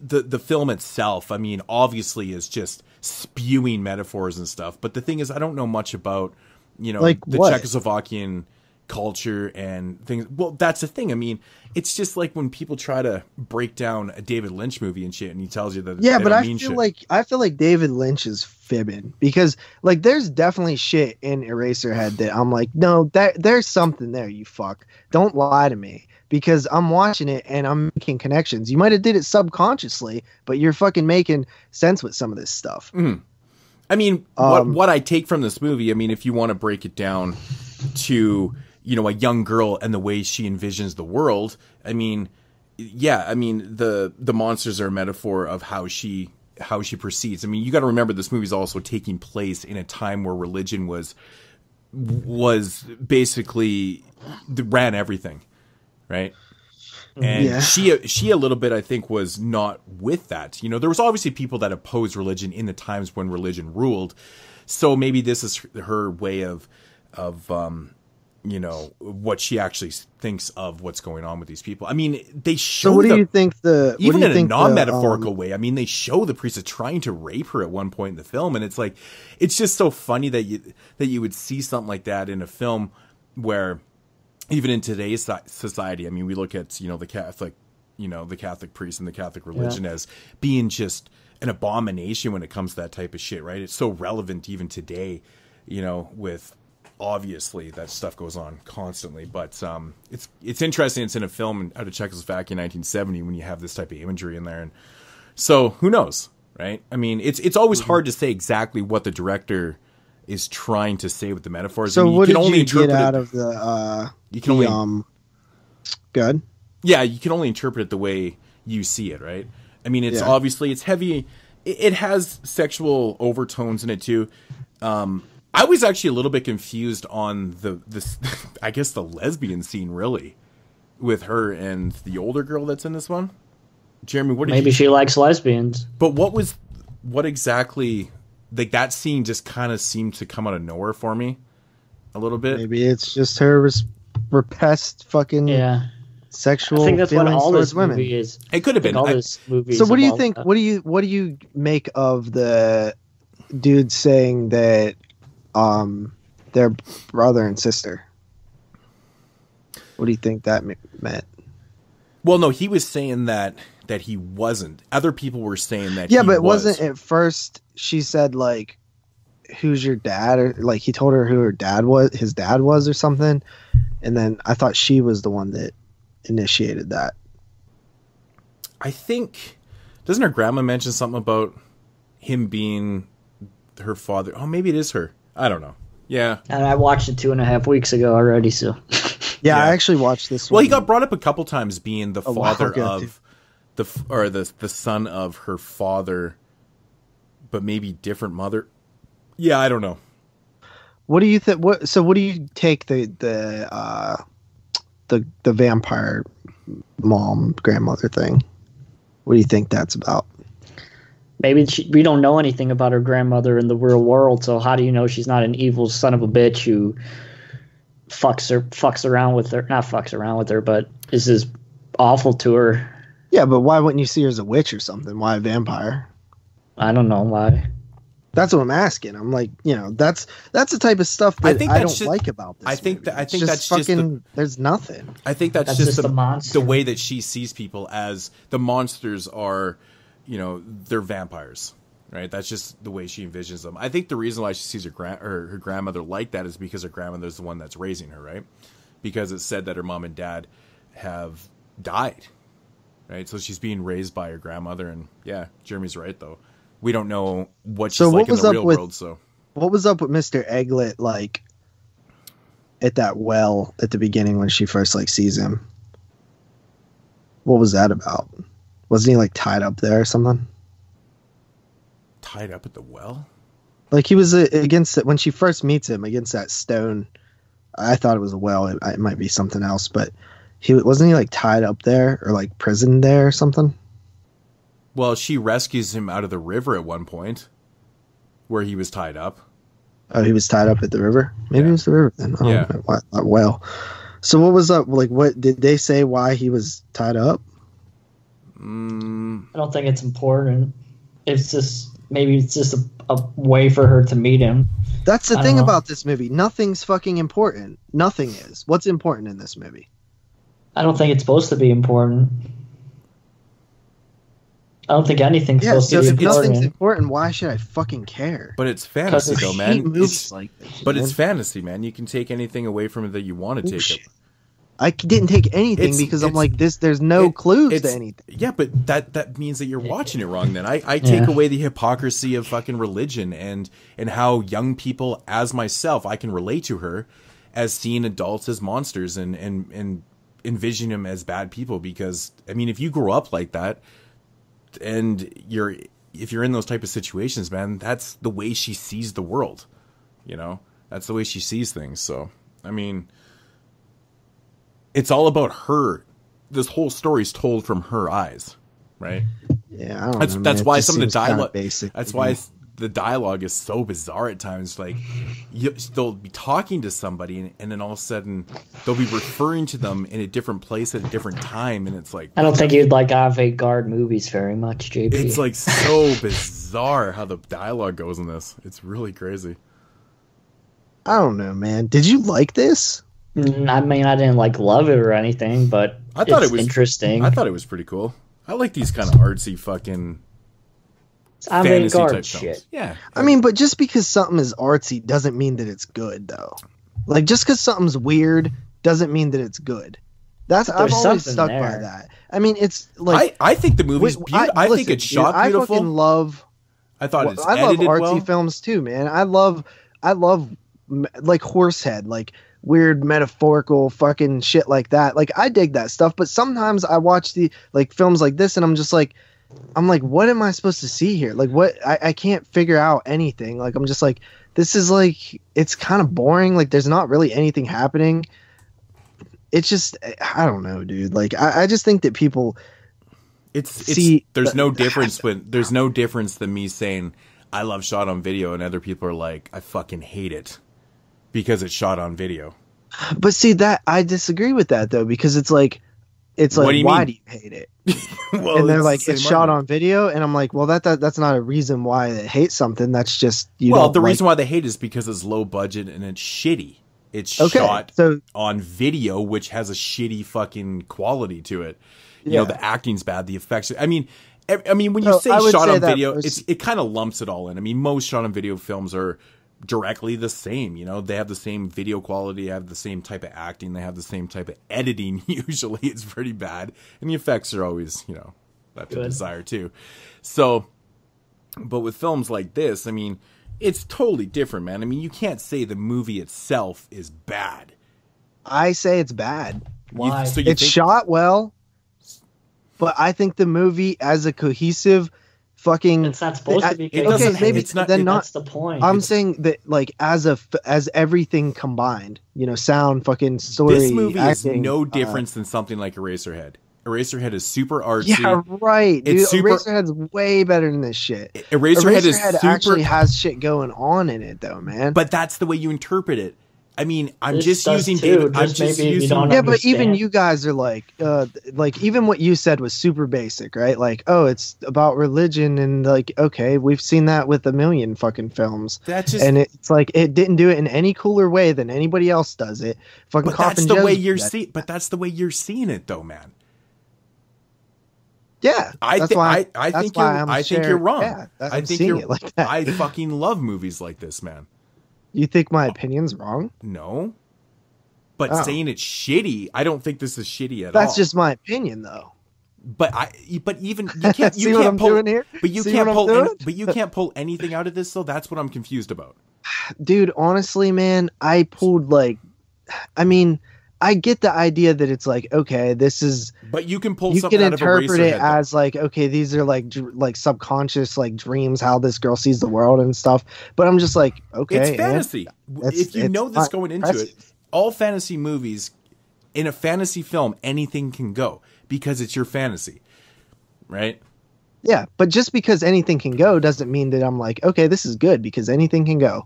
the film itself, I mean, obviously is just spewing metaphors and stuff. But the thing is, I don't know much about, you know, like the what? Czechoslovakian culture and things. Well, that's the thing. I mean, it's just like when people try to break down a David Lynch movie and shit, and he tells you that but I feel like David Lynch is fibbing, because like there's definitely shit in Eraserhead that I'm like, no, there's something there, you fuck. Don't lie to me, because I'm watching it and I'm making connections. You might have did it subconsciously, but you're fucking making sense with some of this stuff. Mm-hmm. I mean, what I take from this movie, I mean, if you want to break it down to, you know, a young girl and the way she envisions the world, I mean, yeah, I mean, the monsters are a metaphor of how she proceeds. I mean, you got to remember this movie is also taking place in a time where religion was basically ran everything, right? And she a little bit, I think, was not with that. You know, there was obviously people that opposed religion in the times when religion ruled. So maybe this is her way of you know, what she actually thinks of what's going on with these people. I mean, they show. So what do you think even in a non-metaphorical way? I mean, they show the priest trying to rape her at one point in the film, and it's like, it's just so funny that you would see something like that in a film where, even in today's society, I mean, we look at, you know, the Catholic priest and the Catholic religion as being just an abomination when it comes to that type of shit, right? It's so relevant even today, you know, with. Obviously, that stuff goes on constantly, but it's interesting. It's in a film out of Czechoslovakia in 1970 when you have this type of imagery in there, and so who knows, right? I mean, it's always hard to say exactly what the director is trying to say with the metaphors. So I mean, what did you get out of the? You can only good. Yeah, you can only interpret it the way you see it, right? I mean, it's obviously it's heavy. It has sexual overtones in it too. I was actually a little bit confused on this I guess the lesbian scene, really, with her and the older girl that's in this one. Jeremy, what did maybe she likes lesbians. But what exactly, like, that scene just kind of seemed to come out of nowhere for me a little bit. Maybe it's just her repressed fucking sexual. I think that's what all this women. movie is. It could have been. All this movie. So what do you think? What do you make of the dude saying that they're brother and sister? What do you think that meant? Well, no, he was saying that he wasn't. Other people were saying that. Yeah, but wasn't at first she said, like, who's your dad, or like he told her who his dad was or something, and then I thought she was the one that initiated that. I think, doesn't her grandma mention something about him being her father? Oh, maybe it is her. I don't know. Yeah. And I watched it 2.5 weeks ago already, so. Yeah, I actually watched this one. Well, he got brought up a couple times being the father of the son of her father, but maybe different mother. Yeah, I don't know. What do you think? What do you take the vampire mom grandmother thing? What do you think that's about? Maybe we don't know anything about her grandmother in the real world, so how do you know she's not an evil son of a bitch who fucks around with her? Not fucks around with her, but is this awful to her? Yeah, but why wouldn't you see her as a witch or something? Why a vampire? I don't know why. That's what I'm asking. I'm like, that's the type of stuff that I don't like about this. I think movie. I think just that's fucking, just there's nothing. I think that's just the monster. the way that she sees people, as the monsters are, they're vampires, right? That's just the way she envisions them. I think the reason why she sees her grandmother like that is because her grandmother's the one that's raising her, right? Because it's said that her mom and dad have died, right? So she's being raised by her grandmother, and yeah, Jeremy's right though. We don't know what she's like in the real world. So what was up with Mr. Egglet, like at that well at the beginning when she first like sees him? What was that about? Wasn't he like tied up there or something? Tied up at the well? Like he was against it when she first meets him against that stone. I thought it was a well. It might be something else, but wasn't he like tied up there or like prisoned there or something? Well, she rescues him out of the river at one point, where he was tied up. Oh, he was tied up at the river? Maybe it was the river then. Oh, yeah. Well, so what was up? Like, what did they say why he was tied up? I don't think it's important. It's just a way for her to meet him. That's the thing about this movie. Nothing's fucking important. Nothing is. What's important in this movie? I don't think it's supposed to be important. I don't think anything's supposed to be important. If nothing's important, why should I fucking care? But it's fantasy, though, man. It's fantasy, man. You can take anything away from it that you want to take it. I didn't take anything because I'm like this. There's no clues to anything. Yeah, but that means that you're watching it wrong. Then I take away the hypocrisy of fucking religion and how young people, as myself, I can relate to her as seeing adults as monsters and envision them as bad people. Because I mean, if you grow up like that. And if you're in those type of situations, man, that's the way she sees the world. That's the way she sees things. So, I mean, it's all about her. This whole story is told from her eyes, right? Yeah, I don't know, that's why some of the dialogue. Basic, that's why the dialogue is so bizarre at times. Like they'll be talking to somebody, and then all of a sudden they'll be referring to them in a different place at a different time, and it's like I don't think you'd like avant-garde movies very much, JP. It's like so bizarre how the dialogue goes in this. It's really crazy. I don't know, man. Did you like this? I mean, I didn't love it or anything, but I thought it was interesting. I thought it was pretty cool. I like these kind of artsy fucking. Fantasy type shit. Films. Yeah. I mean, but just because something is artsy doesn't mean that it's good, though. Like, just because something's weird doesn't mean that it's good. I've always stuck by that. I mean, it's like I think the movie's beautiful. I think it's shot beautiful. I fucking love. I thought it's I love artsy films too, man. I love like Horsehead, like weird metaphorical fucking shit like that. Like I dig that stuff, but sometimes I watch the films like this, and I'm like, what am I supposed to see here? Like, what? I can't figure out anything. Like, I'm just like, this is like, it's kind of boring. Like, there's not really anything happening. It's just, I don't know, dude. Like, I just think that people there's no difference than me saying I love shot on video, and other people are like, I fucking hate it because it's shot on video. But see, that I disagree with that though, because it's like, why do you hate it? Well, and they're like, it's shot on video, and I'm like, well, that's not a reason why they hate something. That's just the reason why they hate is because it's low budget and it's shitty. It's shot on video, which has a shitty fucking quality to it. You know, the acting's bad, the effects. I mean, when you say shot on video, it kind of lumps it all in. I mean, most shot on video films are directly the same. You know, they have the same video quality, they have the same type of acting, they have the same type of editing. Usually it's pretty bad, and the effects are always, left to desire too. So, but with films like this, I mean, it's totally different, man. I mean, you can't say the movie itself is bad. I say it's bad. Why? It's shot well, but I think the movie as a cohesive fucking, it's not supposed to be. Okay, maybe it's not. That's the point. I'm saying that, like, as everything combined, sound, fucking story. This movie acting, is no difference than something like Eraserhead. Eraserhead is super artsy. Yeah, right. Dude, Eraserhead's way better than this shit. Eraserhead actually has shit going on in it, though, man. But that's the way you interpret it. I mean, I'm This just does using too, David. I'm just just maybe you using. don't Yeah, but even understand. you guys are like even what you said was super basic, right? Like, oh, it's about religion, and like, okay, we've seen that with a million fucking films. That's just, and it's like it didn't do it in any cooler way than anybody else does it. Fucking but that's Coffin the Joe's way do you're that. seeing. But that's the way you're seeing it, though, man. Yeah, I that's think why I that's think why you're I'm I think sharing- you're wrong. Yeah, I I'm think seeing you're it like that. I fucking love movies like this, man. You think my opinion's wrong? No. But Oh. saying it's shitty, I don't think this is shitty at all. That's just my opinion, though. But even you can't See what I'm pull, doing here? But you See can't what I'm pull doing? but you can't pull anything out of this, so that's what I'm confused about. Dude, honestly, man, I pulled I mean, I get the idea that it's like, okay, this is. But you can pull You something can out of interpret it Eraserhead, as like, okay, these are like subconscious like dreams, how this girl sees the world and stuff. But I'm just like, okay, it's fantasy. If you know this going into it, all fantasy movies, in a fantasy film, anything can go because it's your fantasy, right? Yeah, but just because anything can go doesn't mean that I'm like, okay, this is good because anything can go.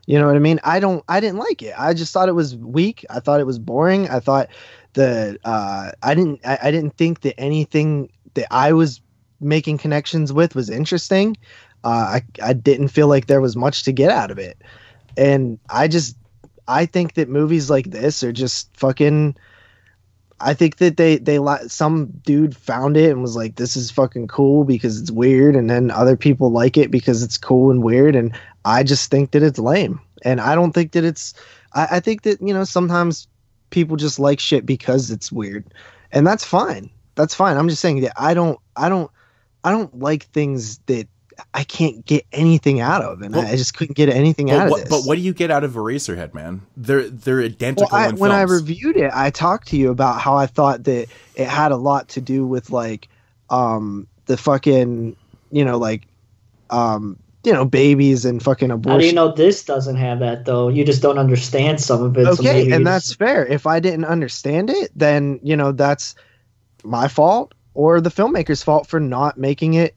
You know what I mean? I didn't like it. I just thought it was weak. I thought it was boring. I thought I didn't think that anything that I was making connections with was interesting. I didn't feel like there was much to get out of it. And I think that movies like this are just fucking. I think that some dude found it and was like, this is fucking cool because it's weird. And then other people like it because it's cool and weird. And I just think that it's lame. And I don't think that I think that, sometimes people just like shit because it's weird, and that's fine. That's fine. I'm just saying that I don't like things that I can't get anything out of, and I just couldn't get anything out of this. But what do you get out of Eraserhead, man? They're identical in films. When I reviewed it, I talked to you about how I thought that it had a lot to do with like the fucking babies and fucking abortion. How do you know this doesn't have that though? You just don't understand some of it. Okay, so maybe and that's fair. If I didn't understand it, then that's my fault or the filmmaker's fault for not making it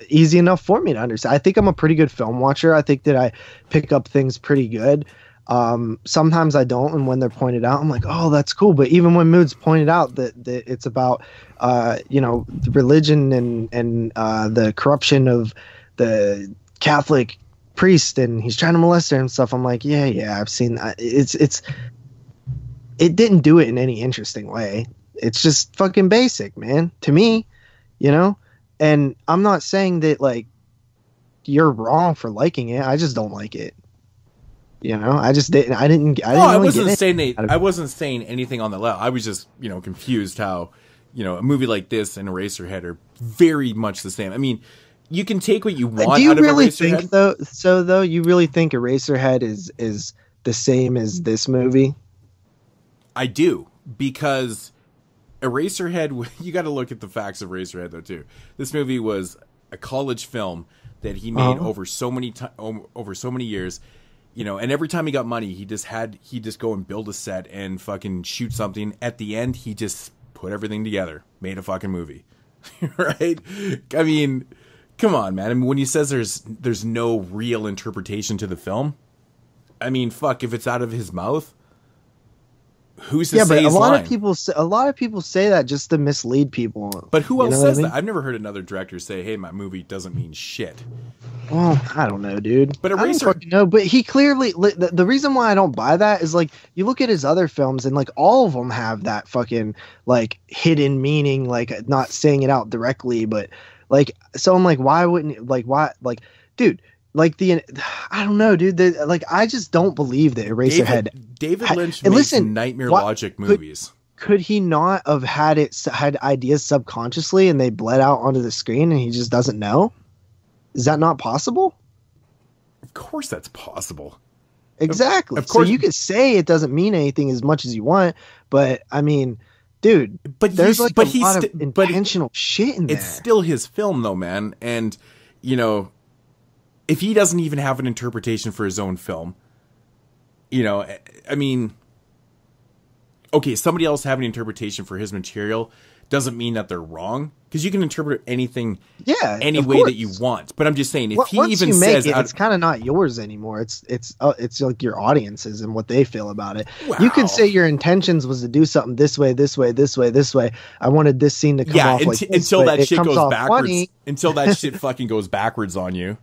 easy enough for me to understand. I think I'm a pretty good film watcher. I think that I pick up things pretty good. Sometimes I don't, and when they're pointed out, I'm like, oh, that's cool. But even when Moods pointed out that it's about religion and the corruption of the Catholic priest, and he's trying to molest her and stuff, I'm like, yeah, I've seen that. It didn't do it in any interesting way. It's just fucking basic, man, to me, and I'm not saying that like you're wrong for liking it. I just don't like it. I just didn't. I didn't. I wasn't saying anything on the level. I was just confused how a movie like this and Eraserhead are very much the same. I mean, you can take what you want. Do you out of really Eraserhead. think though? So though, you really think Eraserhead is the same as this movie? I do, because Eraserhead. You got to look at the facts of Eraserhead though too. This movie was a college film that he made over so many years. And every time he got money, he just go and build a set and fucking shoot something. At the end, he just put everything together, made a fucking movie, right? I mean, come on, man. I mean, when he says there's no real interpretation to the film, I mean, fuck, if it's out of his mouth, who's to say he's lying? A lot of people say that just to mislead people. But who else says that? I've never heard another director say, "Hey, my movie doesn't mean shit." Well, I don't know, dude. But I don't fucking know. But he clearly the reason why I don't buy that is like you look at his other films and like all of them have that fucking like hidden meaning, like not saying it out directly, but like so I'm like, why wouldn't dude? Like I don't know, dude. I just don't believe that Eraserhead. David Lynch makes Nightmare Logic movies. Could he not have had ideas subconsciously and they bled out onto the screen and he just doesn't know? Is that not possible? Of course, that's possible. Exactly. Of course, so you could say it doesn't mean anything as much as you want, but I mean, dude. But there's a lot of intentional shit in there. It's still his film, though, man. And if he doesn't even have an interpretation for his own film, I mean, okay, somebody else having an interpretation for his material doesn't mean that they're wrong, because you can interpret anything any way that you want. But I'm just saying, if he even says it's kind of not yours anymore. It's like your audience's and what they feel about it. Wow. You can say your intentions was to do something this way, this way, this way, this way. I wanted this scene to come off like this until way. that shit goes backwards. Funny. Until that shit fucking goes backwards on you,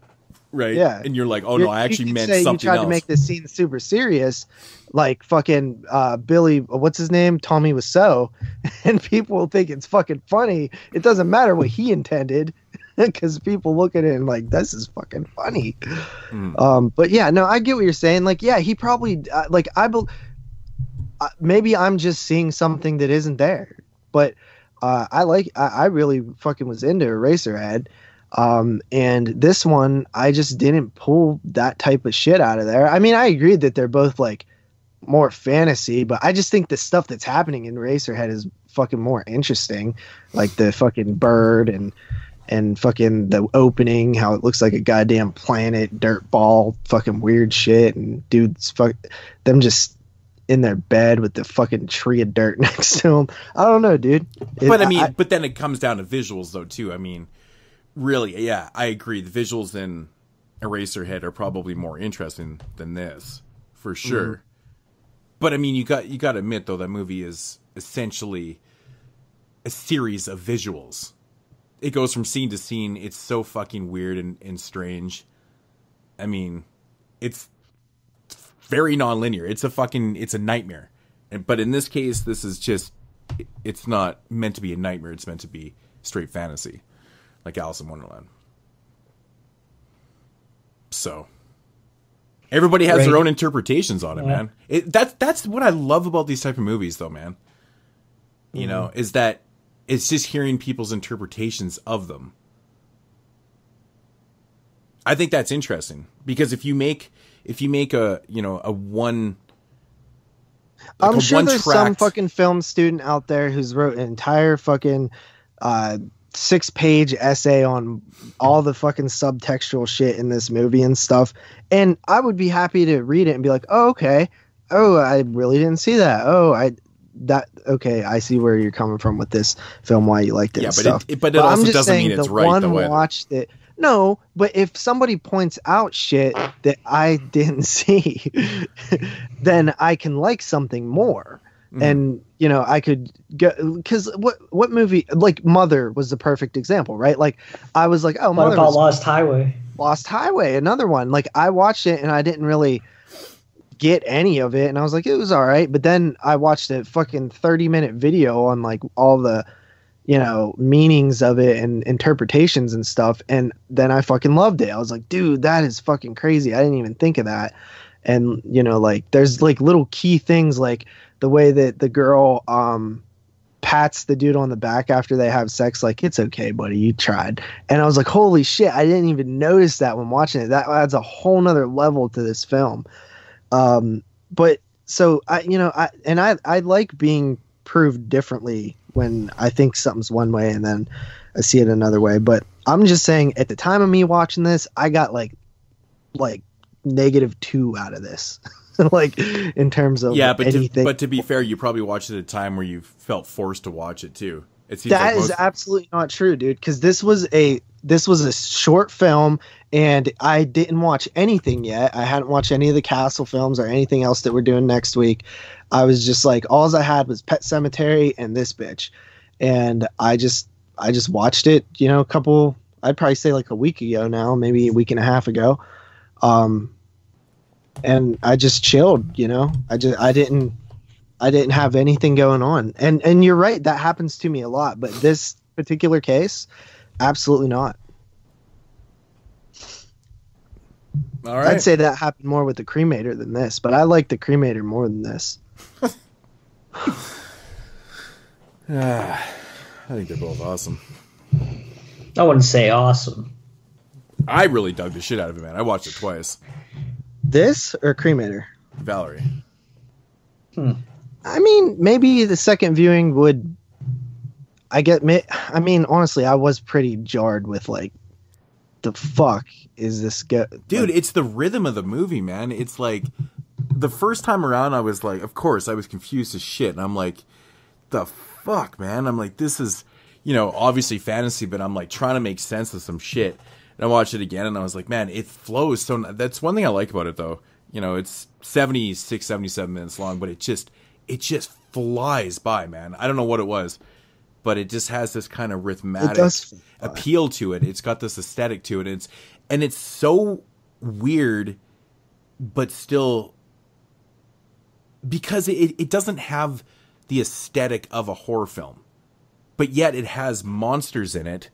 right? Yeah, and you're like, oh no, I actually meant something else. You tried to make this scene super serious, like fucking Billy, what's his name? Tommy Wiseau, and people will think it's fucking funny. It doesn't matter what he intended, because people look at it and like, this is fucking funny. But yeah, no, I get what you're saying. Like, yeah, he probably maybe I'm just seeing something that isn't there, but I really fucking was into Eraserhead. And this one, I just didn't pull that type of shit out of there. I mean, I agree that they're both like more fantasy, but I just think the stuff that's happening in Eraserhead is fucking more interesting. Like the fucking bird and fucking the opening, how it looks like a goddamn planet, dirt ball, fucking weird shit, and dudes them just in their bed with the fucking tree of dirt next to them. I don't know, dude. But then it comes down to visuals though too. I mean, really, yeah, I agree. The visuals in Eraserhead are probably more interesting than this, for sure. Mm-hmm. But I mean, you got to admit though, that movie is essentially a series of visuals. It goes from scene to scene. It's so fucking weird and strange. I mean, it's very non-linear. It's a nightmare. But in this case, this is just, it's not meant to be a nightmare. It's meant to be straight fantasy, like Alice in Wonderland. So everybody has their own interpretations on it, man. That's what I love about these type of movies, though, man. You know, is that it's just hearing people's interpretations of them. I think that's interesting, because if you make a one, like I'm sure there's some fucking film student out there who's wrote an entire fucking 6-page essay on all the fucking subtextual shit in this movie and stuff, and I would be happy to read it and be like, oh, okay, oh, I really didn't see that, okay, I see where you're coming from with this film, why you liked it. Yeah, but it also doesn't mean it's right. The one watched it. No, but if somebody points out shit that I didn't see, then I can like something more. And, you know, I could go, because what movie, like Mother was the perfect example, right? Like, I was like, oh, Mother. What about Lost Highway? Lost Highway, another one. Like, I watched it and I didn't really get any of it, and I was like, it was all right. But then I watched a fucking 30-minute video on like all the, you know, meanings of it and interpretations and stuff, and then I fucking loved it. I was like, dude, that is fucking crazy. I didn't even think of that. And, you know, like, there's like little key things, like the way that the girl pats the dude on the back after they have sex, like, it's okay, buddy, you tried. And I was like, holy shit, I didn't even notice that when watching it. That adds a whole nother level to this film. But so I like being proved differently when I think something's one way and then I see it another way. But I'm just saying, at the time of me watching this, I got like -2 out of this. Like, in terms of anything. But to be fair, you probably watched it at a time where you felt forced to watch it too. It seems that is absolutely not true, dude. Because this was a short film, and I didn't watch anything yet. I hadn't watched any of the Castle films or anything else that we're doing next week. I was just like, all I had was Pet Sematery and this bitch, and I just watched it. You know, I'd probably say like a week ago now, maybe a week and a half ago. And I just chilled, you know. I didn't have anything going on. And you're right, that happens to me a lot, but this particular case, absolutely not. All right. I'd say that happened more with the Cremator than this, but I like the Cremator more than this. I think they're both awesome. I wouldn't say awesome. I really dug the shit out of it, man. I watched it twice. This or Cremator? Valerie. I mean, maybe the second viewing would. I mean, honestly, I was pretty jarred with like, the fuck is this? Dude, it's the rhythm of the movie, man. It's like the first time around, I was like, of course, I was confused as shit. And I'm like, the fuck, man? I'm like, this is, obviously fantasy, but I'm like trying to make sense of some shit. And I watched it again and I was like, man, it flows. So that's one thing I like about it though. It's 76, 77 minutes long, but it just flies by, man. I don't know what it was, but it just has this kind of rhythmic appeal to it. It's got this aesthetic to it. And it's so weird, but still, because it doesn't have the aesthetic of a horror film, but yet it has monsters in it,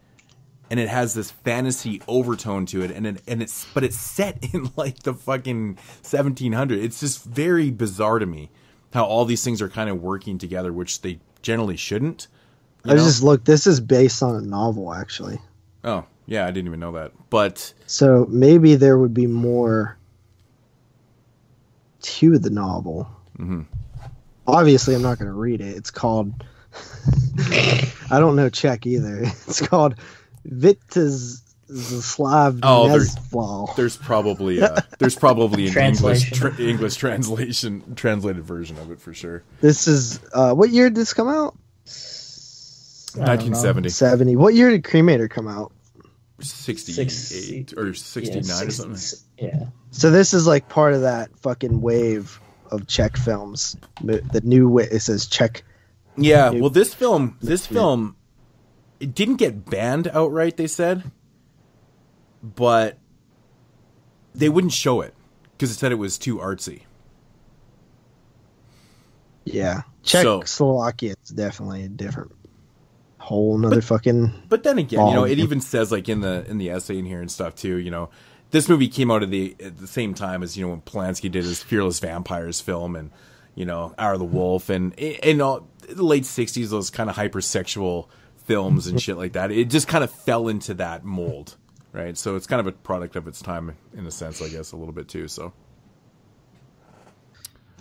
and it has this fantasy overtone to it, but it's set in like the fucking 1700s. It's just very bizarre to me how all these things are kind of working together, which they generally shouldn't. This is based on a novel, actually. Oh, yeah, I didn't even know that. But so maybe there would be more to the novel. Mm-hmm. Obviously, I'm not going to read it. It's called... I don't know Czech either. It's called Vitislav Nezval. There's probably an English translated version of it for sure. This is... what year did this come out? 1970. What year did Cremator come out? 68 or 69 or something. Yeah. So this is like part of that fucking wave of Czech films. The new way it says Czech. Yeah, well, this film, it didn't get banned outright. They said, but they wouldn't show it because it said it was too artsy. Yeah, Czechoslovakia is definitely a different whole nother fucking. But then again, it even says like in the essay in here and stuff too. This movie came out at the same time as when Polanski did his Fearless Vampires film and Hour of the Wolf and all the late 60s, those kind of hypersexual films and shit like that. It just kind of fell into that mold, right? So it's kind of a product of its time in a sense, I guess, a little bit too. So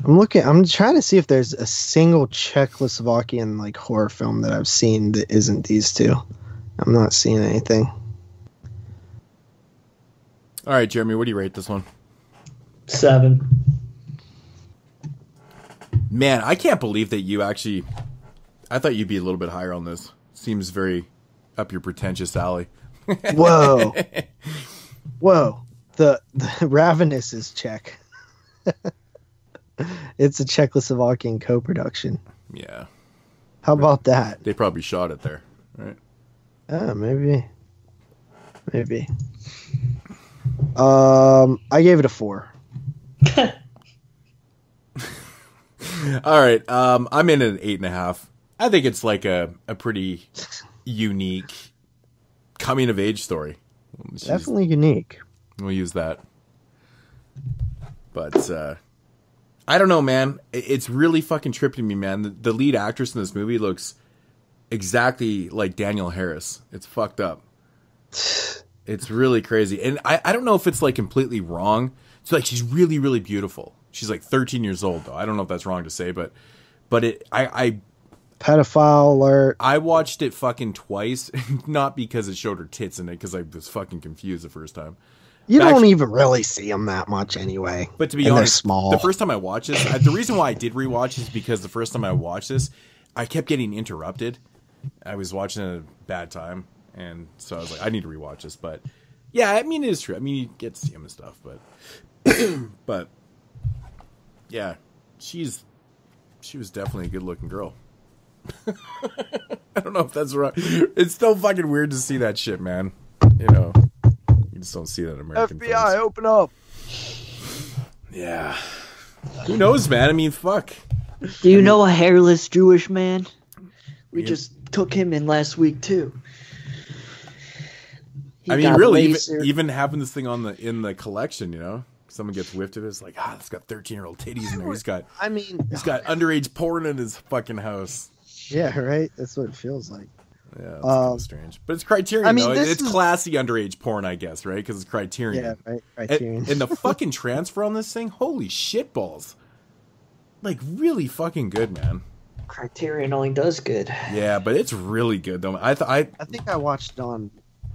I'm trying to see if there's a single Czechoslovakian like horror film that I've seen that isn't these two. I'm not seeing anything. All right, Jeremy, what do you rate this one? 7. Man, I can't believe that you actually... I thought you'd be a little bit higher on this. Seems very up your pretentious alley. Whoa. The Ravenous is Czech. It's a Czechoslovakian co-production. Yeah. How about that? They probably shot it there, right? Maybe. I gave it a 4. All right, I'm in an 8.5. I think it's like a pretty unique coming of age story. Definitely unique. We'll use that. But I don't know, man. It's really fucking tripping me, man. The lead actress in this movie looks exactly like Danielle Harris. It's fucked up. It's really crazy. And I don't know if it's like completely wrong. It's like she's really, really beautiful. She's like 13 years old, though. I don't know if that's wrong to say, but I pedophile alert. I watched it fucking twice, not because it showed her tits in it, because I was fucking confused the first time. You don't even really see them that much anyway. But to be honest, they're small. The first time I watched this, the reason why I did rewatch is because the first time I watched this, I kept getting interrupted. I was watching at a bad time, and so I was like, I need to rewatch this. But yeah, I mean, it is true. I mean, you get to see him and stuff, but but yeah, she was definitely a good-looking girl. I don't know if that's right. It's still fucking weird to see that shit, man. You just don't see that in American FBI, films. open up. Yeah. Who knows, man? I mean, fuck. Do you know a hairless Jewish man? We just took him in last week, too. I mean, really, even having this thing in the collection, someone gets whiffed of it, it's like, it's got 13-year-old titties in there. He's got underage porn in his fucking house. Yeah, right? That's what it feels like. Yeah, that's kind of strange. But it's Criterion, though. It's classy underage porn, I guess, right? Because it's Criterion. Yeah, right, Criterion. And the fucking transfer on this thing, holy shit balls. Like, really fucking good, man. Criterion only does good. Yeah, but it's really good, though. I think I watched on...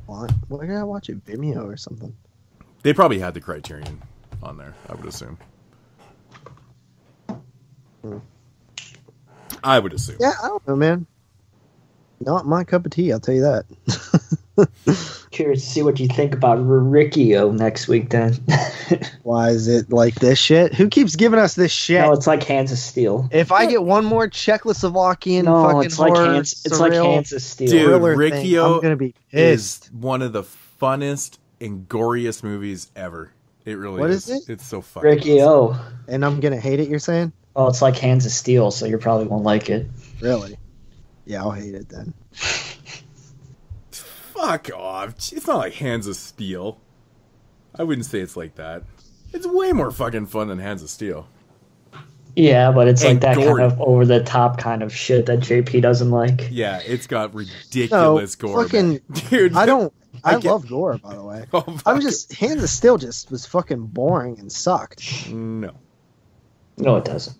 What did I watch it? Vimeo or something? They probably had the Criterion on there, I would assume. I would assume. Yeah, I don't know, man. Not my cup of tea, I'll tell you that. Curious to see what you think about Riccio next week, then. Why is it like this shit? Who keeps giving us this shit? No, it's like Hands of Steel. If I get one more Czechoslovakian fucking it's like horror, Hands of Steel. Dude, thing, Riccio I'm gonna be is pissed. one of the funnest and goriest movies ever. It really What is. is it? It's so fucking Riccio. awesome. And I'm gonna hate it, you're saying? Oh, it's like Hands of Steel, so you probably won't like it. Really? Yeah, I'll hate it then. Fuck off. It's not like Hands of Steel. I wouldn't say it's like that. It's way more fucking fun than Hands of Steel. Yeah, but it's And like that gory. kind of over-the-top kind of shit that JP doesn't like. Yeah, it's got ridiculous gore. Fucking, dude. I love gore, by the way. Oh, I'm just, Hands of Steel just was fucking boring and sucked. No. No, it doesn't.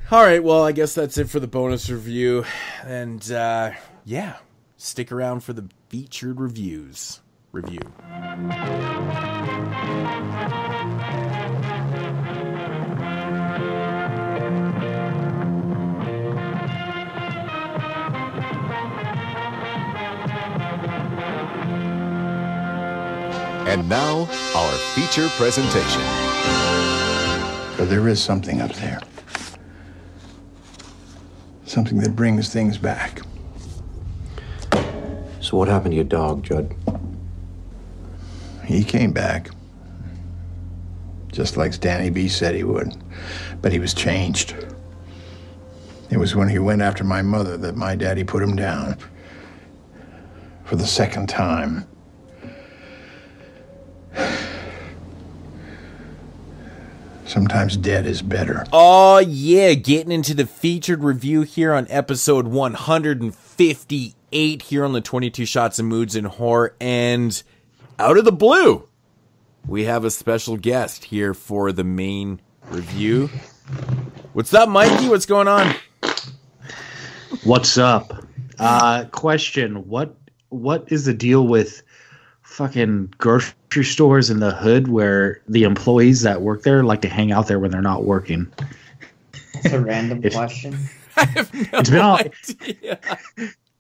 All right, well, I guess that's it for the bonus review. And, yeah, stick around for the featured review. And now, our feature presentation. But there is something up there. Something that brings things back. So what happened to your dog, Judd? He came back. Just like Danny B said he would. But he was changed. It was when he went after my mother that my daddy put him down. For the second time. Sometimes dead is better. Oh, yeah. Getting into the featured review here on episode 158 here on the 22 Shots of Moods and Horror. And out of the blue, we have a special guest here for the main review. What's up, Mikey? What's going on? What's up? Question. What is the deal with fucking grocery stores in the hood where the employees that work there like to hang out there when they're not working? It's a random question.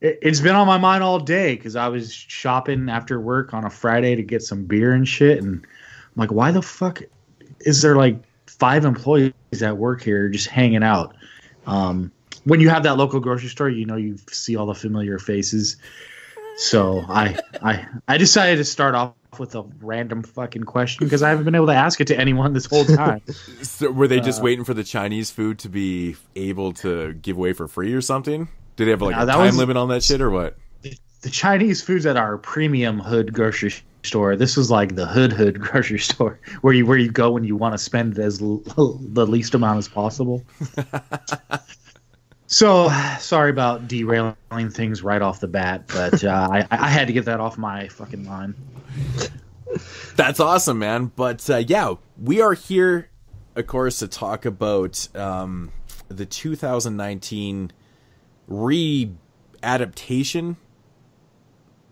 It's been on my mind all day because I was shopping after work on a Friday to get some beer and shit, and I'm like, why the fuck is there like 5 employees that work here just hanging out? When you have that local grocery store, you know you see all the familiar faces. So I decided to start off with a random fucking question because I haven't been able to ask it to anyone this whole time. So were they just waiting for the Chinese food to be able to give away for free or something? Did they have like a time limit on that shit or what? The Chinese food's at our premium hood grocery store. This was like the hood grocery store where you go when you want to spend as the least amount as possible. So, sorry about derailing things right off the bat, but I had to get that off my fucking mind. That's awesome, man. But, yeah, we are here, of course, to talk about the 2019 re-adaptation.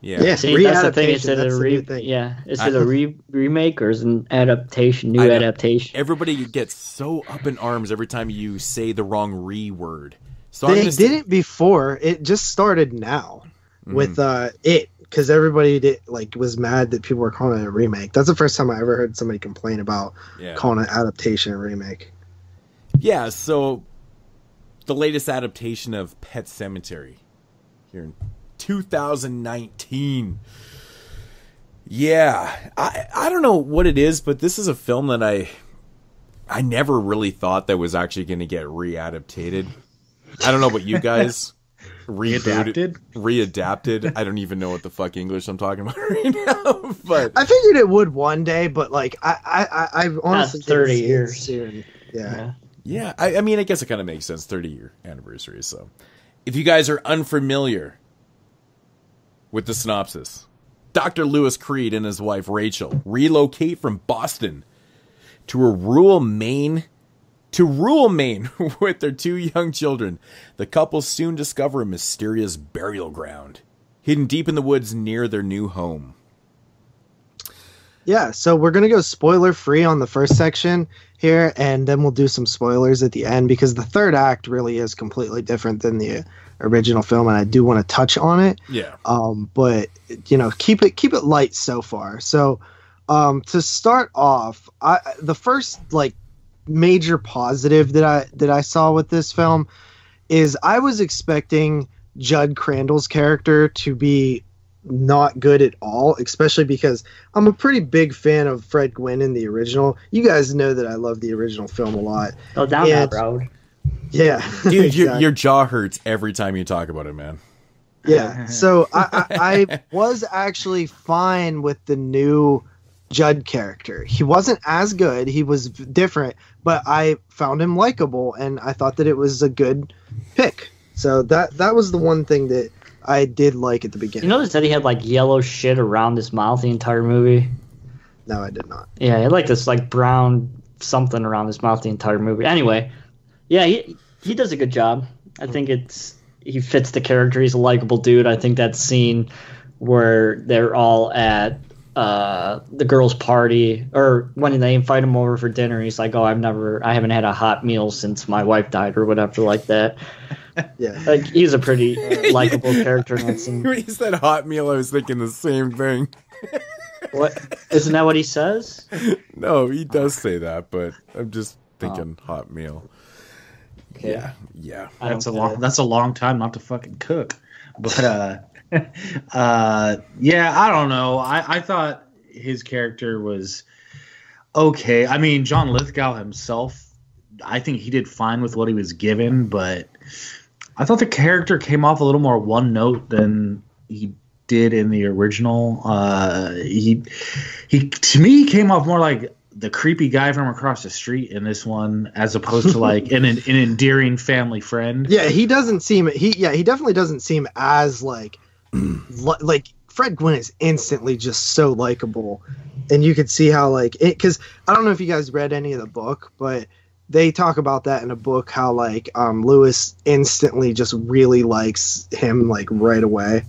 Yeah. Yes, that's the thing. Is it a remake or is it an adaptation, adaptation? Everybody gets so up in arms every time you say the wrong re-word. So they did it before. It just started now with it because everybody was mad that people were calling it a remake. That's the first time I ever heard somebody complain about calling it adaptation a remake. Yeah, so the latest adaptation of Pet Sematery here in 2019. Yeah, I don't know what it is, but this is a film that I never really thought that was actually going to get readaptated. I don't know about you guys. Readapted. I don't even know what the fuck English I'm talking about right now. But I figured it would one day, but like I honestly 30 years soon. Yeah. I mean, I guess it kind of makes sense. 30-year anniversary. So, if you guys are unfamiliar with the synopsis, Dr. Lewis Creed and his wife Rachel relocate from Boston to rural Maine with their 2 young children. The couple soon discover a mysterious burial ground hidden deep in the woods near their new home. Yeah, so we're gonna go spoiler free on the first section here, and then we'll do some spoilers at the end because the third act really is completely different than the original film, and I do want to touch on it. Yeah. But keep it light so far. So, to start off, the first like major positive that I saw with this film is I was expecting Judd Crandall's character to be not good at all, especially because I'm a pretty big fan of Fred Gwynne in the original. You guys know that I love the original film a lot. Oh, down that road. Yeah. Dude, exactly. your jaw hurts every time you talk about it, man. Yeah. So I was actually fine with the new Judd character. He wasn't as good. He was different, but I found him likable, and I thought that it was a good pick. So that was the one thing that I did like at the beginning. You notice that he had like yellow shit around his mouth the entire movie? No, I did not. Yeah, he had like this like brown something around his mouth the entire movie. Anyway, yeah, he does a good job. I think he fits the character. He's a likable dude. I think that scene where they're all at the girls' party, or when they invite him over for dinner, he's like, "Oh, I haven't had a hot meal since my wife died," or whatever like that. Yeah, like he's a pretty likable character in that scene. When he said hot meal, I was thinking the same thing. What? Isn't that what he says? No, he does say that, but I'm just thinking hot meal. Okay. Yeah. That's a long time not to fucking cook. But yeah, I don't know. I thought his character was okay. I mean, John Lithgow himself, I think he did fine with what he was given, but I thought the character came off a little more one note than he did in the original. He to me came off more like the creepy guy from across the street in this one, as opposed to like an endearing family friend. Yeah, he definitely doesn't seem as like Fred Gwynne is instantly just so likable, and you could see how like it, because I don't know if you guys read any of the book, but they talk about that in a book, how like Lewis instantly just really likes him like right away.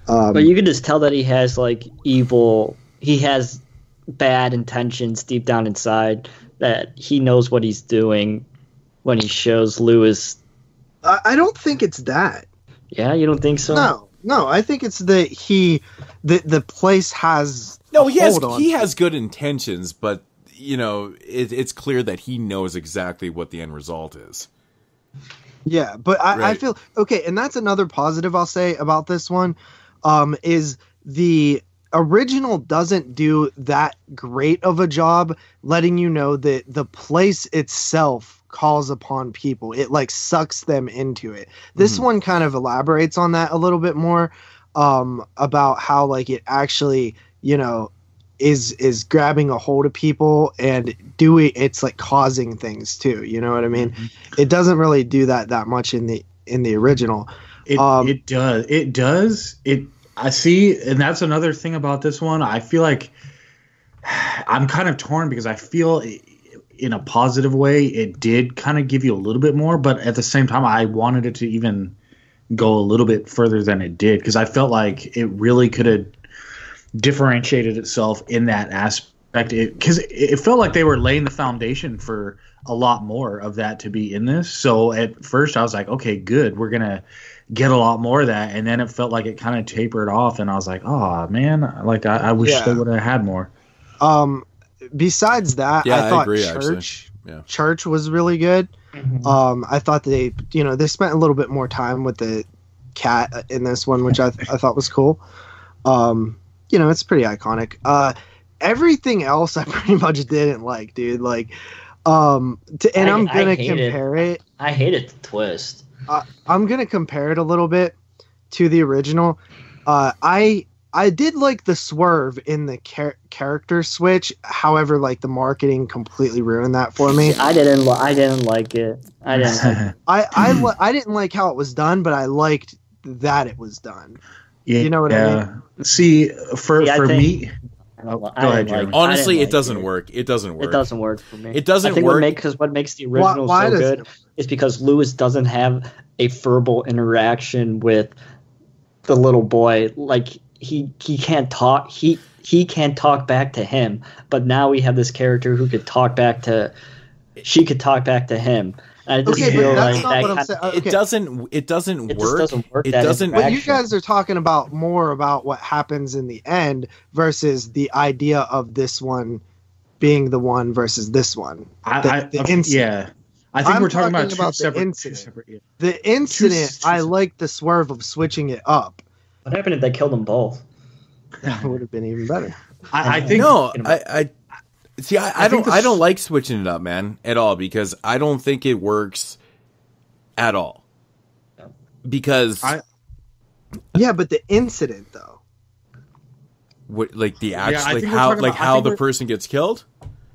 But you can just tell that he has like he has bad intentions deep down inside, that he knows what he's doing when he shows Lewis. I don't think it's that. Yeah, you don't think so? No, I think it's that the place has he has good intentions, but it's clear that he knows exactly what the end result is. Yeah, but I feel okay, and that's another positive I'll say about this one, is the original doesn't do that great of a job letting you know that the place itself calls upon people. It like sucks them into it. This one kind of elaborates on that a little bit more, about how like it actually, is grabbing a hold of people and it's like causing things too. You know what I mean? It doesn't really do that much in the original. It does. I see, and that's another thing about this one. I feel like I'm kind of torn because I feel in a positive way it did kind of give you a little bit more, but at the same time I wanted it to even go a little bit further than it did, because I felt like it really could have differentiated itself in that aspect, because it felt like they were laying the foundation for a lot more of that to be in this. So at first I was like, okay, good, we're gonna get a lot more of that, and then it felt like it kind of tapered off, and I was like, oh man, like I wish they would have had more. Besides that, I thought Church was really good. I thought they spent a little bit more time with the cat in this one, which I thought was cool. It's pretty iconic. Everything else I pretty much didn't like, dude. Like, I'm gonna compare it. I hated the twist. I'm gonna compare it a little bit to the original. I did like the swerve in the character switch. However, like the marketing completely ruined that for me. I didn't like it. I didn't like how it was done, but I liked that it was done. Yeah, you know what I mean? See, for me. Go ahead, Jeremy. Honestly, it doesn't work. It doesn't work. It doesn't work for me. It doesn't work because what makes the original so good is because Lewis doesn't have a verbal interaction with the little boy. Like, he can't talk. He can't talk back to him. But now we have this character who could talk back to. She could talk back to him. I just feel like it doesn't work. It just doesn't work. It doesn't. But you guys are talking about more about what happens in the end versus the idea of this one being the one versus this one. I think we're talking about the incident. The incident, I like the swerve of switching it up. What happened if they killed them both? That would have been even better. I don't like switching it up, man, at all, because I don't think it works at all. Because yeah, but the incident though, what, like the actual, how the person gets killed?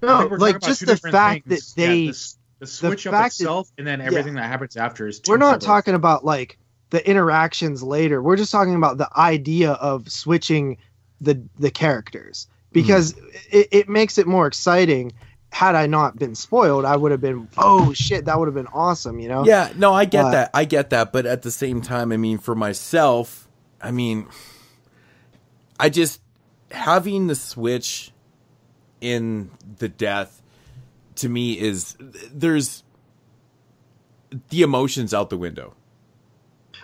No, like just the fact that they the switch up itself and then everything that happens after is. We're not talking about like the interactions later. We're just talking about the idea of switching the characters. Because it makes it more exciting. Had I not been spoiled, I would have been, oh shit, that would have been awesome, you know? Yeah, no, I get that. I get that. But at the same time, I mean, for myself, I mean, I just, having the switch in the death, to me is, there's the emotions out the window.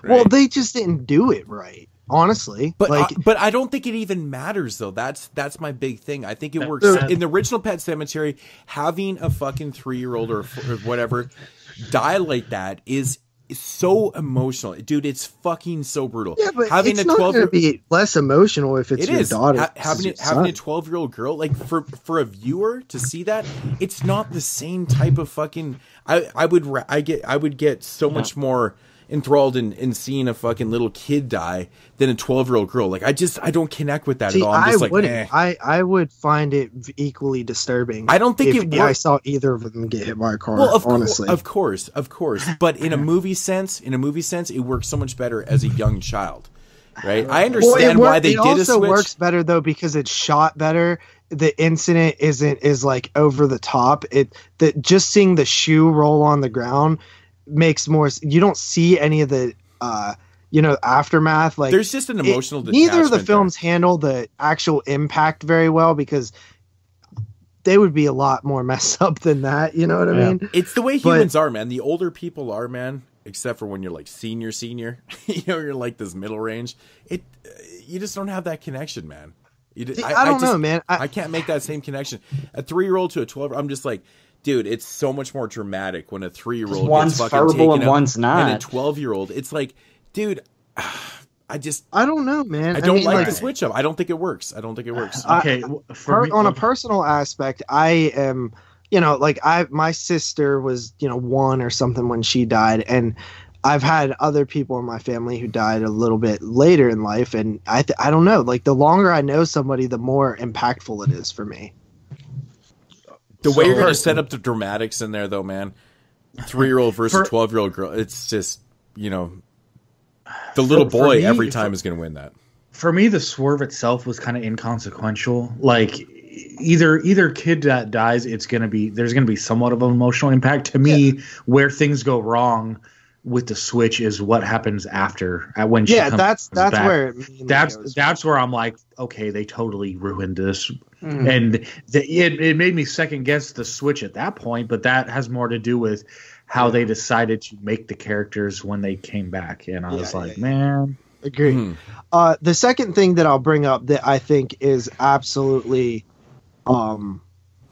Right? Well, they just didn't do it right. Honestly, but I don't think it even matters though. That's my big thing. I think it works in the original Pet Sematery. Having a fucking 3-year-old or whatever die like that is so emotional, dude. It's fucking so brutal. Yeah, but having it's not going to be less emotional if it's your daughter. Having a 12-year-old girl, like for a viewer to see that, it's not the same type of fucking. I would get so much more enthralled in seeing a fucking little kid die than a 12-year-old girl. Like I don't connect with that at all. I'm just I would find it equally disturbing. I don't think I saw either of them get hit by a car. Honestly, of course. But in a movie sense, it works so much better as a young child, right? I understand why they did a switch. It also works better though because it's shot better. The incident is like over the top. Just seeing the shoe roll on the ground makes more. You don't see any of the aftermath. Like there's just an emotional detachment. Neither of the films handle the actual impact very well because they would be a lot more messed up than that. You know what I mean? It's the way humans are, man. The older people are, man, except for when you're like senior, you're like this middle range. You just don't have that connection, man. I don't know, man. I can't make that same connection. A 3-year-old to a 12. I'm just like, dude, it's so much more dramatic when a 3-year-old gets fucking taken and one's not. And a 12-year-old. It's like, dude, I don't know, man. I don't like the switch up. I don't think it works. Okay, on a personal aspect, I am, my sister was, 1 or something when she died, and I've had other people in my family who died a little bit later in life, and I don't know. Like the longer I know somebody, the more impactful it is for me. The way you're going to set up the dramatics in there, though, man, 3-year-old versus 12-year-old girl, it's just, the little boy every time is going to win that. For me, the swerve itself was kind of inconsequential. Like, either kid that dies, there's going to be somewhat of an emotional impact. To me, where things go wrong with the switch is what happens after when she comes that's back. Where that's where I'm like, okay, they totally ruined this. And it made me second guess the switch at that point, but that has more to do with how they decided to make the characters when they came back. And I was like, man, agree. The second thing that I'll bring up that I think is absolutely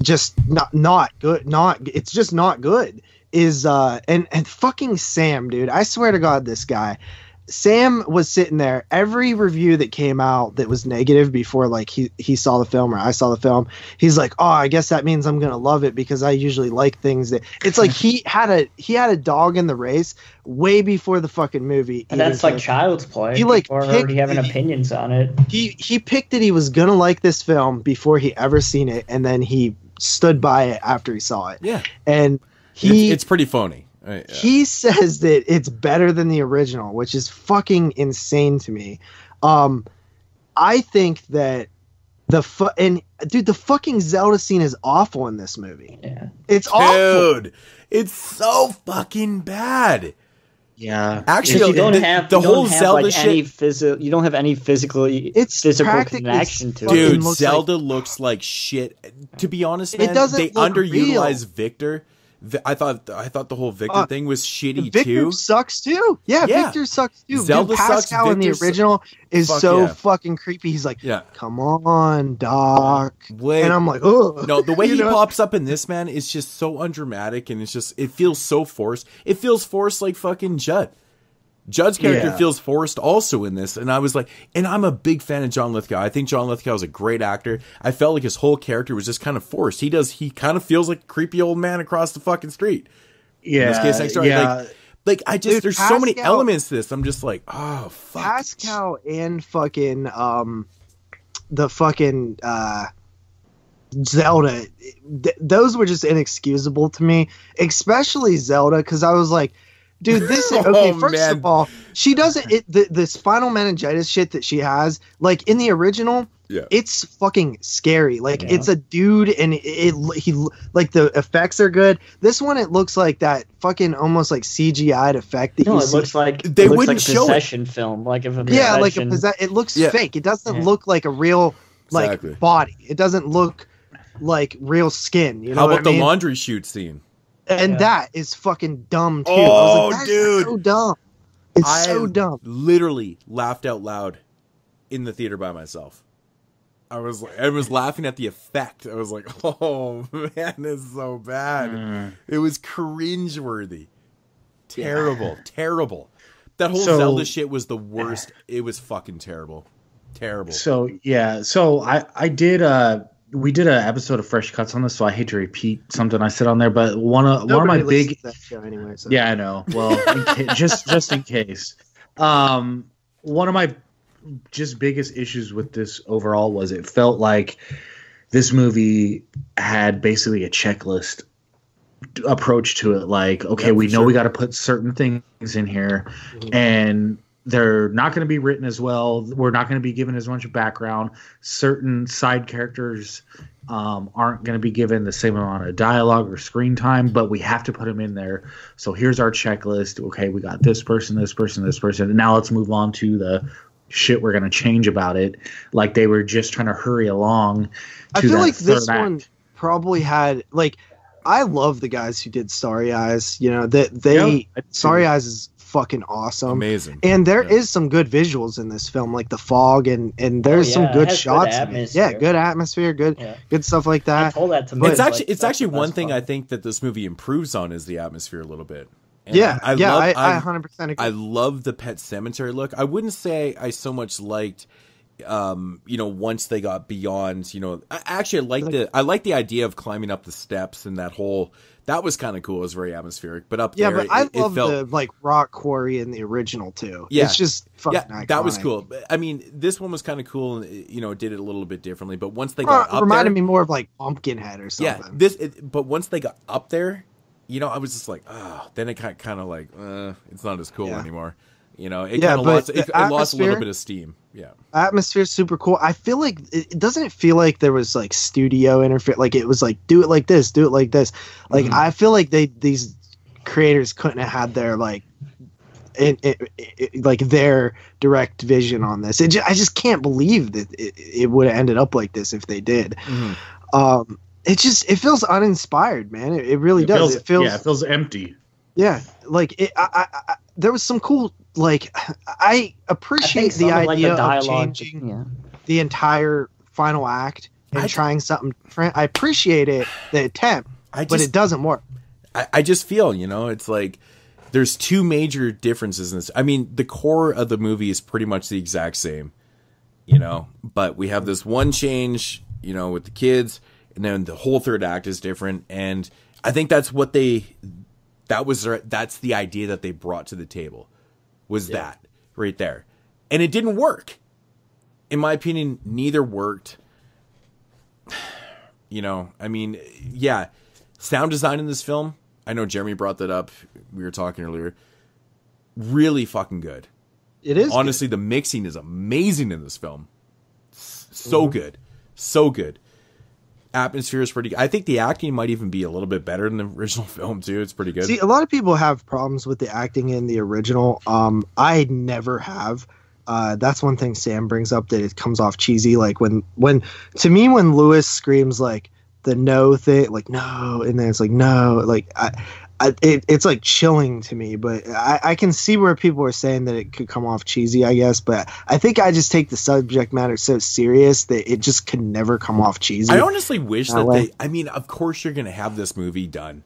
just not good, it's just not good is and fucking Sam, dude. I swear to God, this guy. Sam was sitting there. Every review that came out that was negative before, like he saw the film or I saw the film, he's like, "Oh, I guess that means I'm gonna love it because I usually like things that." It's like he had a dog in the race way before the fucking movie. And that's like child's play. He like already having opinions on it. He picked it. He was gonna like this film before he ever seen it, and then he stood by it after he saw it. Yeah, and it's pretty phony. He says that it's better than the original, which is fucking insane to me. I think that the fucking Zelda scene is awful in this movie. Yeah, it's awful. Dude, it's so fucking bad. Yeah, actually, you don't have the whole don't have, Zelda like, shit. You don't have any physical connection to it. Dude, Zelda looks like shit. To be honest, man, they underutilized Victor. I thought the whole Victor thing was shitty Victor too. Sucks too. Yeah, Victor sucks too. Zelda Dude, Pascal sucks. in the original is so fucking creepy. He's like, come on, Doc. And I'm like, oh. No, the way he pops up in this, man, is just so undramatic, and it feels so forced. It feels forced like fucking Judd. Judd's character feels forced also in this, and I was like, and I'm a big fan of John Lithgow. I think John Lithgow is a great actor. I felt like his whole character was just kind of forced. He kind of feels like a creepy old man across the fucking street. Yeah, in this case, next door. Like I just, there's so many elements to this. I'm just like, oh fuck. Pascal and fucking the fucking Zelda, those were just inexcusable to me, especially Zelda, because I was like, dude, this is okay. First of all, she doesn't. The spinal meningitis shit that she has, like in the original, it's fucking scary. Like it's a dude, and he like the effects are good. This one, it looks like that fucking almost like CGI'd effect. That it looks like they wouldn't like a show possession film, like if a it looks fake. It doesn't look like a real body. It doesn't look like real skin. You know how about the laundry shoot scene? And that is fucking dumb too. Oh, I was like, dude, so dumb. It's so dumb. Literally laughed out loud in the theater by myself. I was laughing at the effect. I was like, oh man, this is so bad. It was cringeworthy. Terrible. Terrible. That whole Zelda shit was the worst. It was fucking terrible. Terrible. So I did we did an episode of Fresh Cuts on this, so I hate to repeat something I said on there, but one of my big that show anyway, so. Yeah, I know. Well, just in case. One of my just biggest issues with this overall was it felt like this movie had basically a checklist approach to it. Like, okay, we know we got to put certain things in here, and they're not going to be written as well. We're not going to be given as much background. Certain side characters aren't going to be given the same amount of dialogue or screen time, but we have to put them in there. So here's our checklist. Okay, we got this person, this person, this person. And now let's move on to the shit we're going to change about it. Like they were just trying to hurry along. I feel like this one probably had, like, I love the guys who did Starry Eyes. You know, that Starry Eyes is fucking awesome, amazing, and there is some good visuals in this film, like the fog, and there's some good shots. Good atmosphere, good stuff like that. I told that to it's actually one thing I think that this movie improves on is the atmosphere a little bit. And I 100% agree. I love the Pet Sematery look. I wouldn't say I so much liked once they got beyond, I like the idea of climbing up the steps and that was kind of cool. It was very atmospheric, but up there, but I love the like rock quarry in the original too. Yeah, it's just fucking iconic. That was cool. I mean, this one was kind of cool, and it did it a little bit differently. But once they got up reminded there, me more of like Pumpkinhead or something. Yeah, but once they got up there, I was just like, then it kind of like, it's not as cool anymore. It kind of lost a little bit of steam. Yeah, atmosphere's super cool. I feel like it feel like there was like studio interference. Like it was like do it like this, do it like this. Like I feel like these creators couldn't have had their like their direct vision on this. I just can't believe that it would have ended up like this if they did. It feels uninspired, man. It really does. It feels empty. Yeah, like there was some cool. Like I appreciate the idea of changing the entire final act and trying something different. I appreciate the attempt, but it doesn't work. I just feel, it's like there's two major differences in this. I mean, the core of the movie is pretty much the exact same, but we have this one change, with the kids, and then the whole third act is different. And I think that's that's the idea that they brought to the table. Was that right there. And it didn't work. In my opinion, neither worked. I mean, sound design in this film, I know Jeremy brought that up. We were talking earlier. Really fucking good. It is. Honestly, the mixing is amazing in this film. So good. So good. Atmosphere is pretty. I think the acting might even be a little bit better than the original film too. It's pretty good. See, a lot of people have problems with the acting in the original. I never have. That's one thing Sam brings up, that it comes off cheesy. Like when to me, when Lewis screams like the no thing, like no, and then it's like no, like it's like chilling to me. But I can see where people are saying that it could come off cheesy, I guess. But I think I just take the subject matter so serious that it just could never come off cheesy. I honestly wish that they. I mean, of course you're gonna have this movie done,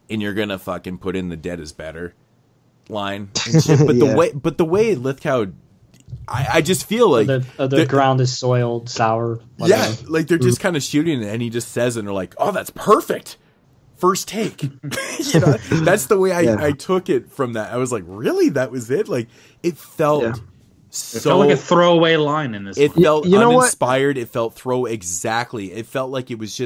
and you're gonna fucking put in the "dead is better" line and shit. But the way Lithgow. I just feel like the ground is soiled, sour. Whatever. Yeah, like they're just kind of shooting it, and he just says it, and they're like, "Oh, that's perfect, first take." That's the way I took it from that. I was like, "Really? That was it?" Like it felt so. It felt like a throwaway line in this. It felt uninspired. It felt exactly. It felt like it was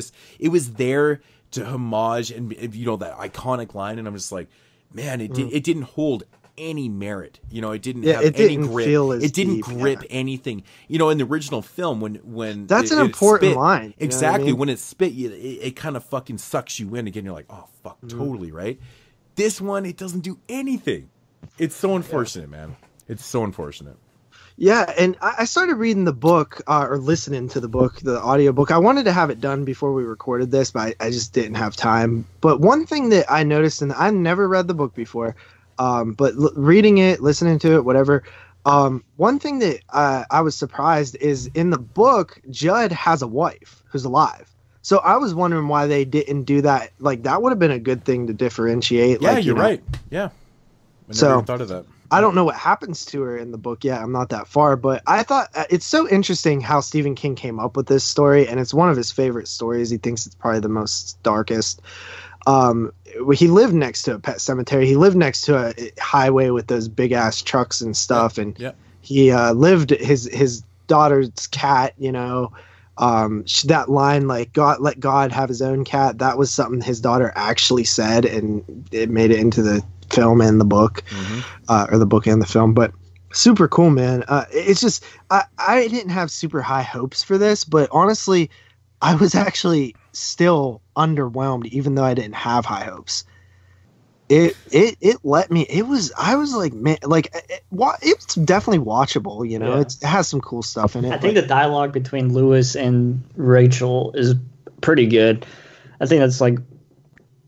there to homage and that iconic line, and I'm just like, man, it didn't hold any merit, it didn't have any grip. It didn't grip anything, in the original film when that's an important spit, line, exactly. When it spit, it kind of fucking sucks you in again. You're like, oh fuck, totally right. This one, it doesn't do anything. It's so unfortunate, man. It's so unfortunate. Yeah, and I started reading the book or listening to the book, the audiobook. I wanted to have it done before we recorded this, but I just didn't have time. But one thing that I noticed, and I never read the book before, but reading it, listening to it, whatever. One thing that I was surprised is in the book, Judd has a wife who's alive. So I was wondering why they didn't do that. Like that would have been a good thing to differentiate. Yeah, like, you're right. Yeah. I never even thought of that. I don't know what happens to her in the book yet. I'm not that far, but I thought it's so interesting how Stephen King came up with this story, and it's one of his favorite stories. He thinks it's probably the most darkest. He lived next to a pet cemetery. He lived next to a highway with those big ass trucks and stuff, and he lived his daughter's cat. That line, like God, let God have his own cat. That was something his daughter actually said, and it made it into the film and the book, or the book and the film. But super cool, man. It's just I didn't have super high hopes for this, but honestly, I was actually still underwhelmed, even though I didn't have high hopes. It let me. I was like, man, like it's definitely watchable. It has some cool stuff in it. I think the dialogue between Lewis and Rachel is pretty good. I think that's like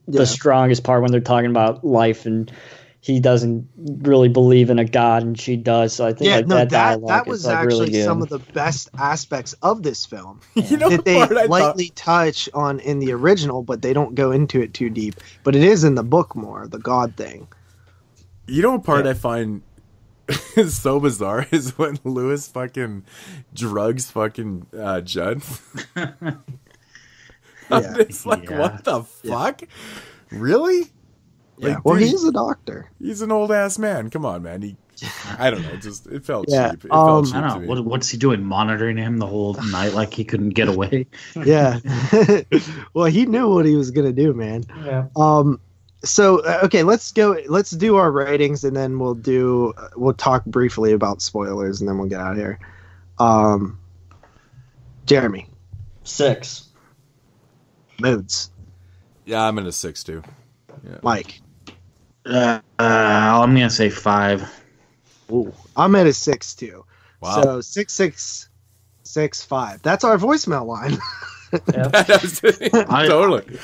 the strongest part when they're talking about life, and he doesn't really believe in a god and she does. So I think that dialogue that was is like actually really good. Some of the best aspects of this film that they lightly touch on in the original, but they don't go into it too deep. But it is in the book more, the god thing. What part I find is so bizarre is when Lewis fucking drugs fucking Judd. It's like, what the fuck? Really? Yeah. Like, Well, dude, he's a doctor. He's an old ass man. Come on, man. I don't know. It felt Yeah. cheap. It felt cheap I to don't me. know. What's he doing? Monitoring him the whole night like he couldn't get away? Yeah. Well, he knew what he was gonna do, man. Yeah. So okay, let's do our ratings, and then we'll talk briefly about spoilers, and then we'll get out of here. Jeremy. 6. Moods. Yeah, I'm in a 6 too. Yeah. Mike. I'm gonna say 5. Ooh, I'm at a 6 too. Wow. So 66665. That's our voicemail line. Totally.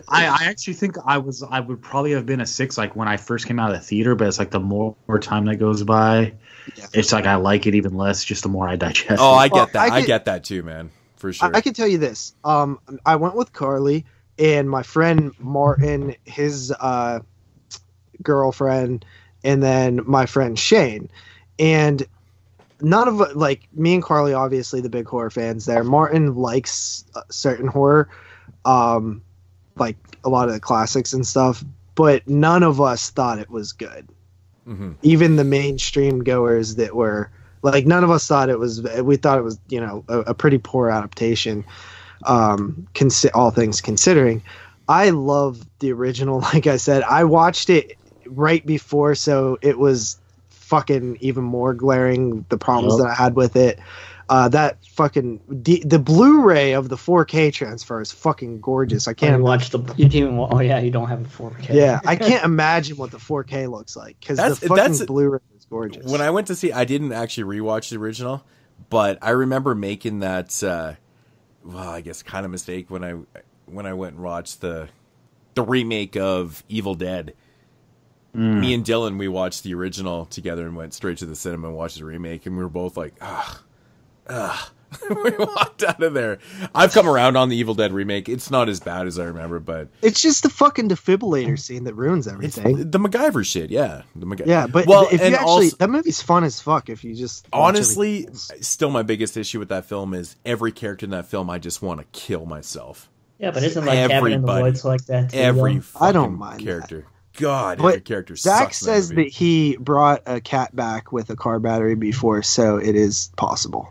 I actually think I would probably have been a 6 like when I first came out of the theater, but it's like the more time that goes by, it's like I like it even less just the more I digest. Oh, I get that. I get that too, man. For sure. I can tell you this. I went with Carley and my friend Martin, his girlfriend, and then my friend Shane. And none of me and Carley, obviously the big horror fans there. Martin likes certain horror, like a lot of the classics and stuff, but none of us thought it was good. Mm-hmm. Even the mainstream goers that were like, none of us thought it was. We thought it was, a pretty poor adaptation. All things considering, I love the original. Like I said, I watched it right before, so it was fucking even more glaring, the problems that I had with it. That fucking the Blu-ray of the 4K transfer is fucking gorgeous. I can't watch the. You didn't even, oh yeah, you don't have a 4K. Yeah, I can't imagine what the 4K looks like because the fucking Blu-ray is gorgeous. When I went to see, I didn't actually rewatch the original, but I remember making that. Well, I guess kind of mistake when I went and watched the remake of Evil Dead. Me and Dylan, we watched the original together and went straight to the cinema and watched the remake, and we were both like, we walked out of there. I've come around on the Evil Dead remake. It's not as bad as I remember, but it's just the fucking defibrillator scene that ruins everything. It's the MacGyver shit, yeah. Yeah, but if you actually, that movie's fun as fuck if you just honestly, still my biggest issue with that film is every character in that film I just want to kill myself. Yeah, but isn't like Cabin in the Woods like that too? I don't mind character. That. God, but every character Zach sucks says that he brought a cat back with a car battery before, so it is possible.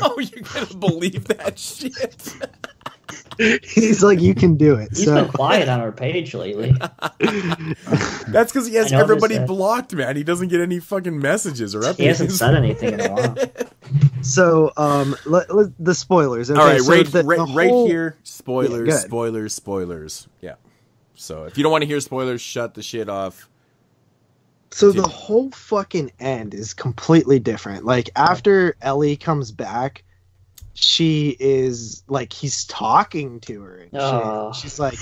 Oh, you're gonna believe that shit? He's like, you can do it. He's been quiet on our page lately. That's because he has everybody blocked, man. He doesn't get any fucking messages or updates. He hasn't said anything in a while. So, the spoilers. Okay, all right, so right here, spoilers, spoilers. Yeah. So if you don't want to hear spoilers, shut the shit off. So the whole fucking end is completely different. Like, after Ellie comes back, she is like, he's talking to her and shit. She's like,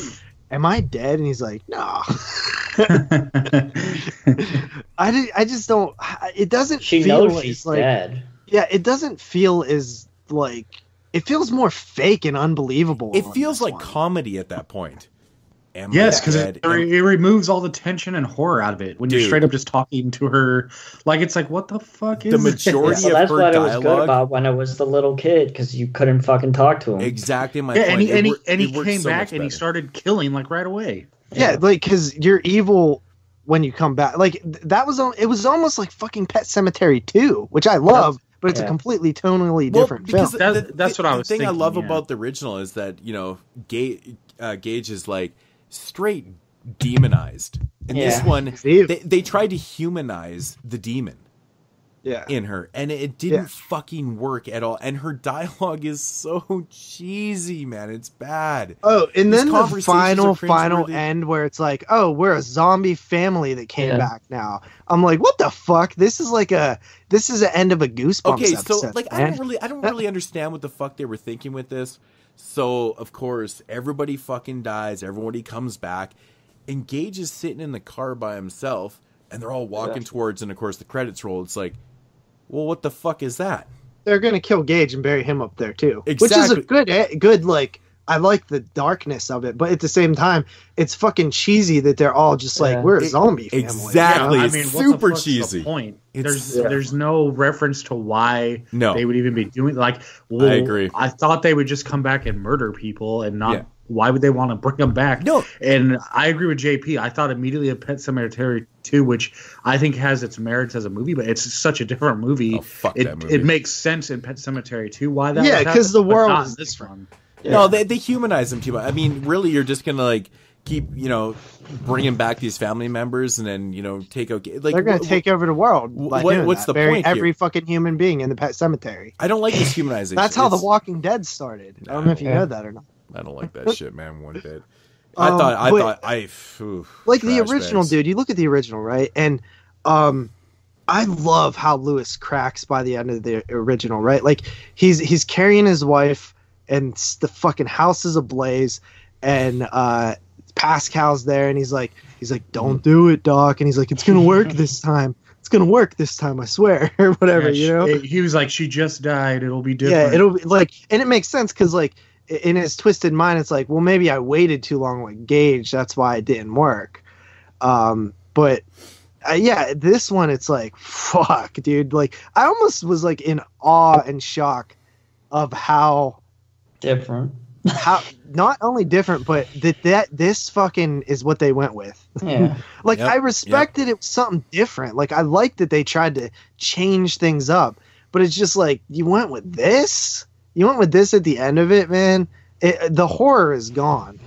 am I dead? And he's like, no. I just don't, it doesn't she feel knows she's like, dead. Yeah, it doesn't feel as like, it feels more fake and unbelievable. It feels like comedy at that point. Yes, because it removes all the tension and horror out of it when you're straight up just talking to her. Like, it's like, what the fuck is the majority of her dialogue? That's what it was good about when it was the little kid, because you couldn't fucking talk to him. Exactly my point. And he came back and he started killing like right away. Yeah, like, because you're evil when you come back. Like, it was almost like fucking Pet Sematery 2, which I love. But it's a completely tonally different film. That's what I was thinking. The thing I love about the original is that, you know, Gage is like straight demonized. In this one, they tried to humanize the demon in her, and it didn't fucking work at all. And her dialogue is so cheesy, man. It's bad. Oh, and then the final end where it's like, oh, we're a zombie family that came back now. I'm like, what the fuck? This is the end of a Goosebumps episode. So like, I don't really understand what the fuck they were thinking with this. So of course everybody fucking dies, everybody comes back, and Gage is sitting in the car by himself, and they're all walking towards, and of course the credits roll. It's like, well, what the fuck is that? They're gonna kill Gage and bury him up there too. Exactly. Which is a good like, I like the darkness of it, but at the same time, it's fucking cheesy that they're all just like, we're a zombie family. Exactly. Yeah, I mean, super cheesy. The point? There's no reference to why they would even be doing like. Well, I agree. I thought they would just come back and murder people and not. Yeah. Why would they want to bring them back? No. And I agree with JP. I thought immediately of Pet Sematery 2, which I think has its merits as a movie, but it's such a different movie. Oh, fuck that movie. It makes sense in Pet Sematery 2 why that. Yeah, because the world is this one. Yeah. No, they humanize them too much. I mean, really, you're just gonna like keep, you know, bringing back these family members, and then, you know, take out like they're gonna take over the world. What's the Bury point? Every fucking human being in the Pet Cemetery. I don't like this humanization. That's how The Walking Dead started. I don't know if you know that or not. I don't like that shit, man. One bit. I thought like the original, dude. You look at the original, right? And I love how Lewis cracks by the end of the original, right? Like he's carrying his wife, and the fucking house is ablaze, and Pascal's there, and he's like, don't do it, Doc. And he's like, it's gonna work this time. It's gonna work this time, I swear, or whatever. Yeah, you know. He was like, she just died. It'll be different. Yeah, it'll be like, and it makes sense because like, in his twisted mind, it's like, well, maybe I waited too long with Gage. That's why it didn't work. But this one, it's like, fuck, dude. Like, I almost was like in awe and shock of how different. How not only different, but that this fucking is what they went with. Yeah. Like, I respected it was something different. Like, I liked that they tried to change things up, but it's just like, you went with this. You went with this at the end of it, man. The horror is gone.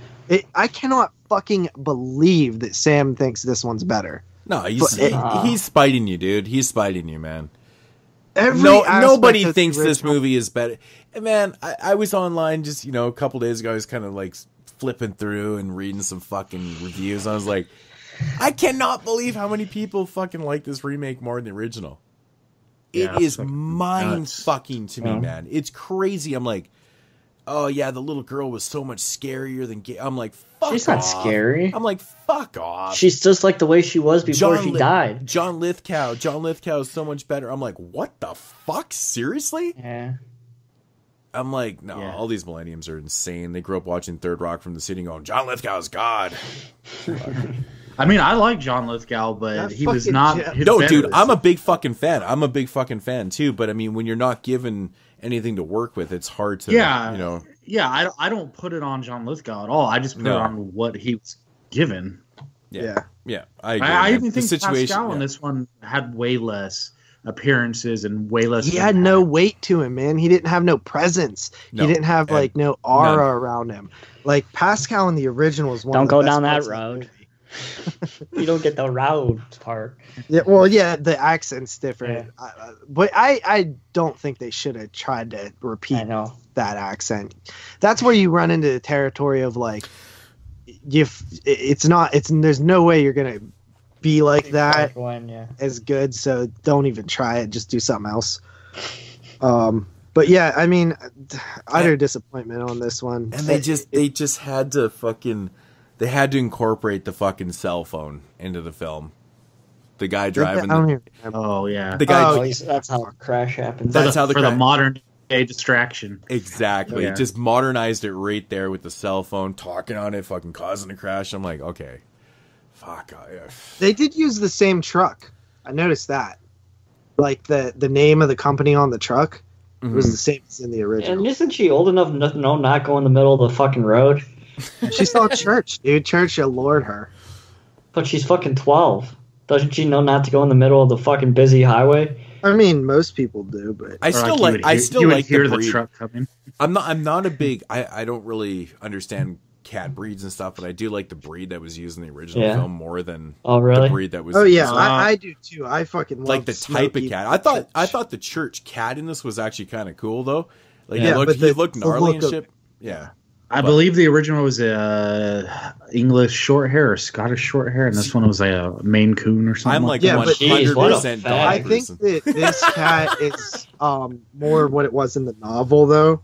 I cannot fucking believe that Sam thinks this one's better. No, he's spiting you, dude. He's spiting you, man. Nobody thinks this movie is better. And man, I was online just, a couple days ago. I was kind of like flipping through and reading some fucking reviews. I was like, I cannot believe how many people fucking like this remake more than the original. It is mind fucking to me, man. It's crazy. I'm like, oh yeah, the little girl was so much scarier than gay. I'm like, fuck off. She's not scary. I'm like, fuck off. She's just like the way she was before she died. John Lithgow is so much better. I'm like, what the fuck? Seriously? Yeah. I'm like, no, all these millenniums are insane. They grew up watching Third Rock from the City going, John Lithgow's God. I mean, I like John Lithgow, but he was not. No, dude, I'm a big fucking fan. I'm a big fucking fan too. But I mean, when you're not given anything to work with, it's hard to, Yeah, I don't put it on John Lithgow at all. I just put it on what he was given. Yeah. I agree. I even think Pascal in this one had way less appearances and way less. He had no weight to him, man. He didn't have no presence. No. He didn't have like no aura around him. Like Pascal in the original was one. Don't of the go best down that parts road. You don't get the road part. Yeah, well, yeah, the accent's different. Yeah. But I don't think they should have tried to repeat that accent. That's where you run into the territory of like, there's no way you're gonna be like that as good. So don't even try it. Just do something else. But yeah, I mean, utter disappointment on this one. And they just had to fucking. They had to incorporate the fucking cell phone into the film. The guy driving. The guy. That's how a crash happens. That's how the modern day distraction. Exactly. Yeah. Just modernized it right there with the cell phone, talking on it, fucking causing a crash. I'm like, okay, fuck. They did use the same truck. I noticed that. Like the name of the company on the truck was the same as in the original. And isn't she old enough to know not go in the middle of the fucking road? She saw church, dude. Church allured her. But she's fucking 12. Doesn't she know not to go in the middle of the fucking busy highway? I mean, most people do, but I still like the truck coming. I'm not a big. I don't really understand cat breeds and stuff, but I do like the breed that was used in the original film more than the breed that was. Oh yeah, I do too. I fucking like the type of cat. I thought the church cat in this was actually kind of cool though. Like he looked gnarly and shit. Yeah. I believe the original was English short hair or Scottish short hair, and this one was a Maine Coon or something. I'm like 100% dog. I think that this cat is more what it was in the novel, though.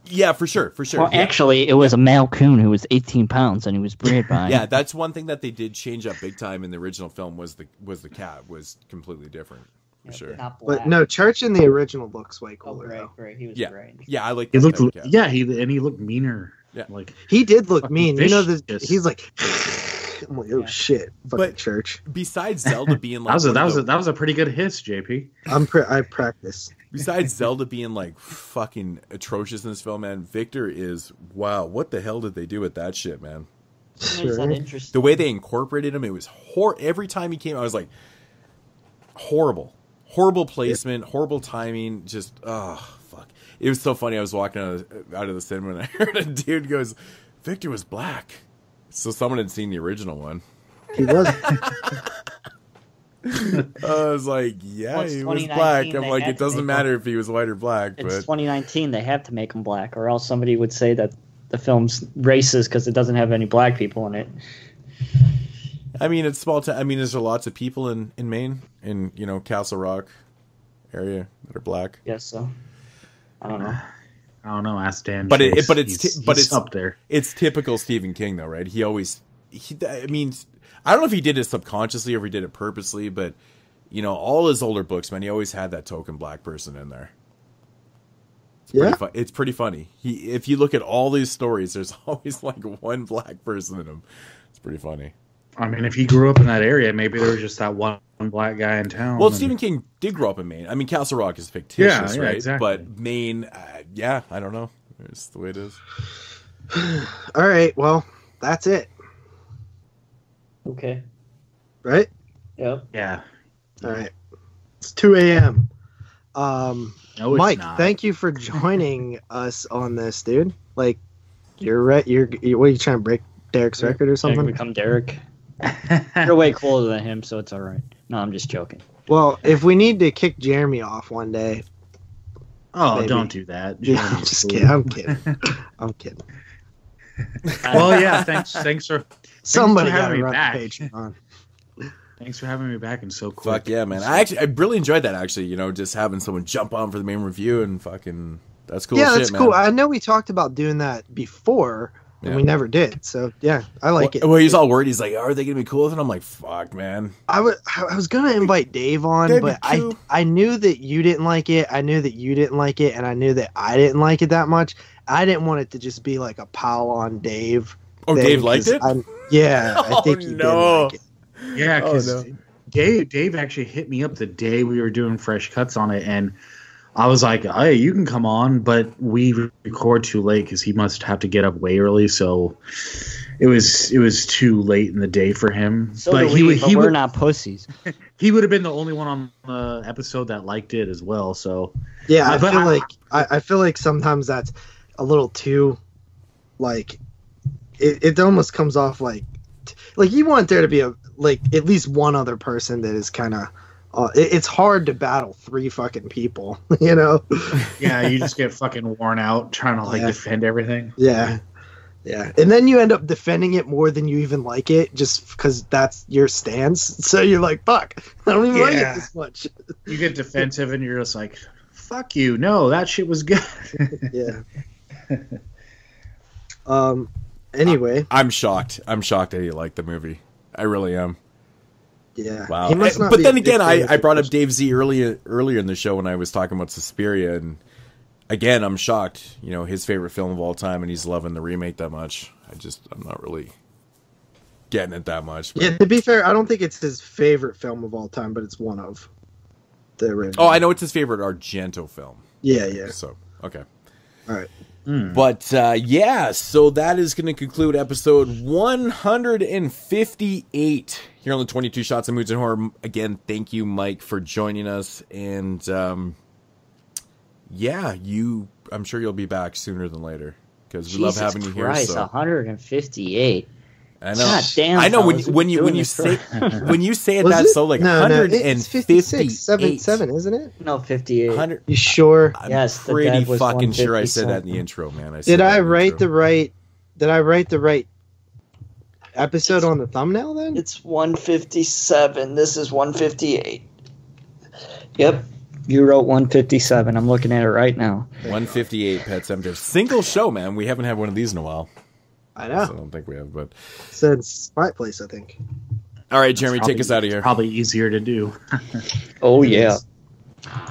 Yeah, for sure. Well, actually, it was a male coon who was 18 pounds, and he was bred by. Yeah, that's one thing that they did change up big time in the original film was the cat was completely different. For sure. But no, Church in the original looks way cooler. Great. He was great. Yeah, I like. He looked. Yeah, he looked meaner. Yeah, like he did look mean. You know, he's like, I'm like, oh shit, fucking Church. Besides Zelda being like, that was a pretty good hiss, JP. I practice. Besides Zelda being like fucking atrocious in this film, man, Victor is wow. What the hell did they do with that shit, man? Sure. The way they incorporated him, it was every time he came, I was like, horrible placement, horrible timing, just fuck. It was so funny. I was walking out of the cinema and I heard a dude goes, Victor was black. So someone had seen the original one. He was. I was like, yeah, he was black. I'm like, it doesn't matter if he was white or black. It's 2019. They have to make him black, or else somebody would say that the film's racist because it doesn't have any black people in it. I mean, it's small town. I mean, there's lots of people in Maine, in Castle Rock area that are black. Yes, so I don't know. Ask Dan. But Chase. It's up there. It's typical Stephen King, though, right? I mean, I don't know if he did it subconsciously or if he did it purposely, but all his older books, man, he always had that token black person in there. It's pretty funny. If you look at all these stories, there's always like one black person in them. It's pretty funny. I mean, if he grew up in that area, maybe there was just that one black guy in town. Well, Stephen King did grow up in Maine. I mean, Castle Rock is fictitious, right? Exactly. But Maine, I don't know. It's the way it is. All right, well, that's it. Okay. Right? Yep. Yeah. All right. It's 2 a.m. No, Mike, thank you for joining us on this, dude. Like, you're right. What are you trying to break Derek's record or something? Become Derek. You're way cooler than him, so it's all right. No, I'm just joking. Well, if we need to kick Jeremy off one day. Oh, maybe. Don't do that. I'm just kidding. I'm kidding. I'm kidding. Well, yeah. Thanks for somebody having me run back. the Patreon. Thanks for having me back and so quick. Fuck yeah, man. I really enjoyed that, actually. You know, just having someone jump on for the main review and fucking... That's cool Yeah, shit, that's man. cool. I know we talked about doing that before, and we never did. So, yeah, I like it. Well, he's all worried. He's like, are they going to be cool with it? I'm like, fuck, man. I was going to invite Dave on, but I knew that you didn't like it. I knew that you didn't like it, and I knew that I didn't like it that much. I didn't want it to just be like a pile on Dave. Oh, Dave liked it? I think he did like it. Yeah, because Dave actually hit me up the day we were doing fresh cuts on it, and I was like, hey, you can come on, but we record too late because he must have to get up way early, so it was too late in the day for him. So but we're not pussies. He would have been the only one on the episode that liked it as well. So yeah, I feel like sometimes that's a little too, like, it almost comes off like you want there to be at least one other person that is kind of. It's hard to battle 3 fucking people, you know? Yeah, you just get fucking worn out trying to defend everything. Yeah. Yeah. And then you end up defending it more than you even like it just because that's your stance. So you're like, fuck, I don't even like it this much. You get defensive and you're just like, fuck you. No, that shit was good. Yeah. Anyway. I'm shocked. I'm shocked that you like the movie. I really am. Yeah. Wow. But then again, I brought up Dave Z earlier in the show when I was talking about Suspiria, and again, I'm shocked. You know, his favorite film of all time, and he's loving the remake that much. I'm not really getting it that much. But. Yeah, to be fair, I don't think it's his favorite film of all time, but it's one of the original. Oh, I know it's his favorite Argento film. Yeah. So, okay. All right. But, so that is going to conclude episode 158 here on the 22 Shots of Moods and Horror. Again, thank you, Mike, for joining us. And, I'm sure you'll be back sooner than later because we love having you here. So 158. I know. God damn. I know when you say it that's so like 158. 77, isn't it? No, 58. You sure? I'm pretty fucking sure I said that in the intro, man. Did I write the right episode on the thumbnail then? It's 157. This is 158. Yep. You wrote 157. I'm looking at it right now. 158 Pet Sematery. Single show, man. We haven't had one of these in a while. I know. So I don't think we have, but since Quiet Place, I think. All right, Jeremy, take us out of here. Probably easier to do. Oh yeah.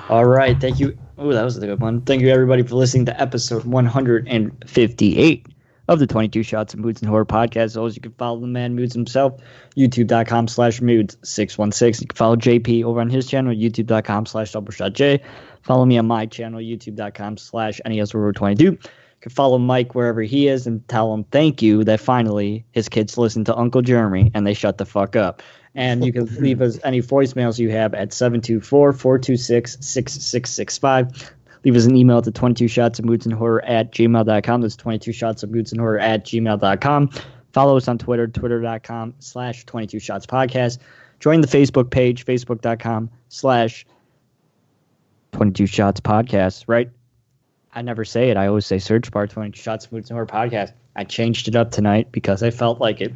All right, thank you. Oh, that was a good one. Thank you everybody for listening to episode 158 of the 22 Shots of Moods and Horror podcast. As always, you can follow the man Moods himself, youtube.com/moods616. You can follow JP over on his channel, youtube.com/doubleshotj. Follow me on my channel, youtube.com/NESRover22. You can follow Mike wherever he is and tell him thank you that finally his kids listen to Uncle Jeremy and they shut the fuck up. And you can leave us any voicemails you have at 724-426-6665. Leave us an email to 22shotsofmoodsandhorror@gmail.com. That's 22shotsofmoodsandhorror@gmail.com. Follow us on Twitter, twitter.com/22shotspodcast. Join the Facebook page, facebook.com/22shotspodcast, right? I never say it. I always say search bar 22 Shots of Moods and Horror podcast. I changed it up tonight because I felt like it.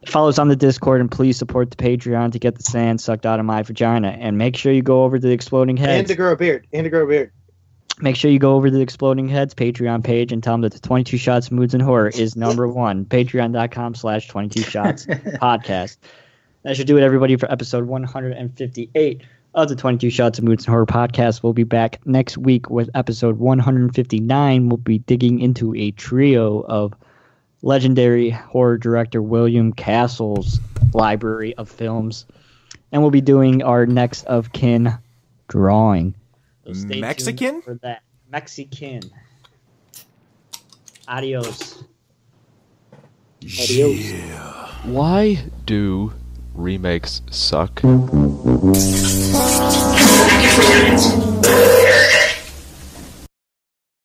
Follow us on the Discord and please support the Patreon to get the sand sucked out of my vagina. And make sure you go over to the Exploding Heads. And to grow a beard. Make sure you go over to the Exploding Heads Patreon page and tell them that the 22 Shots of Moods and Horror is number one. Patreon.com/22shots podcast. That should do it, everybody, for episode 158 of the 22 Shots of Moods and Horror podcast. We'll be back next week with episode 159. We'll be digging into a trio of legendary horror director William Castle's library of films. And we'll be doing our next of kin drawing. So stay Mexican? tuned for that. Mexican. Adios. Yeah. Why do remakes suck?